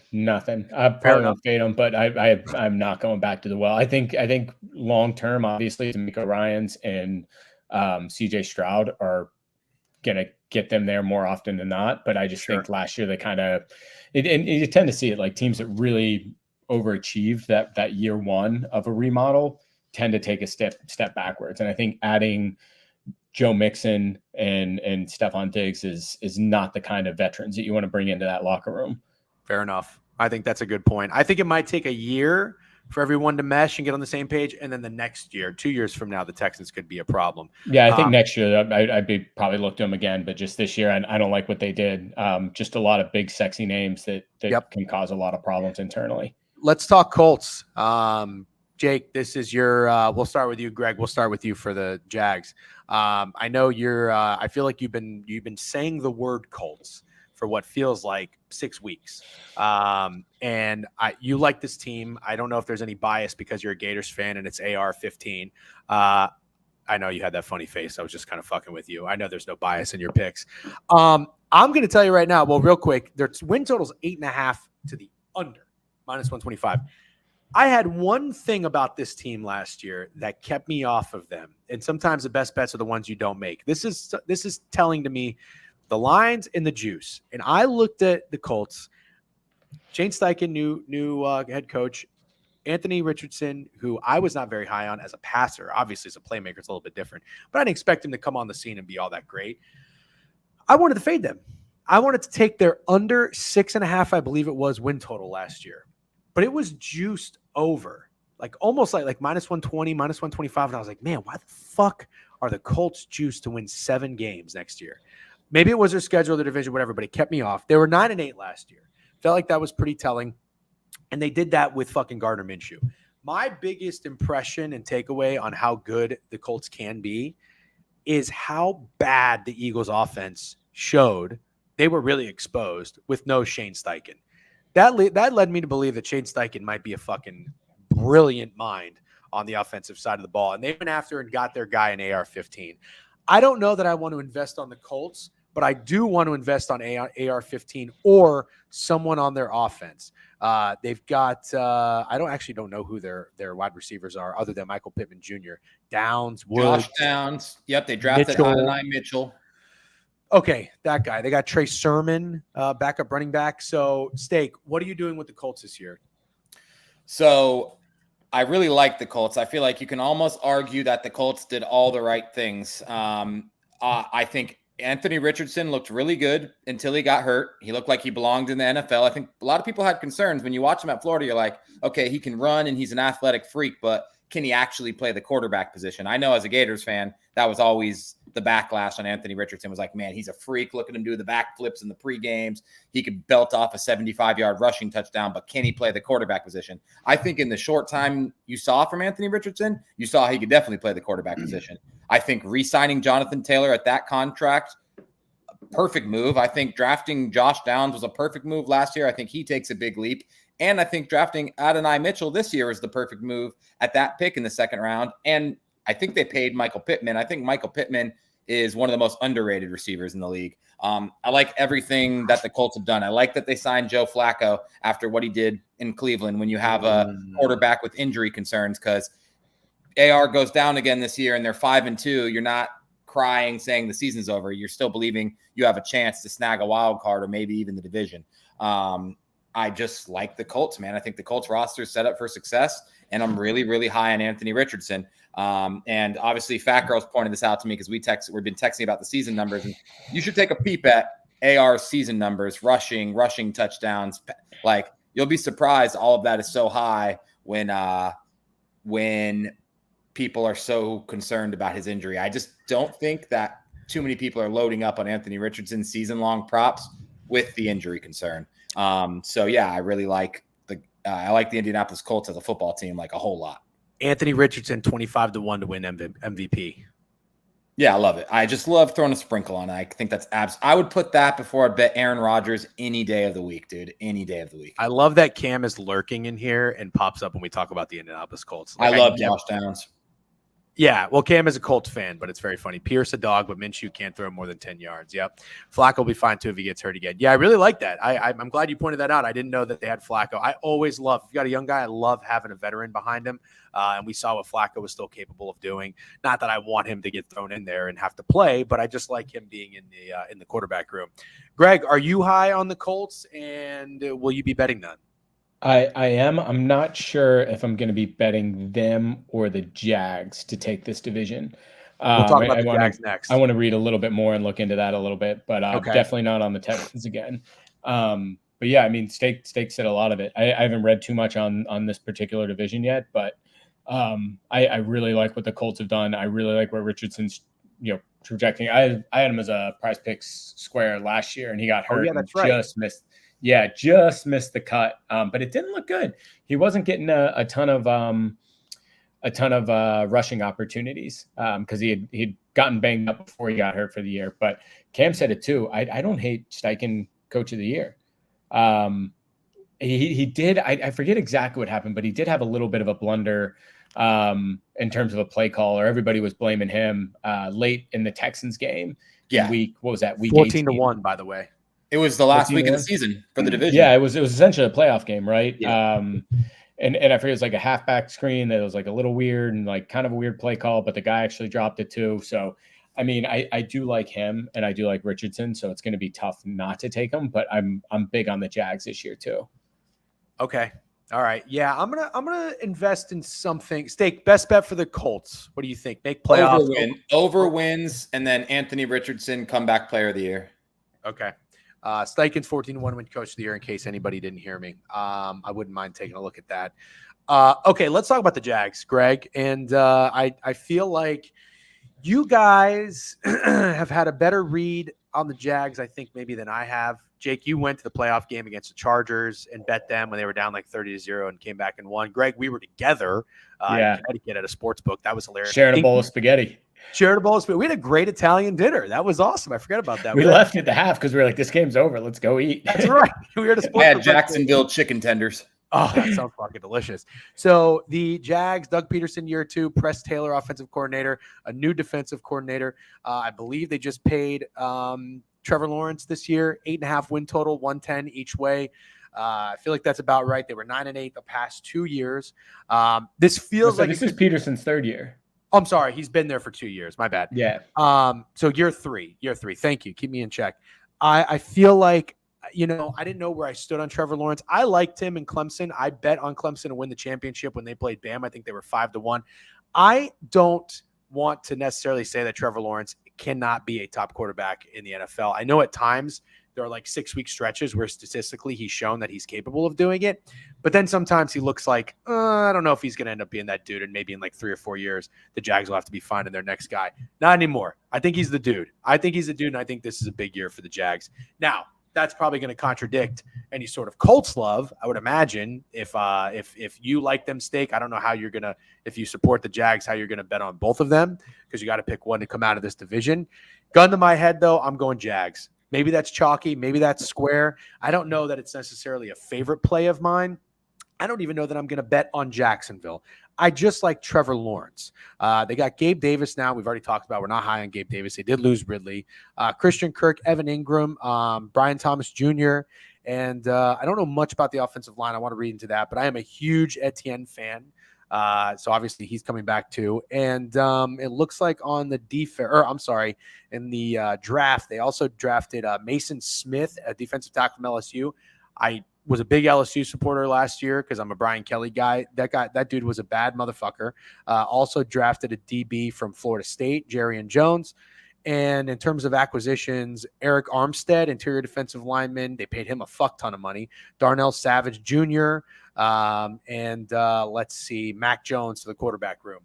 I probably won't fade them, but I'm not going back to the well. I think long term, obviously, D'Amico Ryans and CJ Stroud are going to get them there more often than not. But I just think last year they kind of, and you tend to see it like teams that really overachieved that year 1 of a remodel tend to take a step backwards. And I think adding Joe Mixon and Stephon Diggs is not the kind of veterans that you want to bring into that locker room. Fair enough. I think that's a good point. I think it might take a year for everyone to mesh and get on the same page. And then the next year, 2 years from now, the Texans could be a problem. Yeah, I think next year I'd be probably look to them again. But just this year, I don't like what they did. Just a lot of big, sexy names that can cause a lot of problems internally. Let's talk Colts. Jake, this is your we'll start with you. Greg, we'll start with you for the Jags. I know you're I feel like you've been saying the word Colts for what feels like 6 weeks. And you like this team. I don't know if there's any bias because you're a Gators fan and it's AR-15. I know you had that funny face. I was just kind of fucking with you. I know there's no bias in your picks. I'm going to tell you right now, well, real quick, their win total's 8.5 to the under, -125. I had one thing about this team last year that kept me off of them. And sometimes the best bets are the ones you don't make. This is telling to me the lines and the juice. And I looked at the Colts. Shane Steichen, new head coach. Anthony Richardson, who I was not very high on as a passer. Obviously, as a playmaker, it's a little bit different. But I didn't expect him to come on the scene and be all that great. I wanted to fade them. I wanted to take their under 6.5, I believe it was, win total last year. But it was juiced over. Like almost like -120, -125. And I was like, man, why the fuck are the Colts juiced to win 7 games next year? Maybe it was their schedule, their division, whatever, but it kept me off. They were 9-8 last year. Felt like that was pretty telling. And they did that with fucking Gardner Minshew. My biggest impression and takeaway on how good the Colts can be is how bad the Eagles offense showed. They were really exposed with no Shane Steichen. That led me to believe that Shane Steichen might be a fucking brilliant mind on the offensive side of the ball. And they went after and got their guy in AR-15. I don't know that I want to invest on the Colts, but I do want to invest on AR-15 or someone on their offense. They've got I don't know who their wide receivers are other than Michael Pittman Jr. Downs, Woods. Josh Downs. Yep, they drafted Adonai Mitchell. Okay, that guy. They got Trey Sermon, backup running back. So, Steak, what are you doing with the Colts this year? So, I really like the Colts. I feel like you can almost argue that the Colts did all the right things. I think Anthony Richardson looked really good until he got hurt. He looked like he belonged in the NFL. I think a lot of people had concerns. When you watch him at Florida, you're like, okay, he can run and he's an athletic freak, but can he actually play the quarterback position? I know as a Gators fan, that was always the backlash on Anthony Richardson was like, man, he's a freak. Look at him do the backflips in the pre-games. He could belt off a 75-yard rushing touchdown, but can he play the quarterback position? I think in the short time you saw from Anthony Richardson, you saw he could definitely play the quarterback position. I think re-signing Jonathan Taylor at that contract perfect move. I think drafting Josh Downs was a perfect move last year. I think he takes a big leap. And I think drafting Adonai Mitchell this year is the perfect move at that pick in the second round. And I think they paid Michael Pittman. I think Michael Pittman is one of the most underrated receivers in the league. I like everything that the Colts have done. I like that they signed Joe Flacco after what he did in Cleveland when you have a quarterback with injury concerns, because AR goes down again this year and they're 5-2. You're not crying saying the season's over. You're still believing you have a chance to snag a wild card or maybe even the division. I just like the Colts, man. I think the Colts roster is set up for success, and I'm really, really high on Anthony Richardson. And obviously, Fat Girl's pointed this out to me because we've been texting about the season numbers, and you should take a peep at AR's season numbers, rushing touchdowns. Like, you'll be surprised. All of that is so high when people are so concerned about his injury. I just don't think that too many people are loading up on Anthony Richardson's season-long props with the injury concern. So yeah, I really like I like the Indianapolis Colts as a football team like a whole lot. Anthony Richardson 25-1 to win MVP. Yeah, I love it. I just love throwing a sprinkle on it. I think that's I would put that before I bet Aaron Rodgers any day of the week, dude. Any day of the week. I love that Cam is lurking in here and pops up when we talk about the Indianapolis Colts. Like, I love Josh Downs. Yeah, well, Cam is a Colts fan, but it's very funny. Pierce a dog, but Minshew can't throw more than 10 yards. Yep. Flacco will be fine, too, if he gets hurt again. Yeah, I really like that. I'm glad you pointed that out. I didn't know that they had Flacco. I always love – if you got a young guy, I love having a veteran behind him. And we saw what Flacco was still capable of doing. Not that I want him to get thrown in there and have to play, but I just like him being in the quarterback room. Greg, are you high on the Colts, and will you be betting them? I am. I'm not sure if I'm going to be betting them or the Jags to take this division. We'll talk about the Jags next. I want to read a little bit more and look into that a little bit, but okay. Definitely not on the Texans again. But yeah, I mean, Steak said a lot of it. I haven't read too much on this particular division yet, but I really like what the Colts have done. I really like where Richardson's trajectory. I had him as a Prize Picks square last year, and he got hurt. Oh, yeah, that's right. Just missed the cut. But it didn't look good. He wasn't getting a ton of rushing opportunities because he'd gotten banged up before he got hurt for the year. But Cam said it too. I don't hate Steichen Coach of the Year. He did. I forget exactly what happened, but he did have a little bit of a blunder in terms of a play call, or everybody was blaming him late in the Texans game. Yeah. What was that? Week 14-1, by the way. It was the last week of the season for the division. Yeah, it was essentially a playoff game, right? Yeah. And I forget it was like a halfback screen that was like a little weird and like kind of a weird play call, but the guy actually dropped it too. So, I mean, I do like him and I do like Richardson, so it's going to be tough not to take him. But I'm big on the Jags this year too. Okay. All right. Yeah, I'm gonna invest in something. Steak, best bet for the Colts. What do you think? Make playoffs. Over wins, and then Anthony Richardson, comeback player of the year. Okay. Steichen's 14-1 win coach of the year, in case anybody didn't hear me. I wouldn't mind taking a look at that. Okay, let's talk about the Jags, Greg. And I feel like you guys have had a better read on the Jags, I think, maybe than I have. Jake, you went to the playoff game against the Chargers and bet them when they were down like 30-0 and came back and won. Greg, we were together in Connecticut at a sports book. That was hilarious. Sharing a bowl of spaghetti. Shared a bowl of spaghetti. We had a great Italian dinner. That was awesome. I forgot about that. We left at the half because we were like, this game's over. Let's go eat. That's right. We were at a sports book. I had Jacksonville chicken tenders. Oh, that sounds fucking delicious. So the Jags, Doug Peterson, year 2, Press Taylor, offensive coordinator, a new defensive coordinator. I believe they just paid Trevor Lawrence this year, 8.5 win total, 110 each way. I feel like that's about right. They were 9-8 the past 2 years. This feels like this is Peterson's third year. I'm sorry. He's been there for 2 years. My bad. Yeah. So year three. Thank you. Keep me in check. I feel like, I didn't know where I stood on Trevor Lawrence. I liked him in Clemson. I bet on Clemson to win the championship when they played Bam. I think they were 5-1. I don't want to necessarily say that Trevor Lawrence cannot be a top quarterback in the NFL. I know at times there are like 6-week stretches where statistically he's shown that he's capable of doing it. But then sometimes he looks like, I don't know if he's going to end up being that dude. And maybe in like 3 or 4 years, the Jags will have to be finding their next guy. Not anymore. I think he's the dude. And I think this is a big year for the Jags. Now, that's probably going to contradict any sort of Colts love, I would imagine. If you like them, Steak, I don't know how you're going to, if you support the Jags, how you're going to bet on both of them, because you got to pick one to come out of this division. Gun to my head, though, I'm going Jags. Maybe that's chalky. Maybe that's square. I don't know that it's necessarily a favorite play of mine. I don't even know that I'm going to bet on Jacksonville. I just like Trevor Lawrence. They got Gabe Davis now. We've already talked about we're not high on Gabe Davis. They did lose Ridley. Christian Kirk, Evan Ingram, Brian Thomas Jr., and I don't know much about the offensive line. I want to read into that, but I am a huge Etienne fan. So obviously he's coming back too. And it looks like on the in the draft, they also drafted Mason Smith, a defensive tackle from LSU. I was a big LSU supporter last year because I'm a Brian Kelly guy. That dude was a bad motherfucker. Also drafted a DB from Florida State, Jerry Jones. And in terms of acquisitions, Eric Armstead, interior defensive lineman, they paid him a fuck ton of money. Darnell Savage Jr. Let's see, Mac Jones to the quarterback room.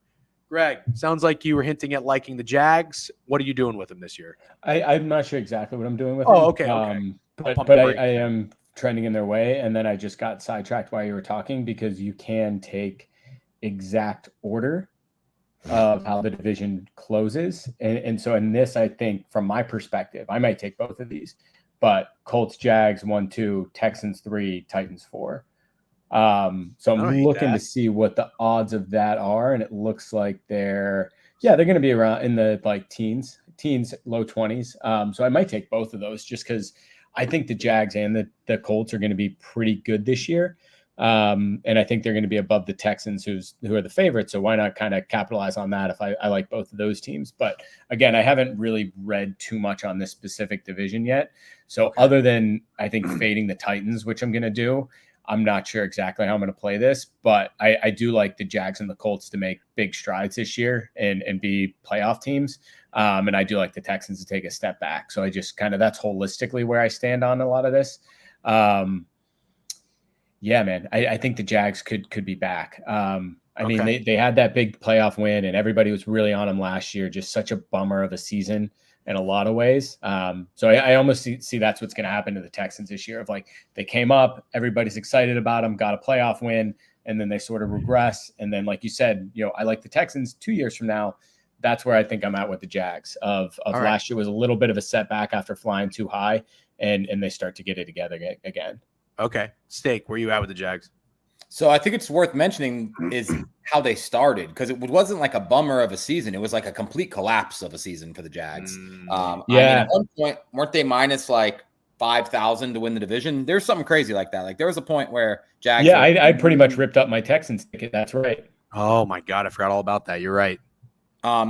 Greg, sounds like you were hinting at liking the Jags. What are you doing with them this year? I'm not sure exactly what I'm doing with them. Okay. But I am trending in their way. And then I just got sidetracked while you were talking because you can take exact order of how the division closes. And so in this, I think from my perspective, I might take both of these, but Colts, Jags 1-2, Texans 3, Titans 4. So I'm looking to see what the odds of that are. And it looks like they're going to be around in the like teens, low 20s. So I might take both of those just because I think the Jags and the Colts are going to be pretty good this year. And I think they're going to be above the Texans who are the favorites. So why not kind of capitalize on that if I like both of those teams? But again, I haven't really read too much on this specific division yet. So other than I think fading the Titans, which I'm going to do, I'm not sure exactly how I'm going to play this, but I do like the Jags and the Colts to make big strides this year and be playoff teams. And I do like the Texans to take a step back. So I just that's holistically where I stand on a lot of this. Yeah, man, I think the Jags could be back. I mean, they had that big playoff win and everybody was really on them last year. Just such a bummer of a season in a lot of ways. So I almost see that's what's going to happen to the Texans this year. Of like they came up, everybody's excited about them, got a playoff win, and then they sort of regress. And then, like you said, I like the Texans 2 years from now. That's where I think I'm at with the Jags. Of last year was a little bit of a setback after flying too high, and they start to get it together again. Okay, Steak, where you at with the Jags? So I think it's worth mentioning is how they started because it wasn't like a bummer of a season. It was like a complete collapse of a season for the Jags. I mean, at one point, weren't they minus like 5,000 to win the division? There's something crazy like that. Like there was a point where Jags. Yeah, I pretty much ripped up my Texans ticket. That's right. Oh my God, I forgot all about that. You're right.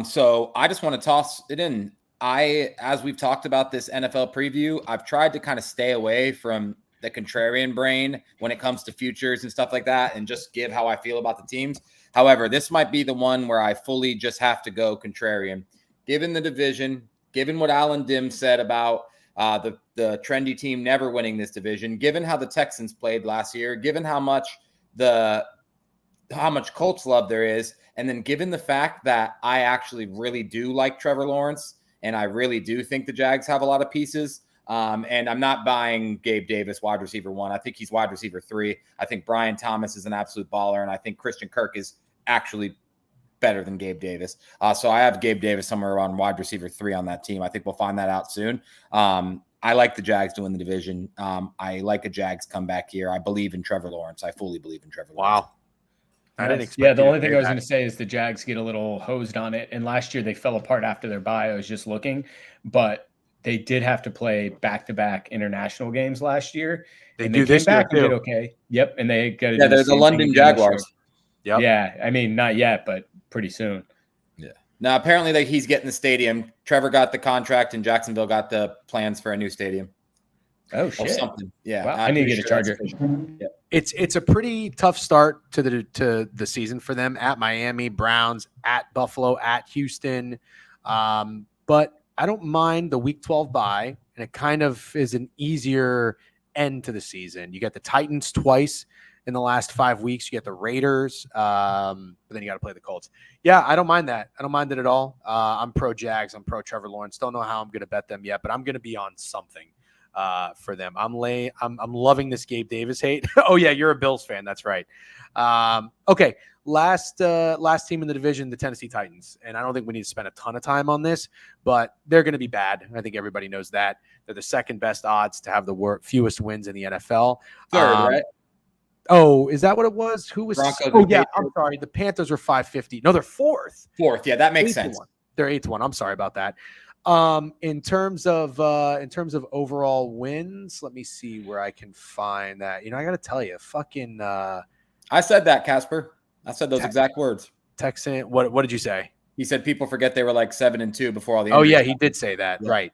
So I just want to toss it in. As we've talked about this NFL preview, I've tried to kind of stay away from the contrarian brain when it comes to futures and stuff like that and just give how I feel about the teams. However, this might be the one where I fully just have to go contrarian. Given the division, given what Alan Dim said about the trendy team never winning this division, given how the Texans played last year, given how much Colts love there is, and then given the fact that I actually really do like Trevor Lawrence and I really do think the Jags have a lot of pieces, and I'm not buying Gabe Davis wide receiver 1. I think he's wide receiver 3. I think Brian Thomas is an absolute baller, and I think Christian Kirk is actually better than Gabe Davis. So I have Gabe Davis somewhere around wide receiver 3 on that team. I think we'll find that out soon. I like the Jags to win the division. I like a Jags comeback here. I believe in Trevor Lawrence. I fully believe in Trevor Lawrence. Wow. I didn't expect. Yeah, the only thing I was going to say is the Jags get a little hosed on it. And last year they fell apart after their bye. I was just looking, but they did have to play back-to-back international games last year. They do this year too. Did okay. Yep, and they got to they're the London Jaguars. Yep. Yeah, I mean not yet, but pretty soon. Yeah. Now apparently he's getting the stadium. Trevor got the contract, and Jacksonville got the plans for a new stadium. Oh shit! Something. Yeah, wow, I need to get a charger. Yeah. It's a pretty tough start to the season for them at Miami, Browns, at Buffalo, at Houston, but I don't mind the Week 12 bye, and it kind of is an easier end to the season. You get the Titans twice in the last 5 weeks. You get the Raiders, but then you got to play the Colts. Yeah, I don't mind that. I don't mind it at all. I'm pro Jags. I'm pro Trevor Lawrence. Don't know how I'm going to bet them yet, but I'm going to be on something for them. I'm loving this Gabe Davis hate. Oh yeah, you're a Bills fan. That's right. Okay, Last team in the division, the Tennessee Titans. And I don't think we need to spend a ton of time on this, but they're going to be bad. I think everybody knows that. They're the second best odds to have the fewest wins in the NFL. Third, right? Oh, is that what it was? Who was? Broncos Oh, yeah. I'm sorry. The Panthers were 550. No, they're fourth. Fourth. Yeah, that makes sense. They're eighth one. I'm sorry about that. In terms of overall wins, let me see where I can find that. I got to tell you, fucking. I said that, Casper. I said those exact words. Texan. What did you say? He said people forget they were like 7-2 before all the. Oh yeah, he did say that. Yeah. Right.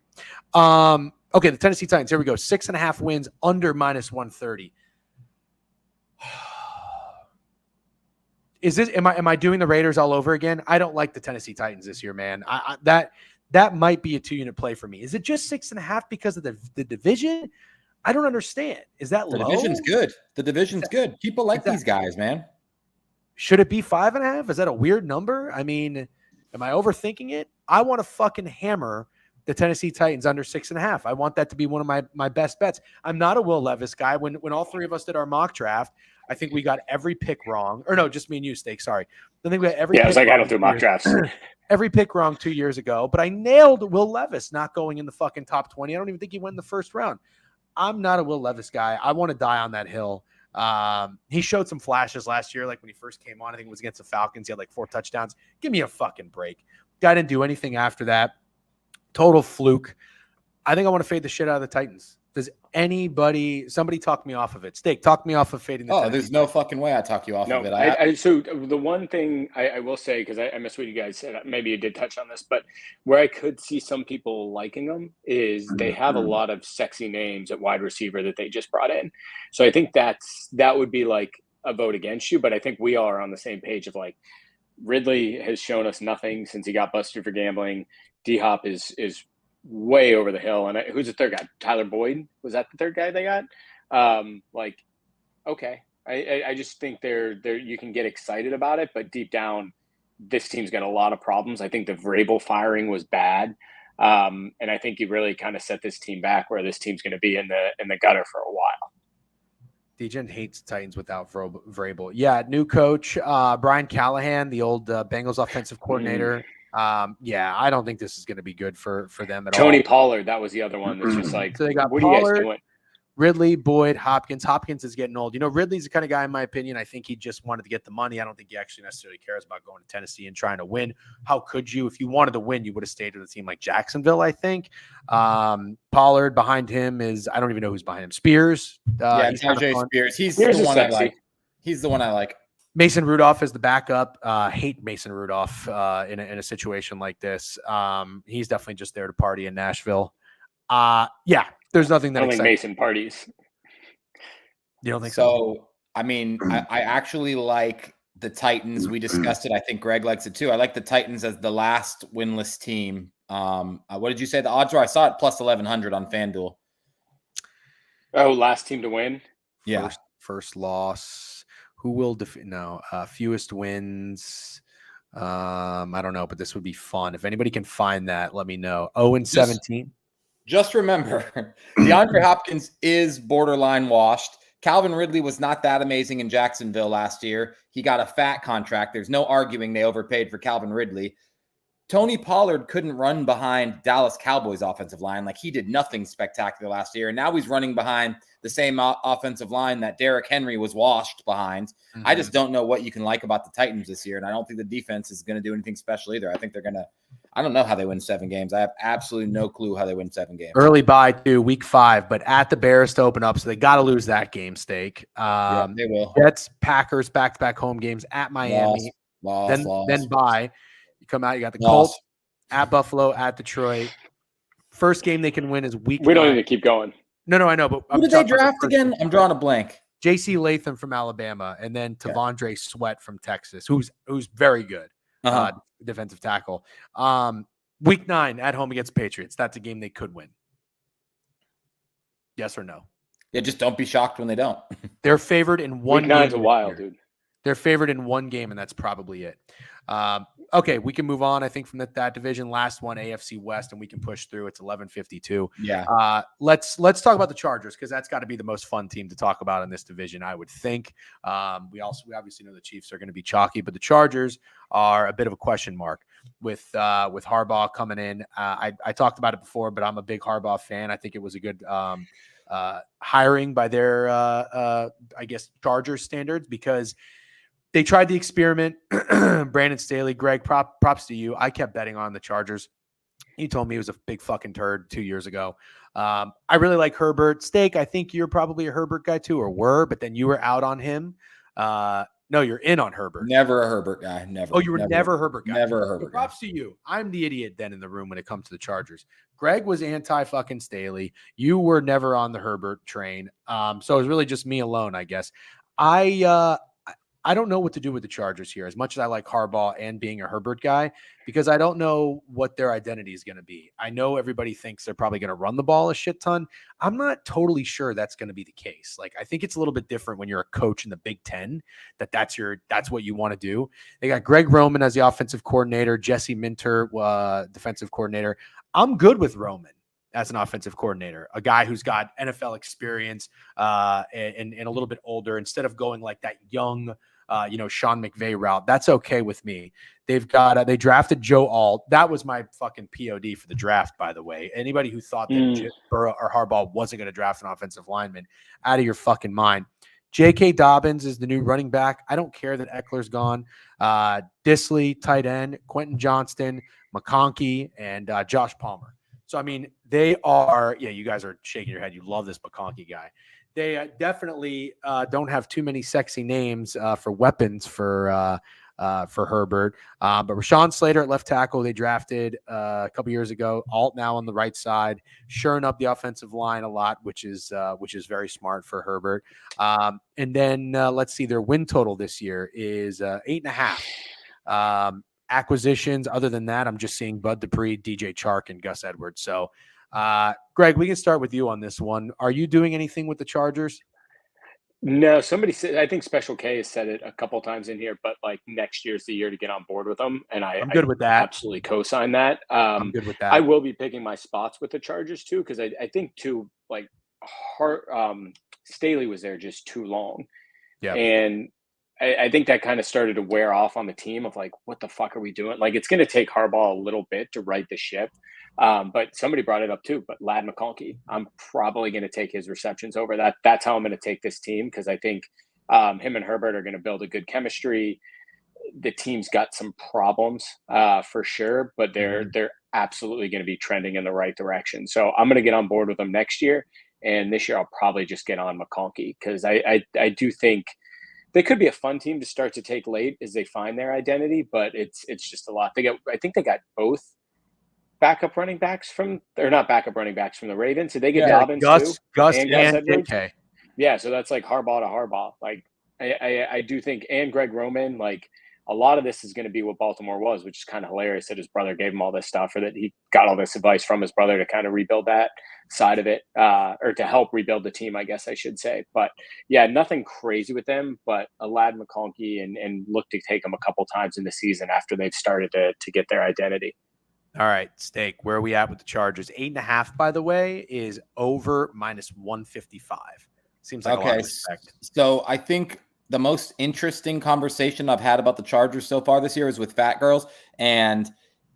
Okay, the Tennessee Titans. Here we go. 6.5 wins under -130. Is this? Am I doing the Raiders all over again? I don't like the Tennessee Titans this year, man. That might be a 2-unit play for me. Is it just 6.5 because of the division? I don't understand. Is that the low? division's good? The division's good. People like these guys, man. Should it be 5.5? Is that a weird number? I mean, am I overthinking it? I want to fucking hammer the Tennessee Titans under 6.5. I want that to be one of my best bets. I'm not a Will Levis guy. When all three of us did our mock draft, I think we got every pick wrong. Or no, just me and you, Steak. Sorry. I think we got every. Yeah, I was like, I don't do mock drafts. Every pick wrong 2 years ago, but I nailed Will Levis not going in the fucking top 20. I don't even think he went in the first round. I'm not a Will Levis guy. I want to die on that hill. He showed some flashes last year, like when he first came on. I think it was against the Falcons. He had like 4 touchdowns. Give me a fucking break. Guy didn't do anything after that. Total fluke. I think I want to fade the shit out of the Titans. Does somebody talk me off of it? Steak, talk me off of fading the Titans. There's no fucking way I talk you off of it. So the one thing I will say, because I missed what you guys said, maybe you did touch on this, but where I could see some people liking them is they have a lot of sexy names at wide receiver that they just brought in. So I think that would be like a vote against you, but I think we are on the same page of like Ridley has shown us nothing since he got busted for gambling. D-Hop is way over the hill. And who's the third guy? Tyler Boyd? Was that the third guy they got? Okay. I just think they're you can get excited about it, but deep down, this team's got a lot of problems. I think the Vrabel firing was bad. And I think he really kind of set this team back where this team's going to be in the gutter for a while. Degen hates Titans without Vrabel. Yeah, new coach, Brian Callahan, the old Bengals offensive coordinator. I don't think this is going to be good for them at all. Tony Pollard, that was the other one that's just like, so they got what Pollard, are you guys doing? Ridley, Boyd, Hopkins. Hopkins is getting old. Ridley's the kind of guy, in my opinion, I think he just wanted to get the money. I don't think he actually necessarily cares about going to Tennessee and trying to win. How could you? If you wanted to win, you would have stayed with a team like Jacksonville, I think. Pollard behind him is, I don't even know who's behind him. Spears. He's Spears. He's the one I like. He's the one I like. Mason Rudolph is the backup. Hate Mason Rudolph in a situation like this. He's definitely just there to party in Nashville. There's nothing that I don't think Mason parties. You don't think so? I mean, I actually like the Titans. We discussed it. I think Greg likes it too. I like the Titans as the last winless team. What did you say the odds were? I saw it plus 1,100 on FanDuel. Oh, last team to win? Yeah. First loss. Who will fewest wins? I don't know, but this would be fun. If anybody can find that, let me know. 0-17. Just remember, DeAndre Hopkins is borderline washed. Calvin Ridley was not that amazing in Jacksonville last year. He got a fat contract. There's no arguing they overpaid for Calvin Ridley. Tony Pollard couldn't run behind Dallas Cowboys offensive line. Like, he did nothing spectacular last year. And now he's running behind the same offensive line that Derrick Henry was washed behind. Mm-hmm. I just don't know what you can like about the Titans this year. And I don't think the defense is going to do anything special either. I think they're going to, I don't know how they win 7 games. I have absolutely no clue how they win 7 games. Early bye to week 5, but at the Bears to open up. So they got to lose that game, Steak. They will. Jets, Packers, back-to-back home games at Miami. Loss. Then bye. You come out, you got the Colts at Buffalo, at Detroit. First game they can win is week 9. We don't need to keep going. No, I know. But who did they draft again? I'm drawing a blank. J.C. Latham from Alabama, and then Tavondre Sweat from Texas, who's very good. Defensive tackle. Week 9 at home against the Patriots. That's a game they could win. Yes or no? Yeah, just don't be shocked when they don't. They're favored in one Week game. 9's a while, dude. They're favored in one game, and that's probably it. Okay, we can move on, I think, from that division. Last one, AFC West, and we can push through. It's 11:52. Yeah. Let's talk about the Chargers, because that's got to be the most fun team to talk about in this division, I would think. We obviously know the Chiefs are going to be chalky, but the Chargers are a bit of a question mark with Harbaugh coming in. I talked about it before, but I'm a big Harbaugh fan. I think it was a good hiring by their, I guess, Chargers standards, because they tried the experiment. Brandon Staley, Greg, props to you. I kept betting on the Chargers. You told me he was a big fucking turd 2 years ago. I really like Herbert. Steak, I think you're probably a Herbert guy too, or were, but then you were out on him. No, you're in on Herbert. Never a Herbert guy. Never. Oh, you were never a Herbert guy. Never a Herbert guy. Props to you. I'm the idiot then in the room when it comes to the Chargers. Greg was anti-fucking Staley. You were never on the Herbert train. So it was really just me alone, I guess. I don't know what to do with the Chargers here, as much as I like Harbaugh and being a Herbert guy, because I don't know what their identity is going to be. I know everybody thinks they're probably going to run the ball a shit ton. I'm not totally sure that's going to be the case. Like, I think it's a little bit different when you're a coach in the Big Ten, that's what you want to do. They got Greg Roman as the offensive coordinator, Jesse Minter, defensive coordinator. I'm good with Roman as an offensive coordinator, a guy who's got NFL experience and a little bit older, instead of going like that young, Sean McVay route. That's okay with me. They drafted Joe Alt. That was my fucking POD for the draft, by the way. Anybody who thought that Burrow or Harbaugh wasn't going to draft an offensive lineman, out of your fucking mind. J.K. Dobbins is the new running back. I don't care that Eckler's gone. Disley, tight end, Quentin Johnston, McConkey, and Josh Palmer. So, I mean, they are, you guys are shaking your head. You love this McConkey guy. They definitely don't have too many sexy names for weapons for Herbert. But Rashawn Slater at left tackle, they drafted a couple years ago. Alt now on the right side, shoring up the offensive line a lot, which is very smart for Herbert. And then let's see, their win total this year is 8.5. Acquisitions, other than that, I'm just seeing Bud Dupree, DJ Chark, and Gus Edwards. So, Greg, we can start with you on this one. Are you doing anything with the Chargers? No, somebody said, I think Special K has said it a couple times in here, but like next year's the year to get on board with them. And I'm good with that. Absolutely co-sign that. I'm good with that. I will be picking my spots with the Chargers too, because I think too, like Staley was there just too long. Yeah. And I think that kind of started to wear off on the team of like, what the fuck are we doing? Like, it's going to take Harbaugh a little bit to right the ship. But somebody brought it up too, but Ladd McConkey, I'm probably going to take his receptions over that. That's how I'm going to take this team, because I think him and Herbert are going to build a good chemistry. The team's got some problems for sure, but they're absolutely going to be trending in the right direction. So I'm going to get on board with them next year. And this year I'll probably just get on McConkey, because I do think they could be a fun team to start to take late as they find their identity, but it's just a lot. I think they got both backup running backs from the Ravens. Did they get Dobbins too? Gus and Edwards? Yeah, so that's like Harbaugh to Harbaugh. Like I do think, and Greg Roman, like a lot of this is going to be what Baltimore was, which is kind of hilarious that his brother gave him all this stuff, or that he got all this advice from his brother to kind of rebuild that side of it, or to help rebuild the team, I guess I should say. But yeah, nothing crazy with them, but a Ladd McConkey and look to take them a couple times in the season after they've started to get their identity. All right, Steak, where are we at with the Chargers? 8.5, by the way, is over -155. Seems like a lot of respect. So I think the most interesting conversation I've had about the Chargers so far this year is with Fat Girls, and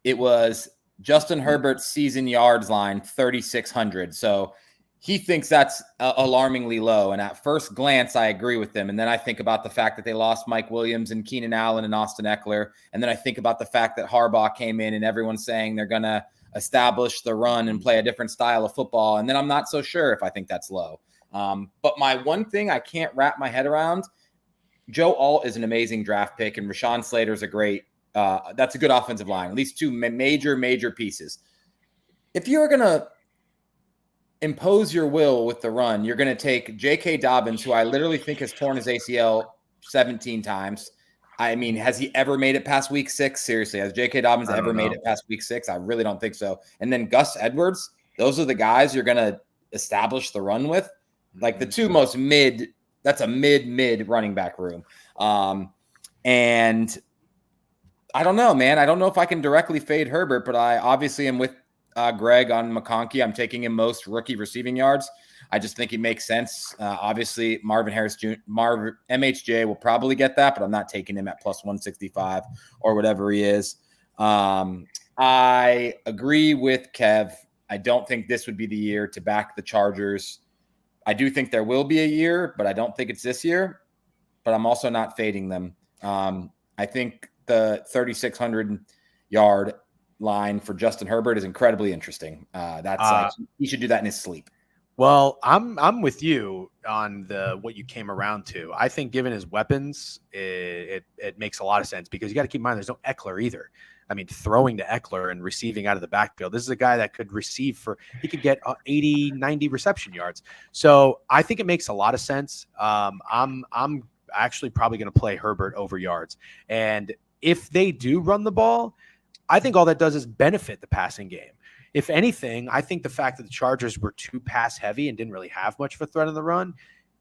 it was Justin Herbert's season yards line, 3,600. So he thinks that's alarmingly low. And at first glance, I agree with him. And then I think about the fact that they lost Mike Williams and Keenan Allen and Austin Eckler. And then I think about the fact that Harbaugh came in and everyone's saying they're going to establish the run and play a different style of football. And then I'm not so sure if I think that's low. But my one thing I can't wrap my head around, Joe Alt is an amazing draft pick, and Rashawn Slater's a great that's a good offensive line, at least two major pieces. If you're going to impose your will with the run, you're going to take J.K. Dobbins, who I literally think has torn his ACL 17 times. I mean, has he ever made it past week 6? Seriously, has J.K. Dobbins ever made it past week 6? I really don't think so. And then Gus Edwards, those are the guys you're going to establish the run with. Like the two most mid, that's a mid running back room. And I don't know, man. I don't know if I can directly fade Herbert, but I obviously am with Greg on McConkey. I'm taking him most rookie receiving yards. I just think it makes sense. Obviously, MHJ will probably get that, but I'm not taking him at plus 165 or whatever he is. I agree with Kev. I don't think this would be the year to back the Chargers. I do think there will be a year, but I don't think it's this year. But I'm also not fading them. I think the 3,600 yard line for Justin Herbert is incredibly interesting. He should do that in his sleep. Well, I'm with you on what you came around to. I think given his weapons, it makes a lot of sense because you got to keep in mind there's no Eckler either. I mean, throwing to Eckler and receiving out of the backfield. This is a guy that could he could get 80, 90 reception yards. So I think it makes a lot of sense. I'm actually probably going to play Herbert over yards. And if they do run the ball, I think all that does is benefit the passing game. If anything, I think the fact that the Chargers were too pass heavy and didn't really have much of a threat on the run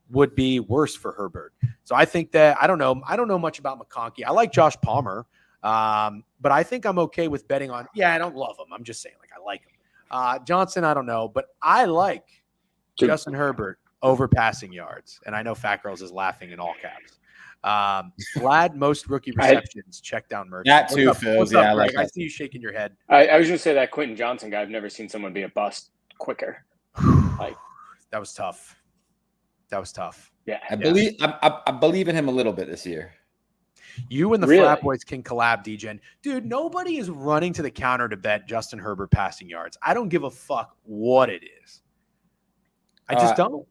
would be worse for Herbert. So I think that I don't know much about McConkey. I like Josh Palmer, but I think I'm okay with betting on. Yeah, I don't love him. I'm just saying, like, I like him. Johnson, I don't know, but I like Justin Herbert over passing yards, and I know Fat Girls is laughing in all caps. Vlad, most rookie receptions, check down merch. That too, Phil. What's up, Greg? I see you shaking your head. I was going to say that Quentin Johnson guy, I've never seen someone be a bust quicker. That was tough. Yeah. I believe in him a little bit this year. You and the Frat Boys can collab, DGen. Dude, nobody is running to the counter to bet Justin Herbert passing yards. I don't give a fuck what it is. I just don't.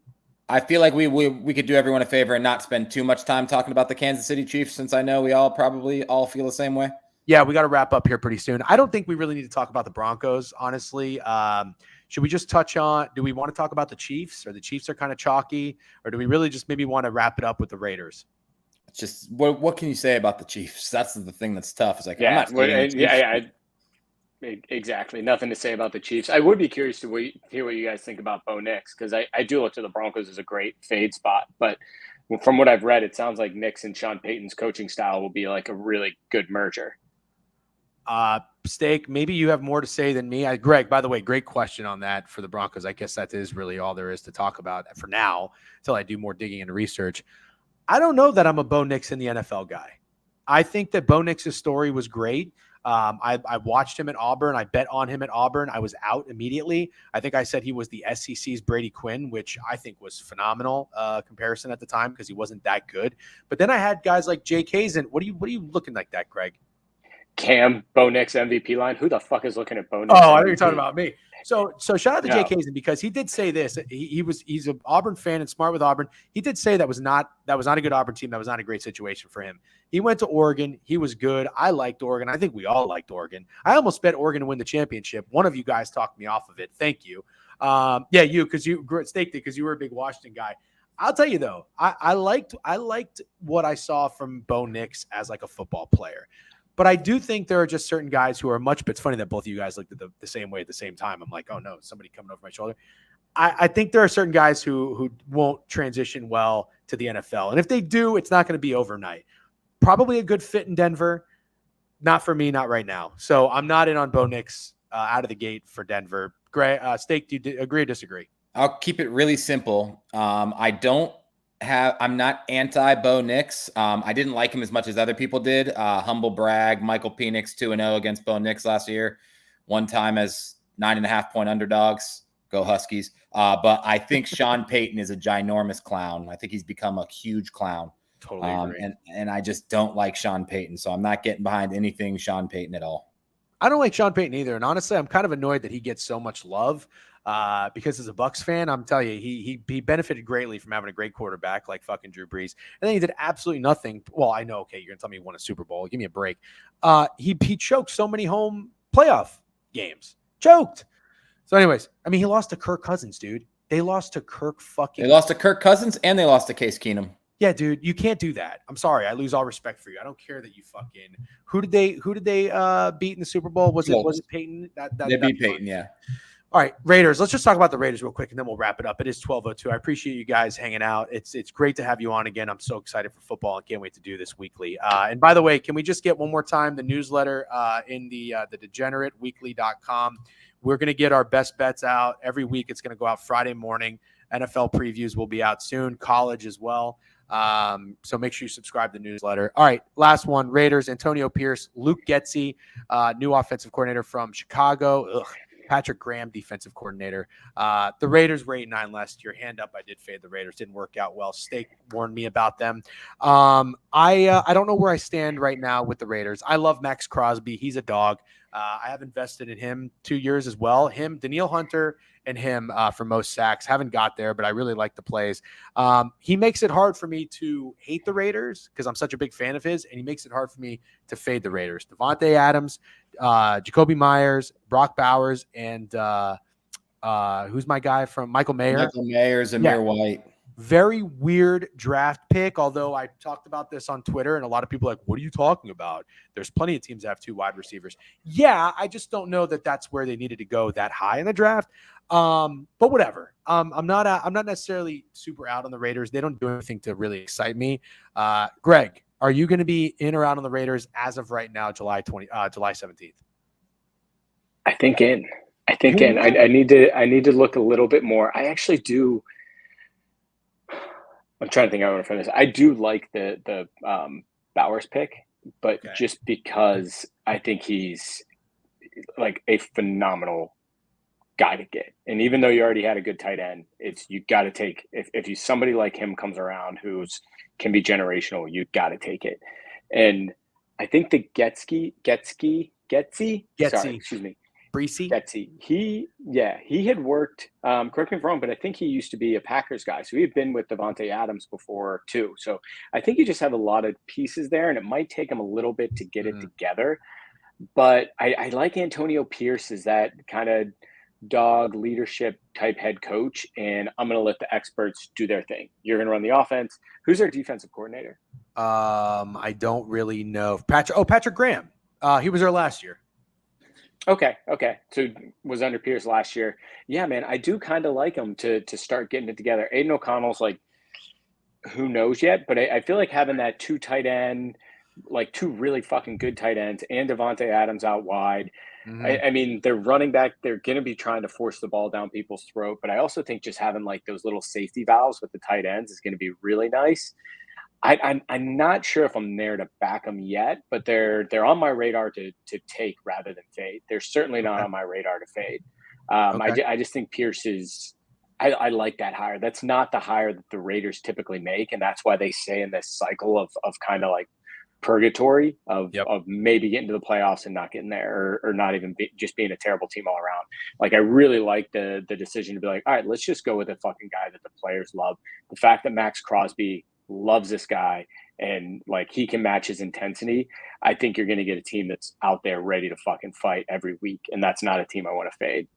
I feel like we could do everyone a favor and not spend too much time talking about the Kansas City Chiefs, since I know we all probably feel the same way. Yeah, we got to wrap up here pretty soon. I don't think we really need to talk about the Broncos, honestly. Should we just touch on, do we want to talk about the Chiefs, or the Chiefs are kind of chalky, or do we really just maybe want to wrap it up with the Raiders? It's just, what can you say about the Chiefs? That's the thing that's tough. It's like, exactly. Nothing to say about the Chiefs. I would be curious to hear what you guys think about Bo Nix, because I do look to the Broncos as a great fade spot. But from what I've read, it sounds like Nix and Sean Payton's coaching style will be like a really good merger. Steak, maybe you have more to say than me. Greg, by the way, great question on that for the Broncos. I guess that is really all there is to talk about for now until I do more digging and research. I don't know that I'm a Bo Nix in the NFL guy. I think that Bo Nix's story was great. I watched him at Auburn. I bet on him at Auburn. I was out immediately. I think I said he was the SEC's Brady Quinn, which I think was phenomenal comparison at the time because he wasn't that good. But then I had guys like Jay Kazin. What are you looking like that, Greg? Cam, Bo Nix MVP line. Who the fuck is looking at Bo Nix? Oh, MVP? I think you're talking about me. So shout out to Jay Kazin because he did say this. He's an Auburn fan and smart with Auburn. He did say that was not a good Auburn team. That was not a great situation for him. He went to Oregon. He was good. I liked Oregon. I think we all liked Oregon. I almost bet Oregon to win the championship. One of you guys talked me off of it. Thank you. You because you staked it because you were a big Washington guy. I'll tell you though, I liked what I saw from Bo Nix as like a football player. But I do think there are just certain guys who are it's funny that both of you guys looked at the same way at the same time. I'm like, oh no, somebody coming over my shoulder. I think there are certain guys who won't transition well to the NFL. And if they do, it's not going to be overnight. Probably a good fit in Denver. Not for me, not right now. So I'm not in on Bo Nix out of the gate for Denver. Gray, Steak, do you agree or disagree? I'll keep it really simple. I'm not anti Bo Nix. I didn't like him as much as other people did. Humble brag, Michael Penix 2-0 against Bo Nix last year. One time as 9.5-point underdogs. Go Huskies. But I think Sean Payton is a ginormous clown. I think he's become a huge clown. Totally agree. And I just don't like Sean Payton. So I'm not getting behind anything Sean Payton at all. I don't like Sean Payton either. And honestly, I'm kind of annoyed that he gets so much love. Because as a Bucs fan, I'm telling you, he benefited greatly from having a great quarterback like fucking Drew Brees. And then he did absolutely nothing. Well, I know, okay, you're going to tell me he won a Super Bowl. Give me a break. He choked so many home playoff games. Choked. So anyways, I mean, he lost to Kirk Cousins, dude. They lost to Kirk Cousins and they lost to Case Keenum. Yeah, dude, you can't do that. I'm sorry. I lose all respect for you. I don't care that you fucking – who did they beat in the Super Bowl? Was it Peyton? They beat Peyton, yeah. All right, Raiders. Let's just talk about the Raiders real quick, and then we'll wrap it up. It is 12:02. I appreciate you guys hanging out. It's great to have you on again. I'm so excited for football and can't wait to do this weekly. And by the way, can we just get one more time the newsletter in the degenerateweekly.com? We're going to get our best bets out every week. It's going to go out Friday morning. NFL previews will be out soon. College as well. So make sure you subscribe to the newsletter. All right, last one. Raiders. Antonio Pierce, Luke Getsy, new offensive coordinator from Chicago. Patrick Graham, defensive coordinator. The Raiders were 8-9 last year. Hand up, I did fade the Raiders. Didn't work out well. Steak warned me about them. I don't know where I stand right now with the Raiders. I love Max Crosby. He's a dog. I have invested in him 2 years as well. Him, Danielle Hunter, and him for most sacks. Haven't got there, but I really like the plays. He makes it hard for me to hate the Raiders because I'm such a big fan of his, and he makes it hard for me to fade the Raiders. Devontae Adams, Jacoby Myers, Brock Bowers, and who's my guy from Michael Mayer? Michael Mayer, Zamir White. Very weird draft pick, although I talked about this on Twitter, and a lot of people are like, what are you talking about? There's plenty of teams that have 2 wide receivers. Yeah, I just don't know that that's where they needed to go that high in the draft. But whatever. I'm not necessarily super out on the Raiders. They don't do anything to really excite me. Greg, are you going to be in or out on the Raiders as of right now, July 17th? I think in. I need to look a little bit more. I actually do. I'm trying to think. I want to finish. I do like the Bowers pick, but just because I think he's like a phenomenal guy to get, and even though you already had a good tight end, you got to take if somebody like him comes around who's can be generational, you got to take it. And I think the Getsy. Sorry, excuse me. Breesy? Getsy. He had worked, correct me if I'm wrong, but I think he used to be a Packers guy. So he had been with Devontae Adams before too. So I think you just have a lot of pieces there, and it might take him a little bit to get it together. But I like Antonio Pierce as that kind of dog leadership type head coach, and I'm going to let the experts do their thing. You're going to run the offense. Who's our defensive coordinator? I don't really know. Patrick Graham. He was there last year. Okay. So was under Pierce last year. Yeah, man, I do kind of like him to start getting it together. Aiden O'Connell's like, who knows yet? But I feel like having that 2 tight end, like 2 really fucking good tight ends, and Devontae Adams out wide. I mean, they're running back. They're going to be trying to force the ball down people's throat. But I also think just having like those little safety valves with the tight ends is going to be really nice. I'm not sure if I'm there to back them yet, but they're on my radar to take rather than fade. They're certainly not on my radar to fade. I just think Pierce is – I like that hire. That's not the hire that the Raiders typically make, and that's why they stay in this cycle of kind of like purgatory of maybe getting to the playoffs and not getting there or not even just being a terrible team all around. Like I really like the decision to be like, all right, let's just go with a fucking guy that the players love. The fact that Max Crosby – loves this guy and like he can match his intensity, I think you're going to get a team that's out there ready to fucking fight every week, and that's not a team I want to fade.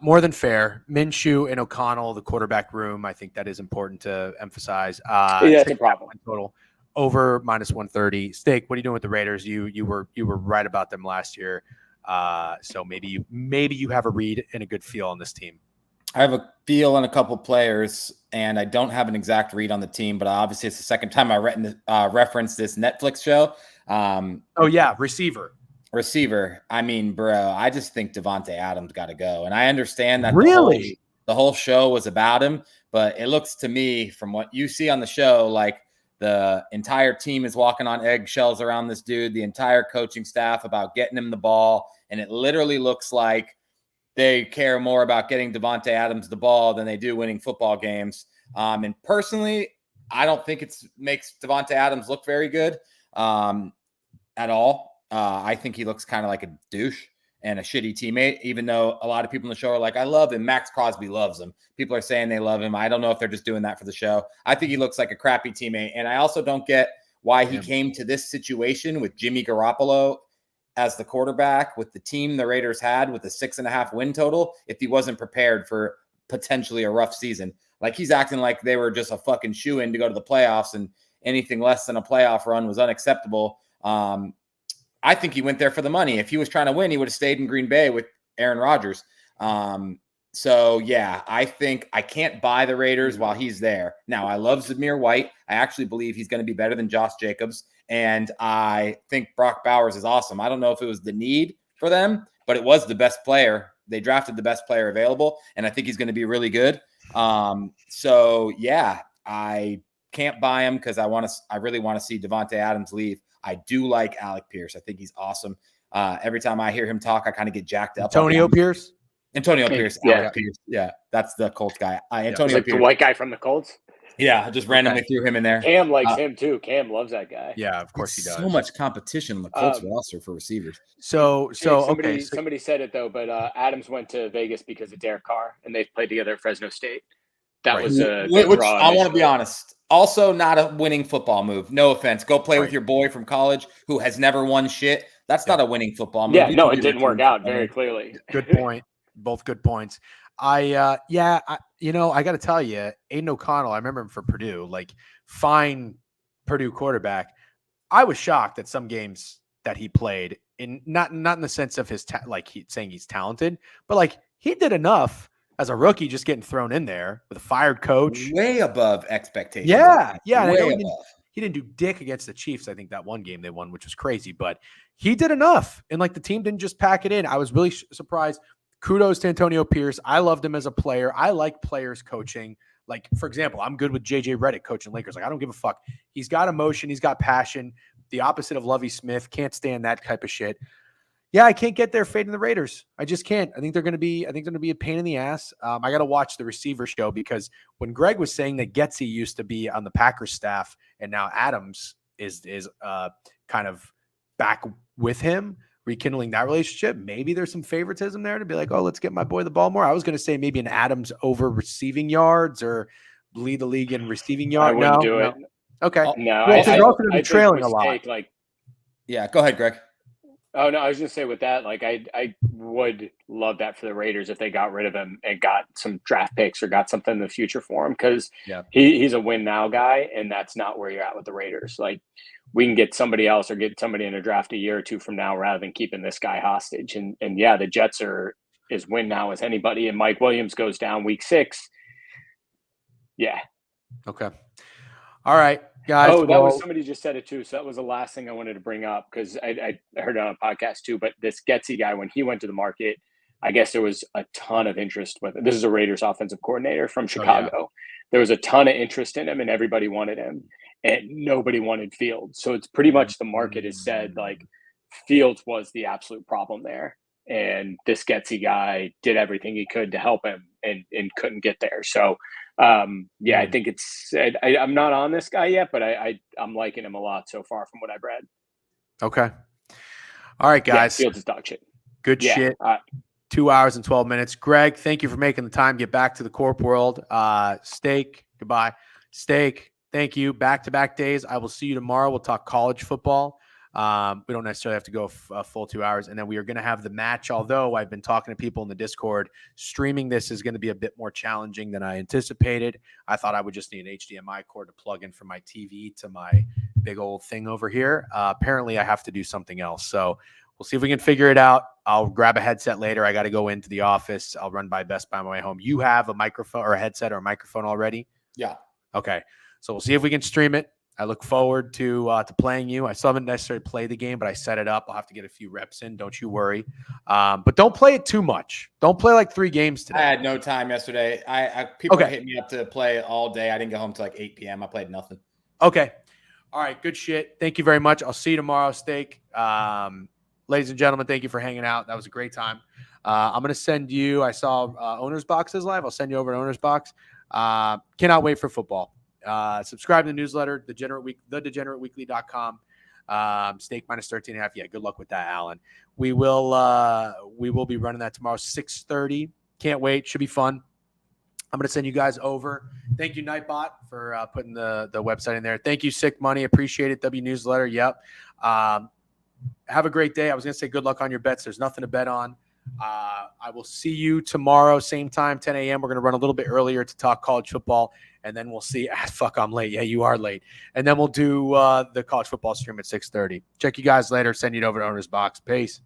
More than fair. Minshew and O'Connell, the quarterback room, I think that is important to emphasize. That's a problem. Total over -130. Steak, what are you doing with the Raiders? You were right about them last year, so maybe you have a read and a good feel on this team. I have a feel on a couple players, and I don't have an exact read on the team, but obviously it's the second time I referenced this Netflix show. Receiver. I mean, bro, I just think Devontae Adams got to go. And I understand that the whole show was about him, but it looks to me from what you see on the show, like the entire team is walking on eggshells around this dude, the entire coaching staff about getting him the ball. And it literally looks like they care more about getting Devontae Adams the ball than they do winning football games. And personally, I don't think it makes Devontae Adams look very good at all. I think he looks kind of like a douche and a shitty teammate, even though a lot of people in the show are like, I love him. Max Crosby loves him. People are saying they love him. I don't know if they're just doing that for the show. I think he looks like a crappy teammate. And I also don't get why he came to this situation with Jimmy Garoppolo as the quarterback with the team the Raiders had with a 6.5 win total if he wasn't prepared for potentially a rough season. Like he's acting like they were just a fucking shoe-in to go to the playoffs, and anything less than a playoff run was unacceptable. I think he went there for the money. If he was trying to win, he would have stayed in Green Bay with Aaron Rodgers. So yeah, I think I can't buy the Raiders while he's there. Now, I love Zamir White. I actually believe he's going to be better than Josh Jacobs. And I think Brock Bowers is awesome. I don't know if it was the need for them, but it was the best player. They drafted the best player available, and I think he's going to be really good. So yeah, I can't buy him because I really want to see Devontae Adams leave. I do like Alec Pierce. I think he's awesome. Every time I hear him talk, I kind of get jacked up. Antonio Pierce. Yeah. Alec Pierce. Yeah, that's the Colts guy. Antonio Pierce, the white guy from the Colts. Yeah, just randomly threw him in there. Cam likes him too. Cam loves that guy. Yeah, of course he does. So much competition on the Colts roster for receivers. Somebody said it though, but Adams went to Vegas because of Derek Carr, and they played together at Fresno State. That was a which I want to be honest. Also, not a winning football move. No offense. Go play with your boy from college who has never won shit. That's not a winning football move. Yeah, no, it didn't work out very clearly. Good point. Both good points. I got to tell you, Aiden O'Connell, I remember him for Purdue, like fine Purdue quarterback. I was shocked at some games that he played in not in the sense of his saying he's talented, but like he did enough as a rookie, just getting thrown in there with a fired coach, way above expectations. Yeah. He didn't do dick against the Chiefs. I think that one game they won, which was crazy, but he did enough. And like the team didn't just pack it in. I was really surprised. Kudos to Antonio Pierce. I loved him as a player. I like players coaching. Like, for example, I'm good with JJ Redick coaching Lakers. Like, I don't give a fuck. He's got emotion. He's got passion. The opposite of Lovie Smith. Can't stand that type of shit. Yeah, I can't get there fading the Raiders. I just can't. I think they're going to be a pain in the ass. I got to watch the receiver show because when Greg was saying that Getsy used to be on the Packers staff and now Adams is kind of back with him, rekindling that relationship, maybe there's some favoritism there to be like, oh, let's get my boy the ball more. I was going to say maybe an Adams over receiving yards or lead the league in receiving yards. I wouldn't do it. Okay. No, they're also going to be trailing a lot. Yeah, go ahead, Greg. Oh, no, I was going to say with that, like I would love that for the Raiders if they got rid of him and got some draft picks or got something in the future for him because he's a win now guy, and that's not where you're at with the Raiders. Like, we can get somebody else or get somebody in a draft a year or two from now rather than keeping this guy hostage. And yeah, the Jets are as win now as anybody. And Mike Williams goes down week 6. Yeah. Okay. All right, guys. Oh, that was somebody just said it too. So that was the last thing I wanted to bring up because I heard it on a podcast too. But this Getsy guy, when he went to the market, I guess there was a ton of interest with it. This is a Raiders offensive coordinator from Chicago. Oh, yeah. There was a ton of interest in him and everybody wanted him. And nobody wanted Fields. So it's pretty much the market has said, like, Fields was the absolute problem there. And this Getsy guy did everything he could to help him and couldn't get there. So, I think I'm not on this guy yet, but I'm liking him a lot so far from what I've read. Okay. All right, guys. Yeah, Fields is dog shit. Good shit. 2 hours and 12 minutes. Greg, thank you for making the time. Get back to the corp world. Steak, goodbye. Steak. Thank you. Back-to-back days. I will see you tomorrow. We'll talk college football. We don't necessarily have to go a full 2 hours. And then we are going to have the match. Although I've been talking to people in the Discord, streaming this is going to be a bit more challenging than I anticipated. I thought I would just need an HDMI cord to plug in from my TV to my big old thing over here. Apparently, I have to do something else. So we'll see if we can figure it out. I'll grab a headset later. I got to go into the office. I'll run by Best Buy on my way home. You have a microphone or a headset or a microphone already? Yeah. Okay. So we'll see if we can stream it. I look forward to playing you. I still haven't necessarily played the game, but I set it up. I'll have to get a few reps in. Don't you worry. But don't play it too much. Don't play like 3 games today. I had no time yesterday. People hit me up to play all day. I didn't get home till like 8 p.m. I played nothing. Okay. All right. Good shit. Thank you very much. I'll see you tomorrow, Steak. Ladies and gentlemen, thank you for hanging out. That was a great time. I'm going to send you – I saw Owner's Box is live. I'll send you over an Owner's Box. Cannot wait for football. Subscribe to the newsletter, thedegenerateweekly.com. Steak minus 13.5. Yeah, good luck with that, Alan. We will be running that tomorrow, 6:30. Can't wait. Should be fun. I'm going to send you guys over. Thank you, Nightbot, for putting the website in there. Thank you, Sick Money. Appreciate it. W Newsletter. Yep. Have a great day. I was going to say good luck on your bets. There's nothing to bet on. I will see you tomorrow, same time, 10 a.m. We're going to run a little bit earlier to talk college football, and then we'll see. Fuck, I'm late. Yeah, you are late. And then we'll do the college football stream at 6:30. Check you guys later. Send you over to Owner's Box. Peace.